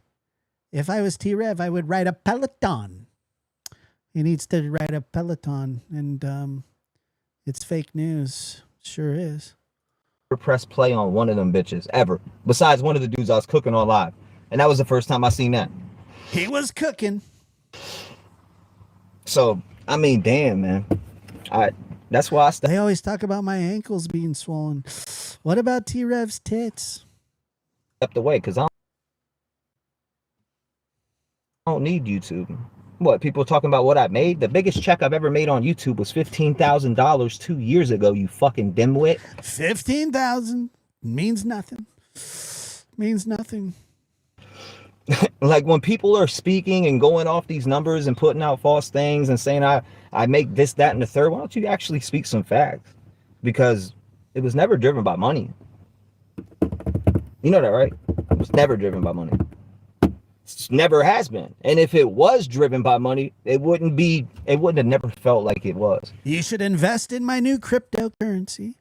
T-Rev, I would ride a Peloton. He needs to ride a Peloton, and it's fake news. Sure is. Press play on one of them bitches ever. Besides one of the dudes I was cooking on live, and that was the first time I seen that. He was cooking. So I mean, damn, man. That's why I They always talk about my ankles being swollen. What about T-Rev's tits? stepped away because I don't need YouTube. What, people talking about what I made? The biggest check I've ever made on YouTube was $15,000 2 years ago, you fucking dimwit. 15,000 means nothing. Means nothing. Like when people are speaking and going off these numbers and putting out false things and saying I make this, that, and the third, why don't you actually speak some facts? Because it was never driven by money. You know that, right? It was never driven by money. It never has been. And if it was driven by money, it wouldn't have never felt like it was. You should invest in my new cryptocurrency.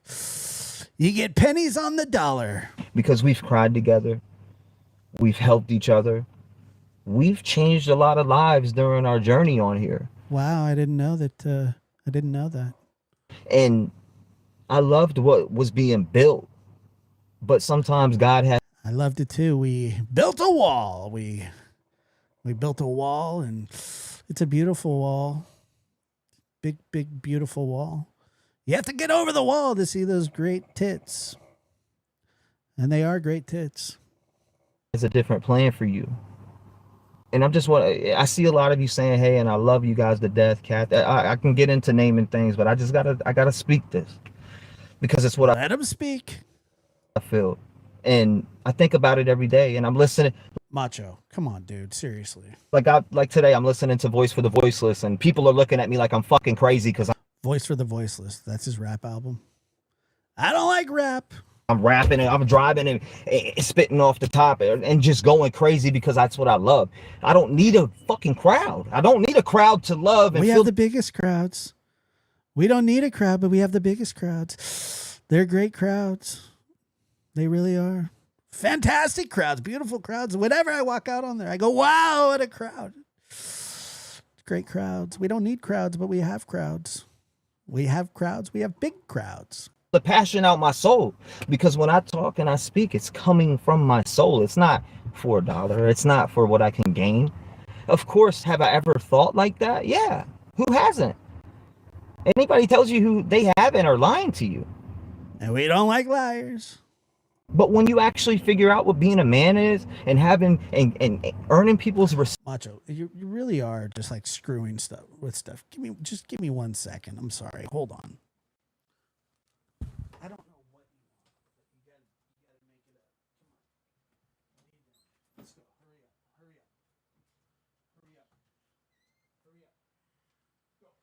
You get pennies on the dollar. Because we've cried together. We've helped each other. We've changed a lot of lives during our journey on here. Wow, I didn't know that. I didn't know that. And I loved what was being built. But sometimes God has. I loved it too. We built a wall. We built a wall, and it's a beautiful wall. Big, big, beautiful wall. You have to get over the wall to see those great tits. And they are great tits. Has a different plan for you. And I see a lot of you saying, hey, and I love you guys to death, Kat. I can get into naming things, but I gotta speak this. Because it's what Let them speak. I feel. And I think about it every day, and I'm listening. Macho, come on, dude. Seriously. Like today, I'm listening to Voice for the Voiceless, and people are looking at me like I'm fucking crazy because Voice for the Voiceless. That's his rap album. I don't like rap. I'm rapping and I'm driving and spitting off the top and just going crazy because that's what I love. I don't need a fucking crowd. I don't need a crowd to love. And we have the biggest crowds. We don't need a crowd, but we have the biggest crowds. They're great crowds. They really are. Fantastic crowds, beautiful crowds. Whenever I walk out on there, I go, wow, what a crowd. Great crowds. We don't need crowds, but we have crowds. We have crowds. We have big crowds. The passion out my soul, because when I talk and I speak, it's coming from my soul. It's not for a dollar. It's not for what I can gain. Of course, have I ever thought like that? Yeah. Who hasn't? Anybody tells you who they haven't are lying to you. And we don't like liars. But when you actually figure out what being a man is and having and earning people's respect. Macho, you really are just like screwing stuff with stuff. Give me 1 second. I'm sorry. Hold on. I don't know what you want, but you gotta make it up. Come on. Let's go. Hurry up. Hurry up. Hurry up. Hurry up. Go.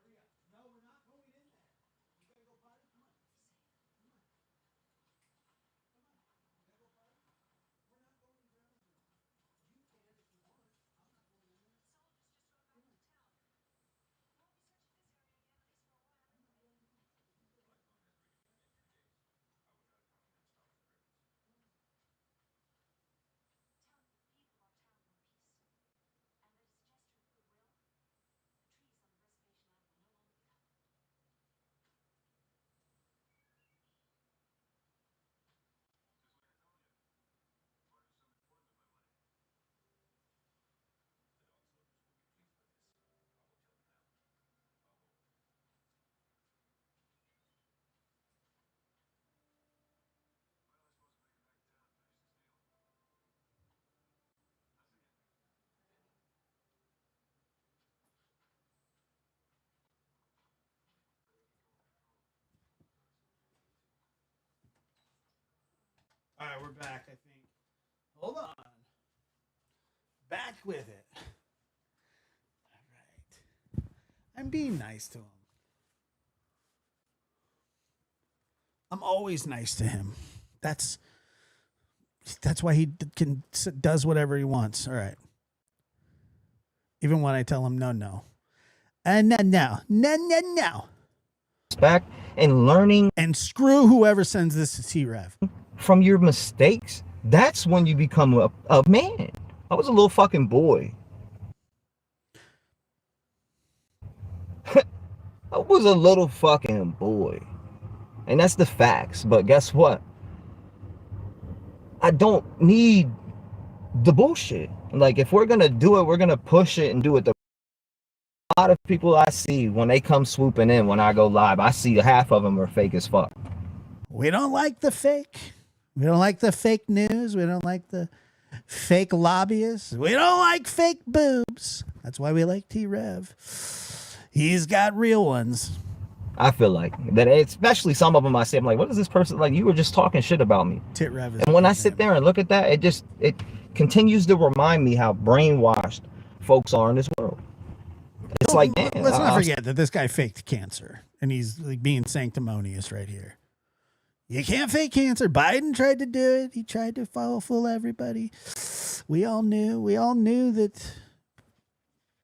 Hurry up. No, we're not going in there. You gotta go potty. Come on. Come on. Come on. You gotta go potty. We're not going in the room. You can if you want. I'm not going in there. All right, we're back, I think. Hold on. Back with it. All right. I'm being nice to him. I'm always nice to him. That's why he does whatever he wants. All right. Even when I tell him no. No. And learning and screw whoever sends this to T-Rev. from your mistakes That's when you become a man. I was a little fucking boy. I was a little fucking boy. And that's the facts. But guess what? I don't need the bullshit. Like, if we're gonna do it, we're gonna push it and do it. A lot of people I see when they come swooping in when I go live, I see half of them are fake as fuck. We don't like the fake. We don't like the fake news. We don't like the fake lobbyists. We don't like fake boobs. That's why we like T-Rev. He's got real ones. I feel like that, especially some of them I say, I'm like, what is this person like? You were just talking shit about me. Tit-Rev is and when I sit there and look at that, it continues to remind me how brainwashed folks are in this world. It's like, damn. Let's not forget that this guy faked cancer, and he's like being sanctimonious right here. You can't fake cancer. Biden tried to do it. He tried to fool everybody. We all knew that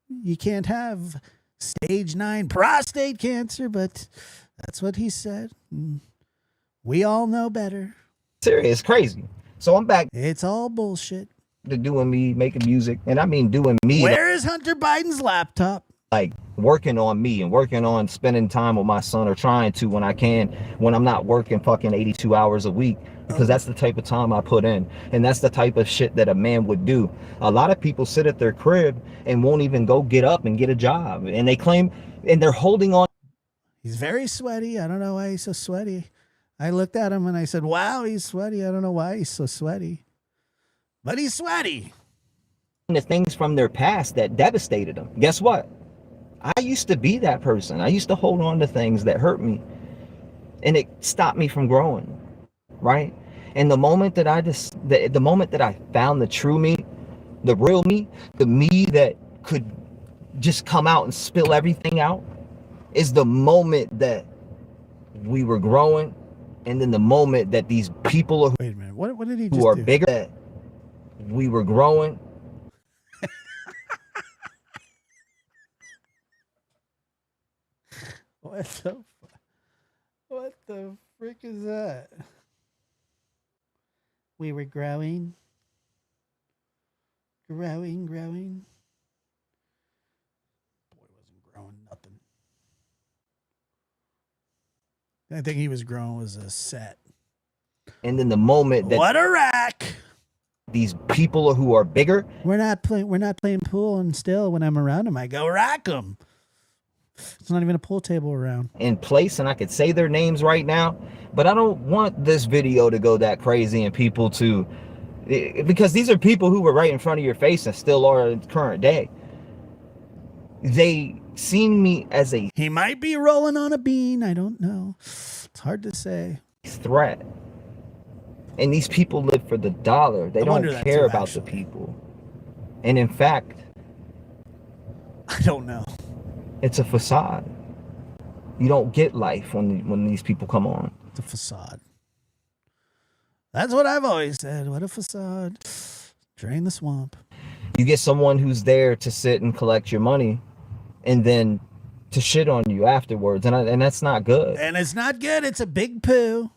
you can't have stage 9 prostate cancer, but that's what he said. We all know better. Serious, crazy. So I'm back. It's all bullshit. To doing me, making music, and I mean doing me. Where is Hunter Biden's laptop? Like working on me and working on spending time with my son, or trying to when I can, when I'm not working fucking 82 hours a week, because that's the type of time I put in, and that's the type of shit that a man would do. A lot of people sit at their crib and won't even go get up and get a job, and they claim, and they're holding on. He's very sweaty. I don't know why he's so sweaty. I looked at him and I said, wow, he's sweaty. I don't know why he's so sweaty, but he's sweaty. The things from their past that devastated them. Guess what? I used to be that person. I used to hold on to things that hurt me, and it stopped me from growing, right? And the moment that the moment that I found the true me, the real me, the me that could just come out and spill everything out, is the moment that we were growing. And then the moment that these people are, wait a minute, what did he just who are do? bigger, that we were growing. What the frick is that? We were growing. Growing. Boy, wasn't growing nothing. I think he was growing was a set. And then the moment that what a rack! these people who are bigger, We're not playing pool, and still when I'm around him, I go rack them. It's not even a pool table around. in place, and I could say their names right now, but I don't want this video to go that crazy and people to, because these are people who were right in front of your face and still are in current day. They seen me as a He might be rolling on a bean. I don't know. It's hard to say. threat. And these people live for the dollar. They don't wonder that care too, about actually. the people. And in fact, I don't know. it's a facade. You don't get life when these people come on. It's a facade. That's what I've always said. What a facade. Drain the swamp. You get someone who's there to sit and collect your money, and then to shit on you afterwards, and that's not good. And it's not good. It's a big poo.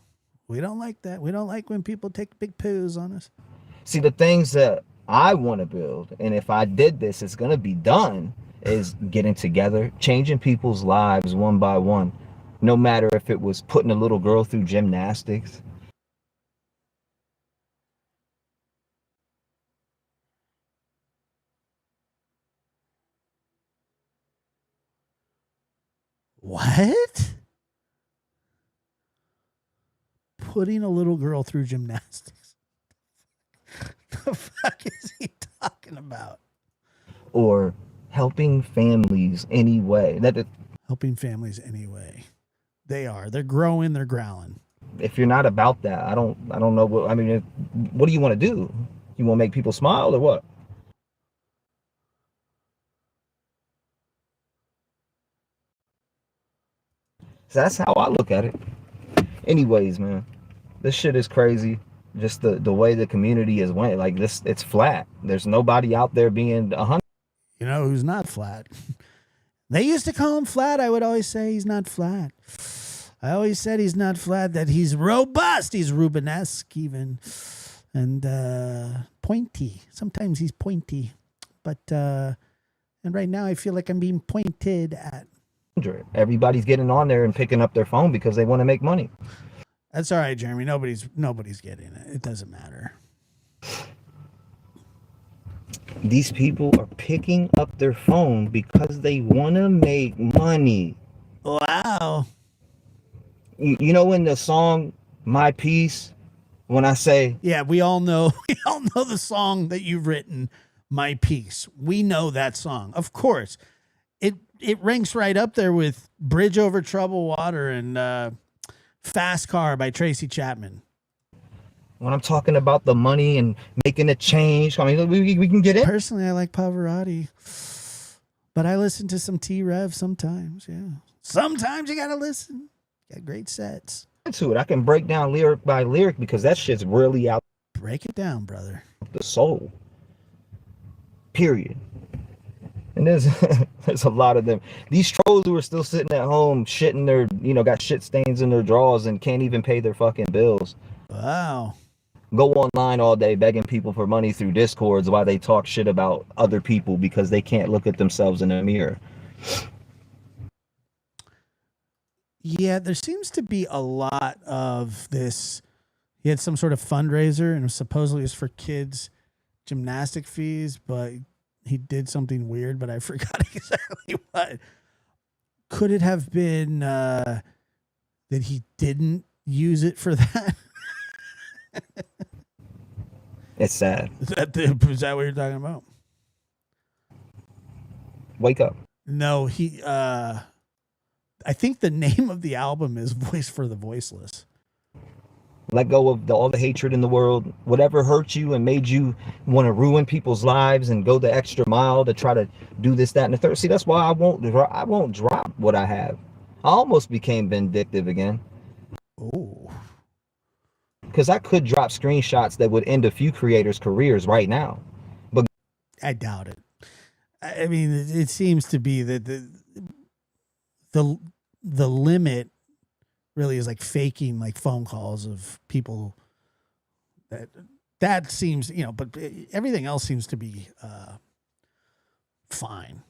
We don't like that. We don't like when people take big poos on us. See, the things that I want to build, and if I did this, it's going to be done, is getting together, changing people's lives one by one, no matter if it was putting a little girl through gymnastics. What? Putting a little girl through gymnastics. The fuck is he talking about? Or helping families anyway. Helping families anyway. They are. They're growing. They're growling. If you're not about that, I don't know what, I mean, what do you want to do? You want to make people smile or what? So that's how I look at it. Anyways, man, this shit is crazy. Just the way the community is went, like this, it's flat. There's nobody out there being 100. You know who's not flat? They used to call him flat. I would always say he's not flat. I always said he's not flat, that he's robust. He's Rubenesque even. and pointy. Sometimes he's pointy, but and right now I feel like I'm being pointed at. Everybody's getting on there and picking up their phone because they want to make money. That's all right, Jeremy. Nobody's getting it. It doesn't matter. These people are picking up their phone because they want to make money. Wow. You know, in the song My Piece, when I say, yeah, we all know the song that you've written, My Piece. We know that song. Of course. It ranks right up there with Bridge Over Troubled Water and Fast Car by Tracy Chapman. when I'm talking about the money and making a change, I mean, we can get in. Personally, I like Pavarotti, but I listen to some T-Rev sometimes, yeah. Sometimes you got to listen. Got great sets. To it. I can break down lyric by lyric because that shit's really out. Break it down, brother. The soul. Period. And there's a lot of them. These trolls who are still sitting at home, shitting their, got shit stains in their drawers and can't even pay their fucking bills. Wow. Go online all day begging people for money through Discords while they talk shit about other people because they can't look at themselves in a mirror. Yeah, there seems to be a lot of this. He had some sort of fundraiser, and supposedly it was for kids' gymnastic fees, but he did something weird, but I forgot exactly what. Could it have been that he didn't use it for that? It's sad. Is that what you're talking about? Wake up. No, I think the name of the album is Voice for the Voiceless. Let go of all the hatred in the world. Whatever hurt you and made you want to ruin people's lives and go the extra mile to try to do this, that, and the third. See, that's why I won't drop what I have. I almost became vindictive again. Oh. Because I could drop screenshots that would end a few creators' careers right now. But I doubt it. I mean, it seems to be that the limit really is like faking like phone calls of people that seems, but everything else seems to be fine.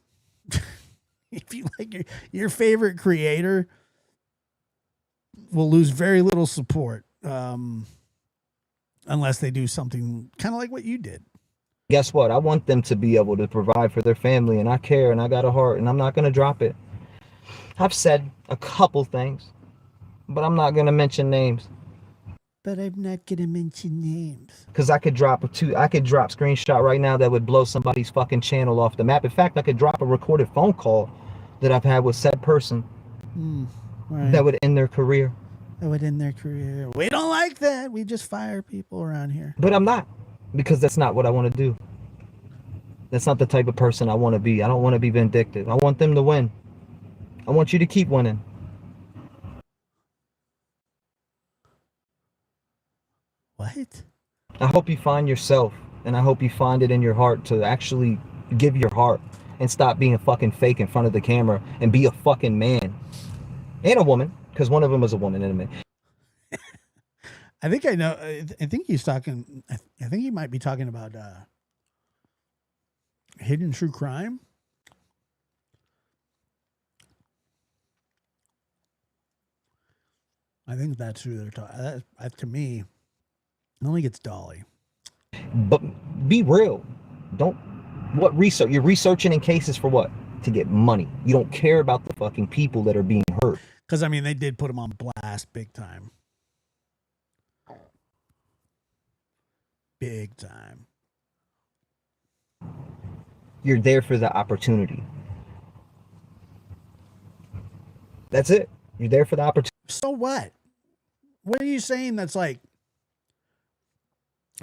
If you like your favorite creator will lose very little support unless they do something kind of like what you did. guess what? I want them to be able to provide for their family, and I care, and I got a heart, and I'm not going to drop it. I've said a couple things, but I'm not going to mention names. But I'm not going to mention names. Because I could drop screenshot right now that would blow somebody's fucking channel off the map. In fact, I could drop a recorded phone call that I've had with said person Right. that would end their career. That would end their career. We don't like that. We just fire people around here. But I'm not, because that's not what I want to do. That's not the type of person I want to be. I don't want to be vindictive. I want them to win. I want you to keep winning. What? I hope you find yourself, and I hope you find it in your heart to actually give your heart and stop being fucking fake in front of the camera and be a fucking man and a woman, because one of them is a woman and a man. I think I know. I think he's talking. I think he might be talking about hidden true crime. I think that's who they're talking. To me, I don't think it's Dolly. But be real. What research? You're researching in cases for what? To get money. You don't care about the fucking people that are being hurt. Because, I mean, they did put him on blast big time. Big time. You're there for the opportunity. That's it. You're there for the opportunity. So what? What are you saying that's like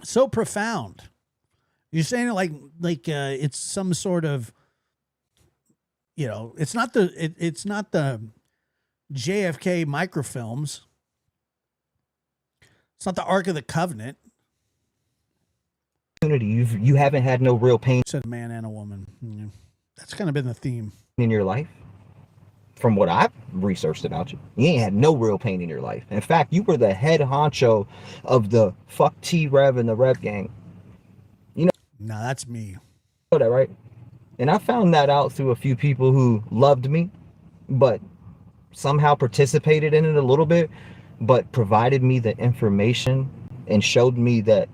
so profound? You're saying it like it's some sort of, it's not the JFK microfilms. It's not the Ark of the Covenant. You haven't had no real pain. Said a man and a woman. Yeah. That's kind of been the theme In your life. from what I've researched about you, you ain't had no real pain in your life. In fact, you were the head honcho of the fuck T-Rev and the Rev gang. You No, that's me. know that, right? And I found that out through a few people who loved me, but somehow participated in it a little bit, but provided me the information and showed me that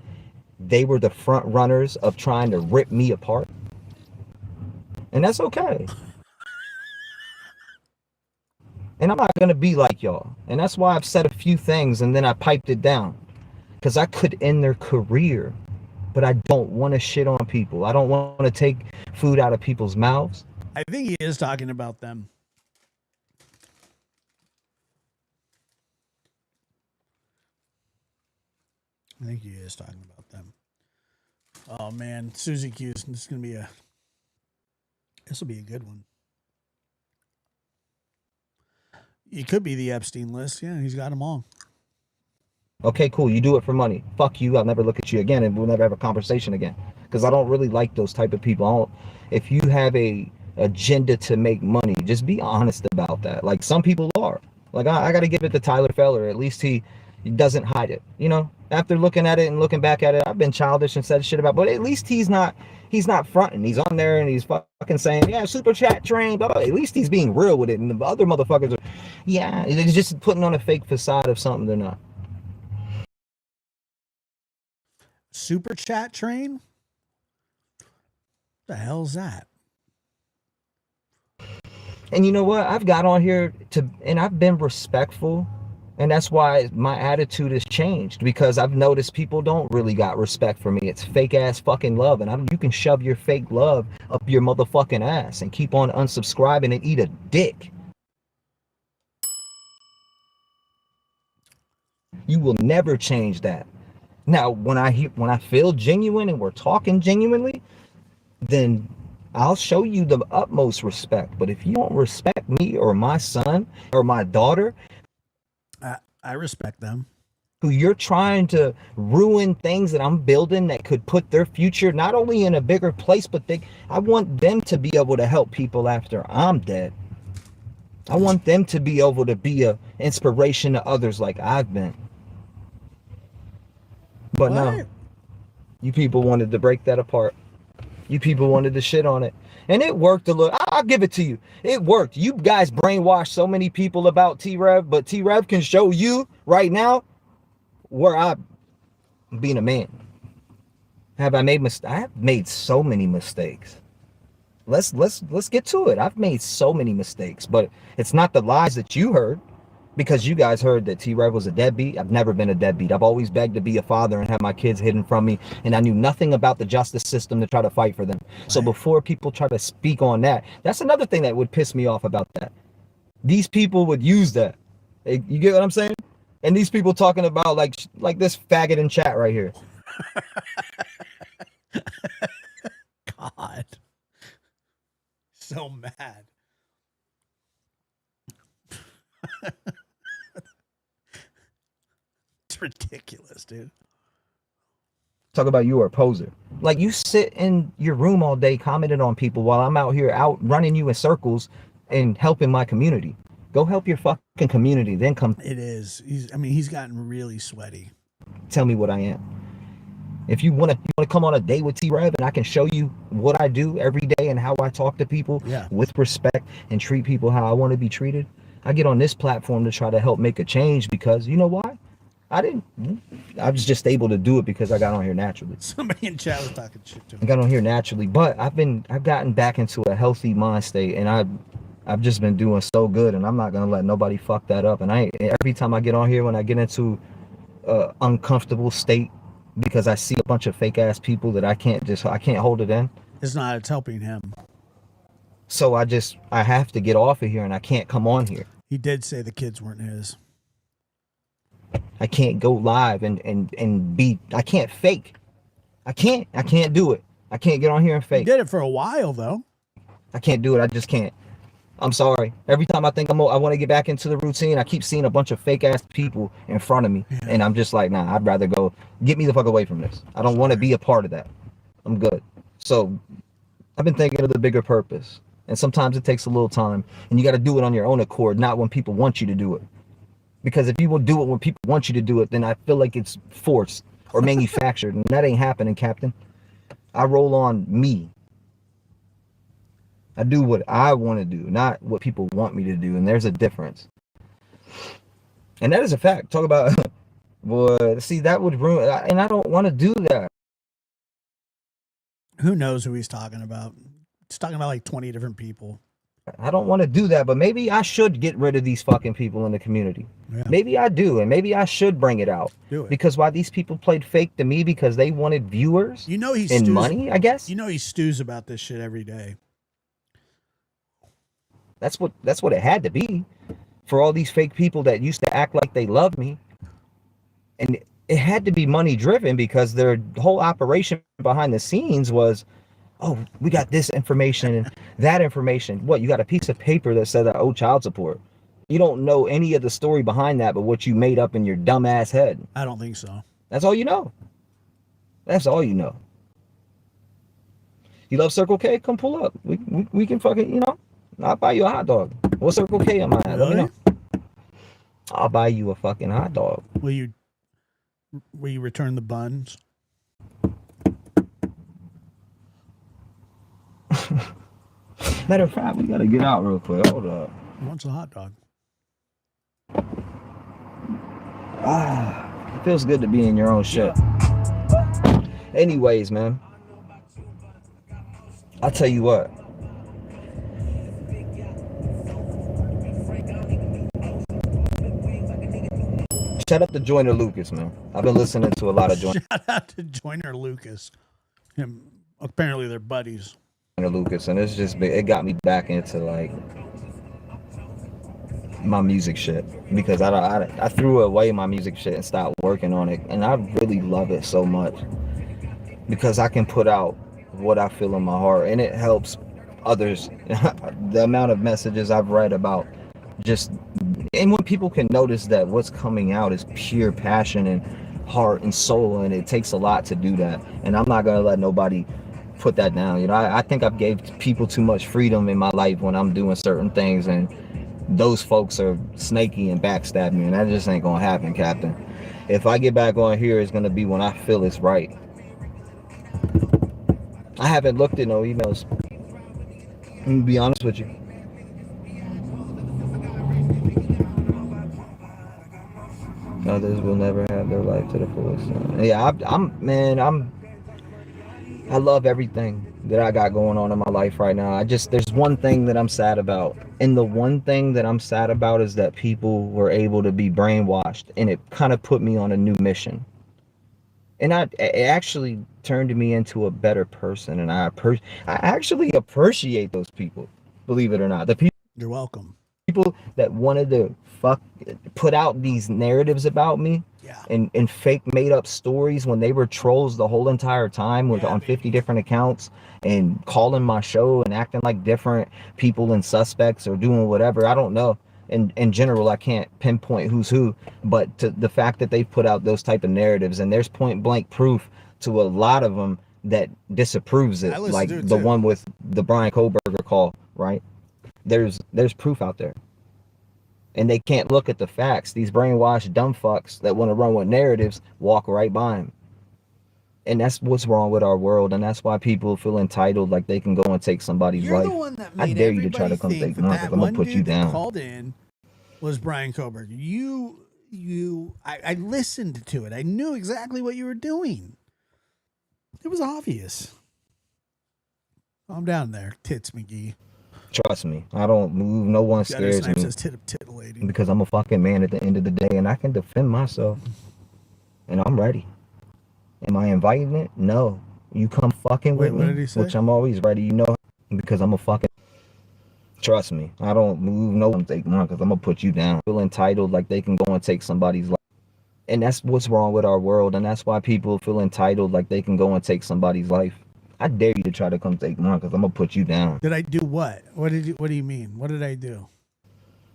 they were the front runners of trying to rip me apart. And that's okay. And I'm not going to be like y'all. And that's why I've said a few things and then I piped it down. Because I could end their career. But I don't want to shit on people. I don't want to take food out of people's mouths. I think he is talking about them. I think he is talking about them. Oh man, Susie Q's. This will be a good one. It could be the Epstein list. Yeah, he's got them all. Okay, cool. You do it for money. Fuck you. I'll never look at you again and we'll never have a conversation again. Because I don't really like those type of people. If you have a agenda to make money, just be honest about that. Like some people are. Like I got to give it to Tyler Feller. At least he doesn't hide it. You know, after looking at it and looking back at it, I've been childish and said shit about, but at least he's not fronting. He's on there and he's fucking saying, yeah, super chat train, blah, blah. At least he's being real with it. And the other motherfuckers are, yeah, they're just putting on a fake facade of something they're not. Super chat train? The hell's that? And you know what? I've got on here and I've been respectful. And that's why my attitude has changed, because I've noticed people don't really got respect for me. It's fake ass fucking love. And you can shove your fake love up your motherfucking ass and keep on unsubscribing and eat a dick. You will never change that. Now, when I feel genuine and we're talking genuinely, then I'll show you the utmost respect. But if you don't respect me or my son or my daughter, I respect them. Who you're trying to ruin things that I'm building that could put their future not only in a bigger place, but I want them to be able to help people after I'm dead. I want them to be able to be a inspiration to others like I've been. But no, you people wanted to break that apart. You people wanted to shit on it. And it worked a little. I'll give it to you. It worked. You guys brainwashed so many people about T-Rev, but T-Rev can show you right now where I'm being a man. Have I made mistakes? I have made so many mistakes. Let's get to it. I've made so many mistakes, but it's not the lies that you heard, because you guys heard that T-Rev was a deadbeat. I've never been a deadbeat. I've always begged to be a father and have my kids hidden from me, and I knew nothing about the justice system to try to fight for them. Right. So before people try to speak on that, that's another thing that would piss me off about that. These people would use that. You get what I'm saying? And these people talking about like this faggot in chat right here. God. So mad. It's ridiculous, dude. Talk about you are a poser. Like, you sit in your room all day commenting on people while I'm out here running you in circles and helping my community. Go help your fucking community, then come. It is. He's gotten really sweaty. Tell me what I am. If you want to come on a date with T-Rev and I can show you what I do every day and how I talk to people with respect and treat people how I want to be treated, I get on this platform to try to help make a change, because you know why? I was just able to do it because I got on here naturally. Somebody in chat was talking shit to me. I got on here naturally, but I've gotten back into a healthy mind state, and I've just been doing so good, and I'm not gonna let nobody fuck that up. And every time I get on here, when I get into a uncomfortable state because I see a bunch of fake ass people that I can't hold it in. It's helping him. So I have to get off of here, and I can't come on here. He did say the kids weren't his. I can't go live and be, I can't fake. I can't do it. I can't get on here and fake. You did it for a while though. I can't do it. I just can't. I'm sorry. Every time I think I want to get back into the routine, I keep seeing a bunch of fake ass people in front of me. Yeah. And I'm just like, nah, I'd rather go, get me the fuck away from this. I don't want to be a part of that. I'm good. So I've been thinking of the bigger purpose. And sometimes it takes a little time, and you got to do it on your own accord, not when people want you to do it. Because if you will do it when people want you to do it, then I feel like it's forced or manufactured, and that ain't happening, Captain. I roll on me. I do what I want to do, not what people want me to do, and there's a difference. And that is a fact. Talk about, boy, see, that would ruin, and I don't want to do that. Who knows who he's talking about? He's talking about like 20 different people. I don't want to do that, but maybe I should get rid of these fucking people in the community. Yeah. Maybe I do, and maybe I should bring it out. Do it. Because why these people played fake to me because they wanted viewers, you know, he and money, I guess. You know, he stews about this shit every day. That's what it had to be for all these fake people that used to act like they loved me. And it had to be money driven because their whole operation behind the scenes was, oh, we got this information and that information. What, you got a piece of paper that said I owe child support? You don't know any of the story behind that but what you made up in your dumbass head. I don't think so. That's all you know. That's all you know. You love Circle K? Come pull up. We can fucking, you know, I'll buy you a hot dog. What Circle K am I at? Let me know. I'll buy you a fucking hot dog. Will you return the buns? Matter of fact, we gotta get out real quick. Hold up. He wants a hot dog. It feels good to be in your own shit. Anyways, man, I'll tell you what. Shout out to Joyner Lucas, man. I've been listening to a lot of Joyner. Shout out to Joyner Lucas. Apparently they're buddies. Lucas, and it got me back into like my music shit because I threw away my music shit and stopped working on it, and I really love it so much because I can put out what I feel in my heart, and it helps others. The amount of messages I've read about just, and when people can notice that what's coming out is pure passion and heart and soul, and it takes a lot to do that, and I'm not gonna let nobody put that down. You know, I think I've gave people too much freedom in my life when I'm doing certain things, and those folks are snaky and backstab me, and that just ain't gonna happen, Captain. If I get back on here, it's gonna be when I feel it's right. I haven't looked at no emails. I'm gonna be honest with you. Others will never have their life to the fullest. Yeah, I love everything that I got going on in my life right now. There's one thing that I'm sad about. And the one thing that I'm sad about is that people were able to be brainwashed, and it kind of put me on a new mission. And it actually turned me into a better person. And I actually appreciate those people, believe it or not. The people. You're welcome. People that wanted to put out these narratives about me, yeah, and fake made up stories when they were trolls the whole entire time on 50 different accounts and calling my show and acting like different people and suspects or doing whatever. I don't know. In general, I can't pinpoint who's who, but to the fact that they've put out those type of narratives, and there's point blank proof to a lot of them that disapproves it, like the one with the Brian Koberger call, right? There's proof out there. And they can't look at the facts. These brainwashed dumb fucks that want to run with narratives walk right by them. And that's what's wrong with our world, and that's why people feel entitled, like they can go and take somebody's life. You're the one that I made dare you to try to come take mine, because I'm gonna put you down. Called in was Brian Koberger. I listened to it. I knew exactly what you were doing. It was obvious. Calm down there, Tits McGee. Trust me, I don't move. No one scares me because I'm a fucking man at the end of the day, and I can defend myself, and I'm ready. Am I inviting it? No. You come fucking with me, which I'm always ready, you know, because I'm a fucking. Trust me, I don't move. No one take mine, because I'm gonna put you down. Feel entitled, like they can go and take somebody's life, and that's what's wrong with our world, and that's why people feel entitled, like they can go and take somebody's life. I dare you to try to come take mine, because I'm gonna put you down. Did I do what? What do you mean? What did I do?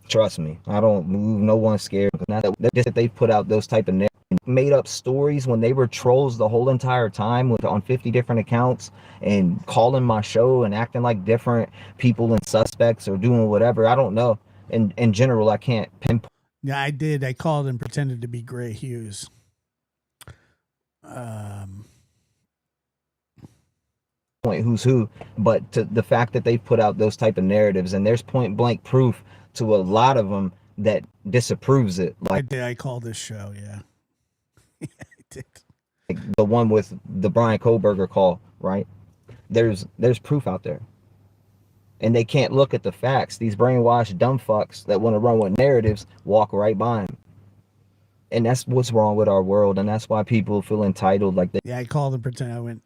Trust me, I don't move. No one's scared. Now that they've put out those type of narratives, made up stories when they were trolls the whole entire time on 50 different accounts and calling my show and acting like different people and suspects or doing whatever. I don't know. In general, I can't pinpoint. Yeah, I did. I called and pretended to be Gray Hughes. Who's who, but to the fact that they've put out those type of narratives, and there's point blank proof to a lot of them that disapproves it. Like I called this show, yeah. Yeah, I did. Like the one with the Brian Koberger call, right? There's proof out there. And they can't look at the facts. These brainwashed dumb fucks that want to run with narratives walk right by them. And that's what's wrong with our world, and that's why people feel entitled. Like Yeah, I called and pretended. I went,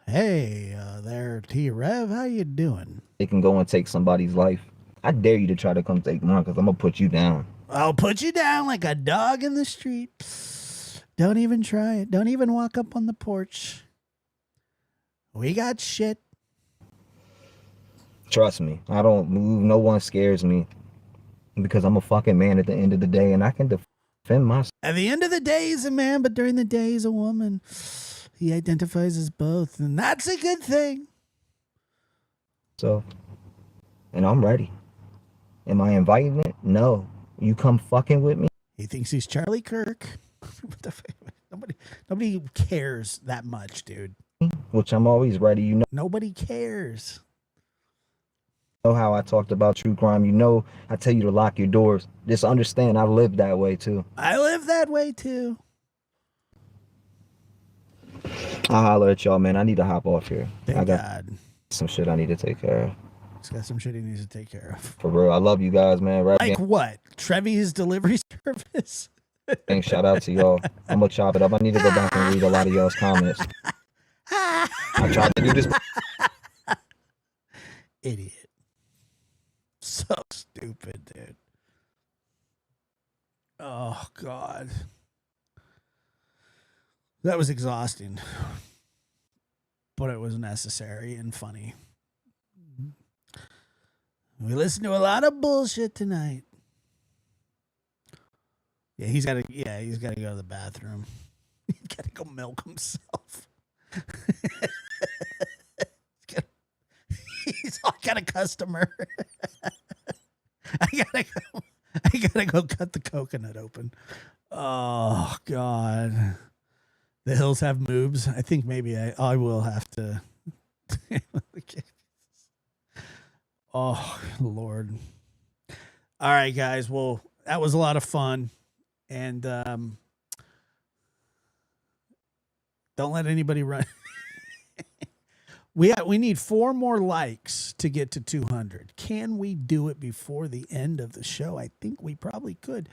hey, there, T-Rev, how you doing? they can go and take somebody's life. I dare you to try to come take mine, because I'm going to put you down. I'll put you down like a dog in the street. Don't even try it. Don't even walk up on the porch. We got shit. Trust me, I don't move. No one scares me, because I'm a fucking man at the end of the day, and I can defend myself. At the end of the day, he's a man, but during the day, he's a woman. He identifies as both, and that's a good thing. So, and I'm ready. Am I inviting it? No. You come fucking with me? He thinks he's Charlie Kirk. What the fuck? Nobody cares that much, dude. Which I'm always ready. You Nobody cares. know how I talked about true crime. You know I tell you to lock your doors. Just understand I live that way too. I live that way too. I'll holler at y'all, man. I need to hop off here. Thank I got God. some shit I need to take care of. He's got some shit he needs to take care of. For real. I love you guys, man. Right Like what? Trevi's delivery service? Thanks. Shout out to y'all. I'm gonna chop it up. I need to go back and read a lot of y'all's comments. I tried to do this. Idiot. So stupid, dude. Oh, God. That was exhausting. But it was necessary and funny. We listened to a lot of bullshit tonight. Yeah, he's got to go to the bathroom. He's got to go milk himself. He's all got a customer. I gotta go cut the coconut open. Oh God. The hills have moobs. I think maybe I will have to. Oh Lord. All right, guys. Well, that was a lot of fun. And don't let anybody run. We need 4 more likes to get to 200. Can we do it before the end of the show? I think we probably could,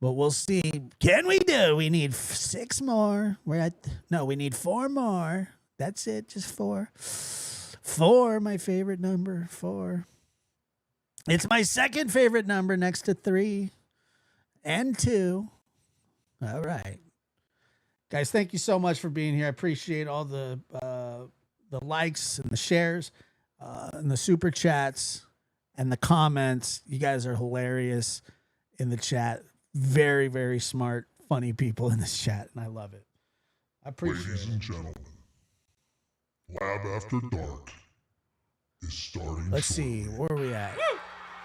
but we'll see. Can we do it? We need 6 more. We need 4 more. That's it. Just 4. 4, my favorite number. 4. It's my second favorite number next to 3 and 2. All right. Guys, thank you so much for being here. I appreciate all the likes and the shares and the super chats and the comments. You guys are hilarious in the chat. Very, very smart, funny people in this chat, and I love it. I appreciate Ladies and gentlemen, Lab After Dark is starting. Let's shortly. see, where are we at?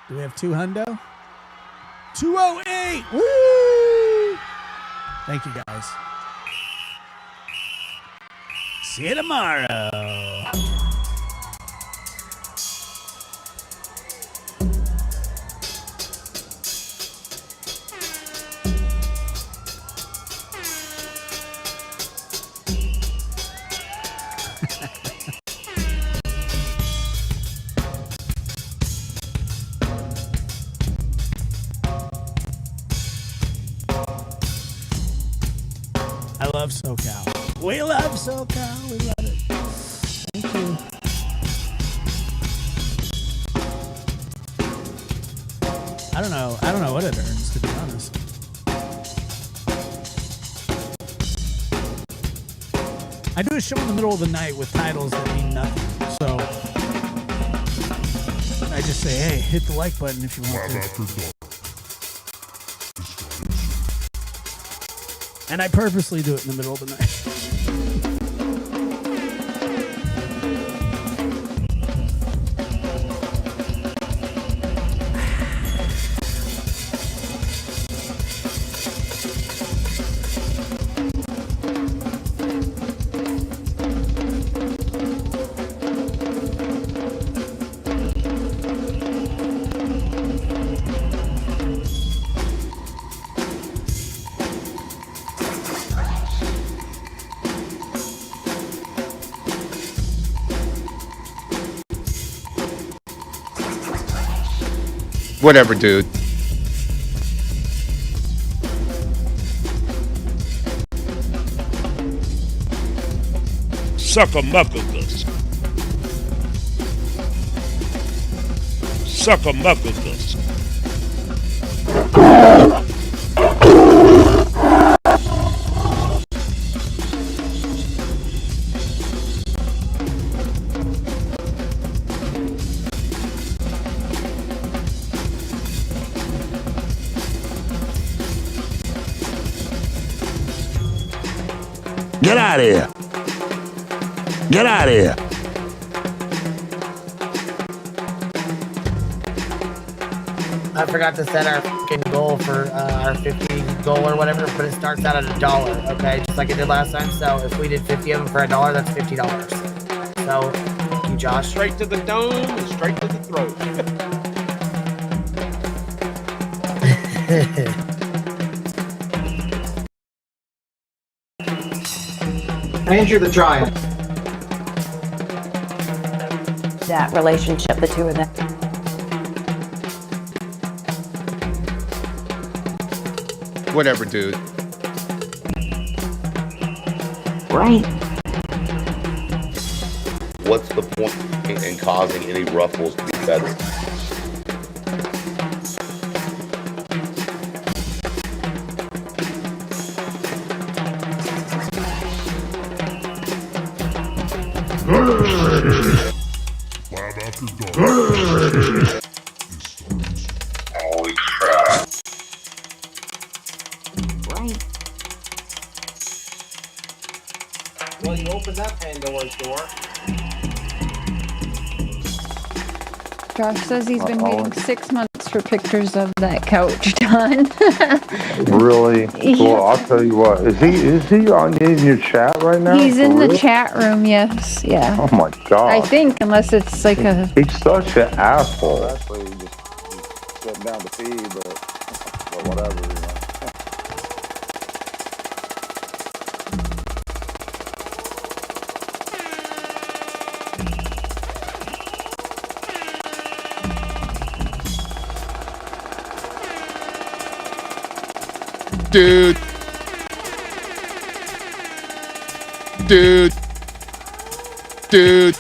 Do we have 200? 208! Woo! Thank you, guys. See you tomorrow. I love SoCal. We love SoCal. We love it. Thank you. I don't know what it earns, to be honest. I do a show in the middle of the night with titles that mean nothing. So I just say, hey, hit the like button if you want Lab to. After Dark is starting. And I purposely do it in the middle of the night. Whatever, dude. Sucker-muckagus. Sucker-muckagus. Get out of here. Get out of here. I forgot to set our fucking goal for our 50 goal or whatever, but it starts out at $1, okay? Just like it did last time. So if we did 50 of them for $1, that's $50. So, thank you, Josh. Straight to the dome and straight to the throat. Andrew the Giant. That relationship, the two of them. Whatever, dude. Right. What's the point in causing any ruffles to be better? Lab after dark. Holy crap. Right. Well, you opened that Pandora's door. Josh says he's been waiting 6 months for pictures of that couch done. Really? Well, I'll tell you what. Is he in your chat right now? He's in For the real? chat room, yes. Yeah. Oh my god. I think, unless it's like a... He's such an asshole. Actually, just sitting down to pee, but whatever, you know. Dude. Dude. Dude.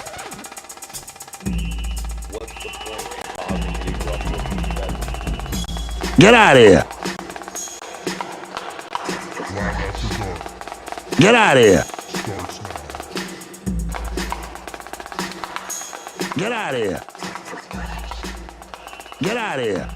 What's the point in causing any ruffles to be better? Get out of here. Lab after dark Get out of here. starts now. Get out of here. Get out of here.